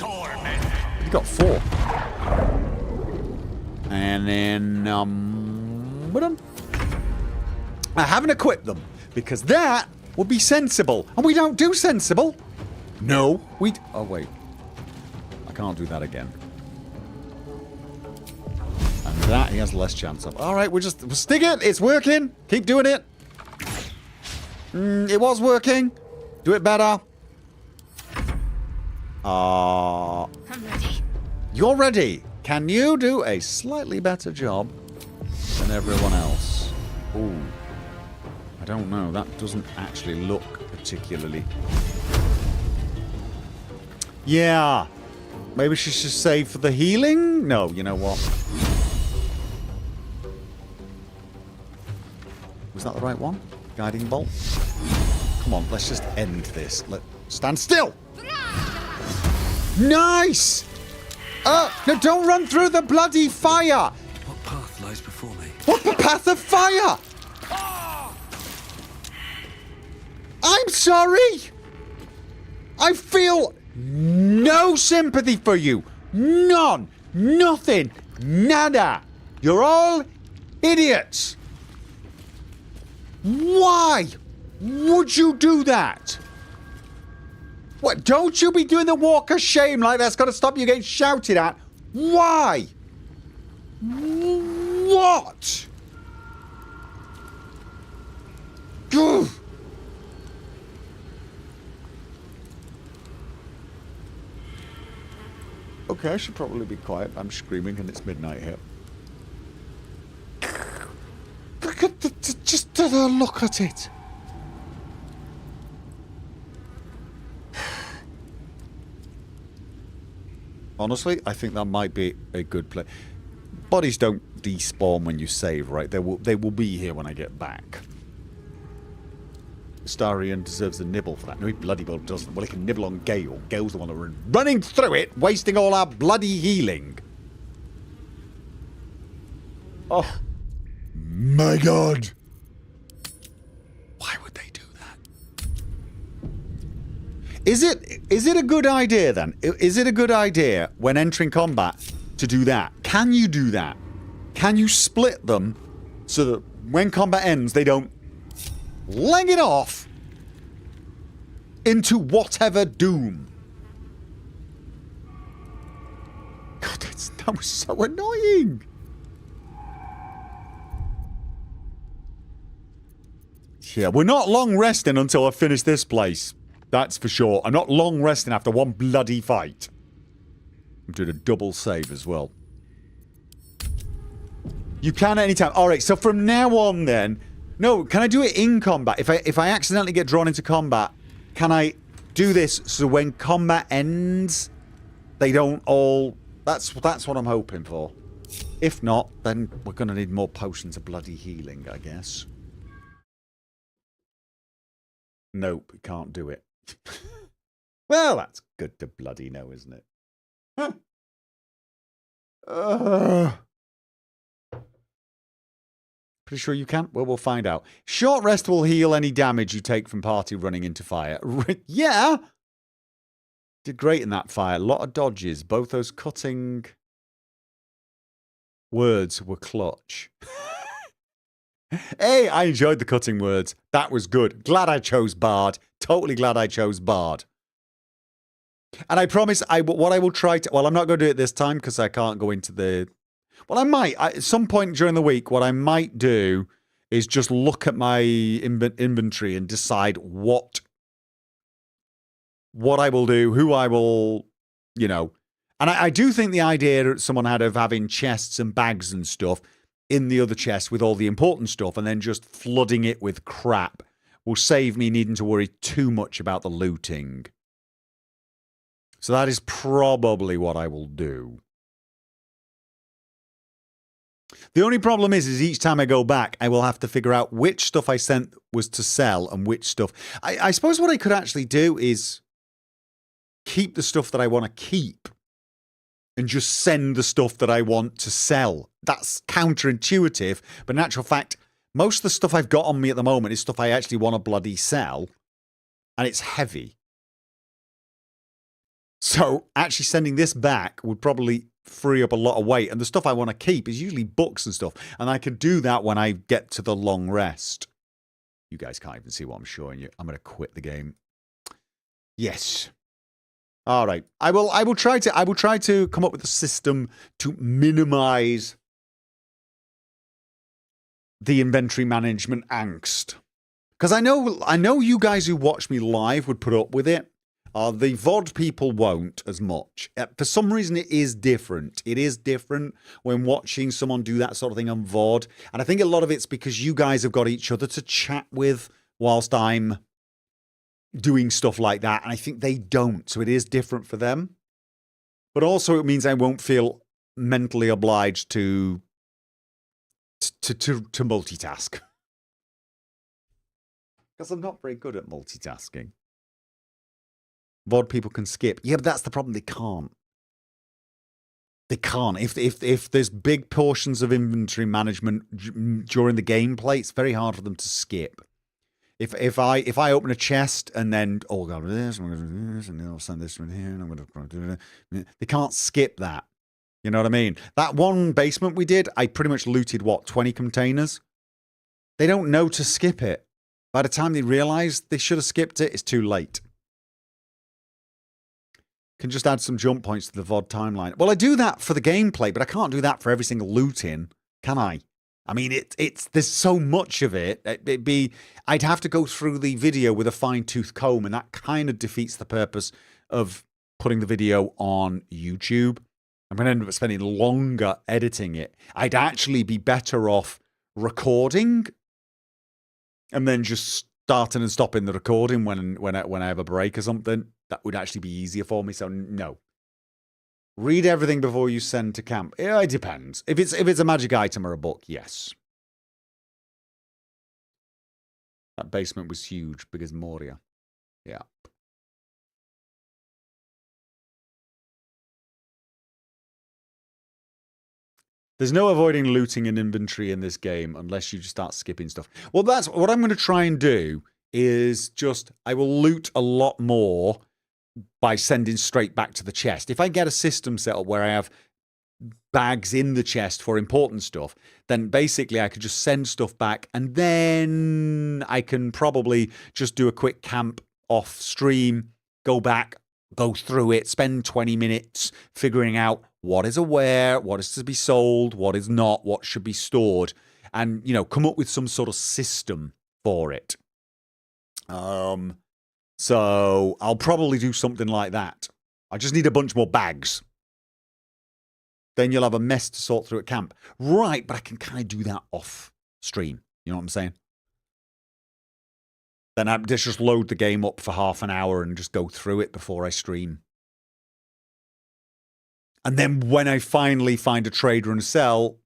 You got 4. And then, we're done. I haven't equipped them because that would be sensible. And we don't do sensible. No, oh, wait. I can't do that again. And that he has less chance of. All right, we'll stick it. It's working. Keep doing it. It was working. Do it better. I'm ready. You're ready. Can you do a slightly better job than everyone else? Ooh. I don't know. That doesn't actually look particularly... Yeah. Maybe she should save for the healing? No, you know what? Was that the right one? Guiding bolt? Come on, let's just end this. Stand still! Nice! No, don't run through the bloody fire! What path lies before me? What path of fire? I'm sorry! I feel no sympathy for you. None. Nothing. Nada. You're all idiots. Why would you do that? What, don't you be doing the walk of shame like that's got to stop you getting shouted at? Why? What? Ugh. Okay, I should probably be quiet. I'm screaming and it's midnight here. Look at just look at it. Honestly, I think that might be a good play. Bodies don't despawn when you save, right? They will be here when I get back. Starion deserves a nibble for that. No, he bloody well doesn't. Well, he can nibble on Gale. Gale's the one that we're running through it, wasting all our bloody healing. Oh. My God. Why would they do that? Is it a good idea then? Is it a good idea when entering combat to do that? Can you do that? Can you split them so that when combat ends they don't leg it off into whatever doom? God, that was so annoying. Yeah, we're not long resting until I finish this place. That's for sure. I'm not long resting after one bloody fight. I'm doing a double save as well. You can at any time. Alright, so from now on then... No, can I do it in combat? If I accidentally get drawn into combat, can I do this so when combat ends, they don't all... That's what I'm hoping for. If not, then we're going to need more potions of bloody healing, I guess. Nope, we can't do it. Well, that's good to bloody know, isn't it? Pretty sure you can? Well, we'll find out. Short rest will heal any damage you take from party running into fire. Yeah! Did great in that fire. A lot of dodges. Both those cutting words were clutch. Hey, I enjoyed the cutting words. That was good. Glad I chose Bard. Totally glad I chose Bard. And I promise what I will try to... Well, I'm not going to do it this time because I can't go into the... Well, I might. At some point during the week, what I might do is just look at my inventory and decide what I will do, who I will, you know. And I do think the idea that someone had of having chests and bags and stuff in the other chest with all the important stuff and then just flooding it with crap will save me needing to worry too much about the looting. So that is probably what I will do. The only problem is each time I go back, I will have to figure out which stuff I sent was to sell and which stuff... I suppose what I could actually do is keep the stuff that I want to keep and just send the stuff that I want to sell. That's counterintuitive, but in actual fact, most of the stuff I've got on me at the moment is stuff I actually want to bloody sell, and it's heavy. So actually sending this back would probably free up a lot of weight, and the stuff I want to keep is usually books and stuff, and I could do that when I get to the long rest. You guys can't even see what I'm showing you. I'm going to quit the game. Yes. All right. I will try to come up with a system to minimize the inventory management angst. Because I know you guys who watch me live would put up with it. The VOD people won't as much. For some reason, it is different. It is different when watching someone do that sort of thing on VOD. And I think a lot of it's because you guys have got each other to chat with whilst I'm doing stuff like that. And I think they don't. So it is different for them. But also it means I won't feel mentally obliged to multitask. Because I'm not very good at multitasking. VOD people can skip. Yeah, but that's the problem. They can't. They can't. If there's big portions of inventory management during the gameplay, it's very hard for them to skip. If I open a chest and then I'm going to do this, I'm going to do this, and then I'll send this one here, and I'm going to do that. They can't skip that. You know what I mean? That one basement we did, I pretty much looted 20 containers. They don't know to skip it. By the time they realise they should have skipped it, it's too late. Can just add some jump points to the VOD timeline. Well, I do that for the gameplay, but I can't do that for every single loot-in, can I? I mean, there's so much of it. I'd have to go through the video with a fine-tooth comb, and that kind of defeats the purpose of putting the video on YouTube. I'm going to end up spending longer editing it. I'd actually be better off recording and then just starting and stopping the recording when I have a break or something. That would actually be easier for me. So no. Read everything before you send to camp. Yeah, it depends. If it's a magic item or a book, yes. That basement was huge because Moria. Yeah. There's no avoiding looting and inventory in this game unless you just start skipping stuff. Well, that's what I'm going to try and do is I will loot a lot more by sending straight back to the chest. If I get a system set up where I have bags in the chest for important stuff, then basically I could just send stuff back and then I can probably just do a quick camp off stream, go back, go through it, spend 20 minutes figuring out what is aware, what is to be sold, what is not, what should be stored, and, come up with some sort of system for it. So I'll probably do something like that. I just need a bunch more bags. Then you'll have a mess to sort through at camp. Right, but I can kind of do that off stream. You know what I'm saying? Then I just load the game up for half an hour and just go through it before I stream. And then when I finally find a trader and sell,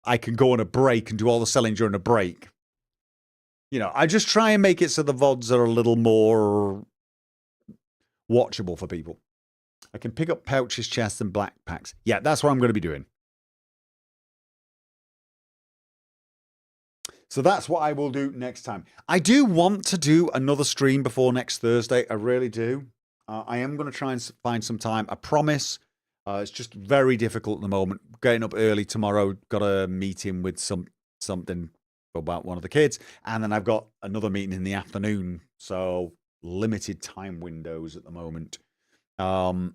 I can go on a break and do all the selling during a break. I just try and make it so the VODs are a little more watchable for people. I can pick up pouches, chests, and backpacks. Yeah, that's what I'm going to be doing. So that's what I will do next time. I do want to do another stream before next Thursday. I really do. I am going to try and find some time. I promise. It's just very difficult at the moment. Getting up early tomorrow. Got a meeting with something about one of the kids. And then I've got another meeting in the afternoon. So limited time windows at the moment. And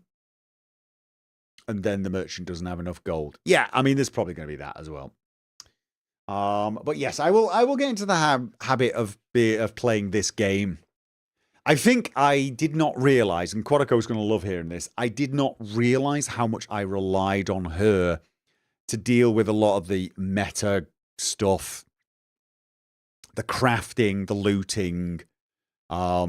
then the merchant doesn't have enough gold. Yeah, I mean, there's probably going to be that as well. But yes, I will get into the habit of playing this game. I think I did not realize, and Quadico's going to love hearing this, I did not realize how much I relied on her to deal with a lot of the meta stuff, the crafting, the looting,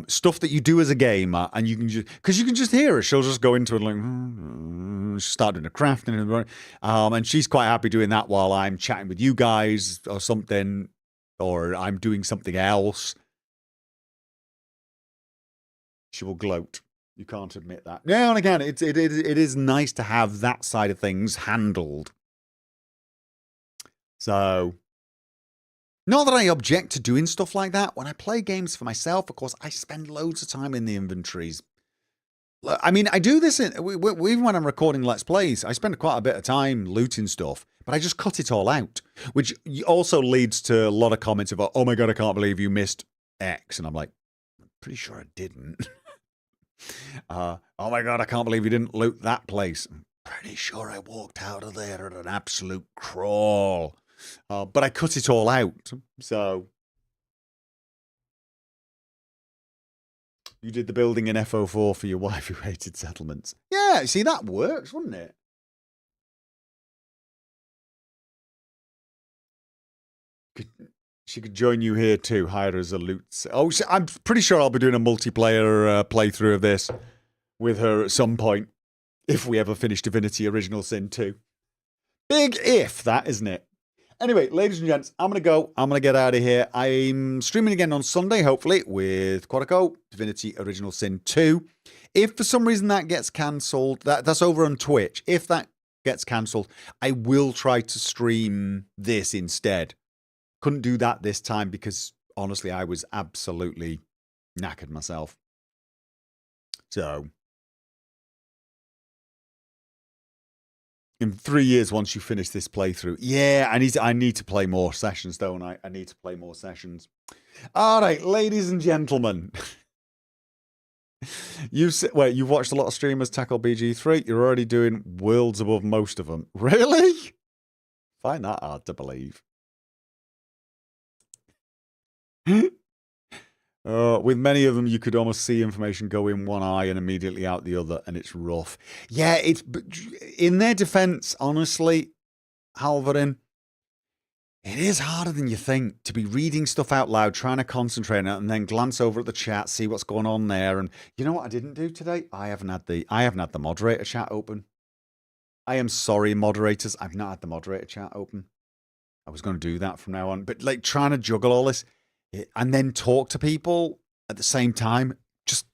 stuff that you do as a gamer, and you can just hear her. She'll just go into it like start doing the crafting, and she's quite happy doing that while I'm chatting with you guys or something, or I'm doing something else. She will gloat. You can't admit that. Now and again, it is nice to have that side of things handled. So, not that I object to doing stuff like that. When I play games for myself, of course, I spend loads of time in the inventories. I mean, I do this even when I'm recording Let's Plays. I spend quite a bit of time looting stuff, but I just cut it all out, which also leads to a lot of comments about, oh my God, I can't believe you missed X. And I'm like, I'm pretty sure I didn't. Oh my God, I can't believe you didn't loot that place. I'm pretty sure I walked out of there at an absolute crawl. But I cut it all out. So you did the building in FO4 for your waifu-rated settlements. Yeah, see, that works, wouldn't it? She could join you here too, hire as a loot. Oh, I'm pretty sure I'll be doing a multiplayer playthrough of this with her at some point, if we ever finish Divinity Original Sin 2. Big if, that, isn't it? Anyway, ladies and gents, I'm going to go. I'm going to get out of here. I'm streaming again on Sunday, hopefully, with Quadico, Divinity Original Sin 2. If for some reason that gets cancelled, that's over on Twitch. If that gets cancelled, I will try to stream this instead. Couldn't do that this time because, honestly, I was absolutely knackered myself. So, in 3 years, once you finish this playthrough, yeah, I need to play more sessions, don't I? I need to play more sessions. All right, ladies and gentlemen. You've watched a lot of streamers tackle BG3. You're already doing worlds above most of them. Really? Find that hard to believe. With many of them, you could almost see information go in one eye and immediately out the other, and it's rough. Yeah, it's in their defense, honestly, Halvarin, it is harder than you think to be reading stuff out loud, trying to concentrate on it, and then glance over at the chat, see what's going on there. And you know what I didn't do today? I haven't had the moderator chat open. I am sorry, moderators. I've not had the moderator chat open. I was going to do that from now on, but like trying to juggle all this and then talk to people at the same time, just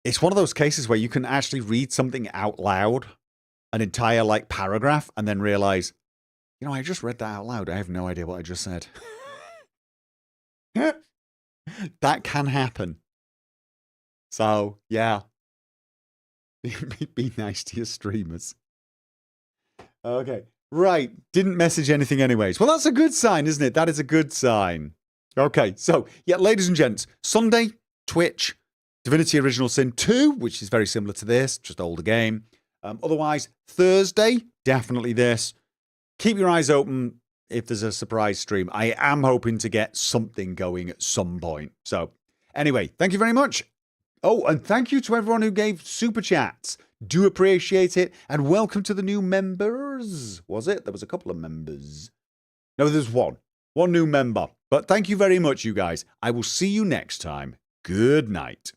it's one of those cases where you can actually read something out loud, an entire like paragraph, and then realize, you know, I just read that out loud. I have no idea what I just said. That can happen. So, yeah. Be nice to your streamers. Okay. Right. Didn't message anything anyways. Well, that's a good sign, isn't it? That is a good sign. Okay. So, yeah, ladies and gents, Sunday, Twitch, Divinity Original Sin 2, which is very similar to this, just older game. Otherwise, Thursday, definitely this. Keep your eyes open if there's a surprise stream. I am hoping to get something going at some point. So, anyway, thank you very much. Oh, and thank you to everyone who gave super chats. Do appreciate it. And welcome to the new members. Was it? There was a couple of members. No, there's one. One new member. But thank you very much, you guys. I will see you next time. Good night.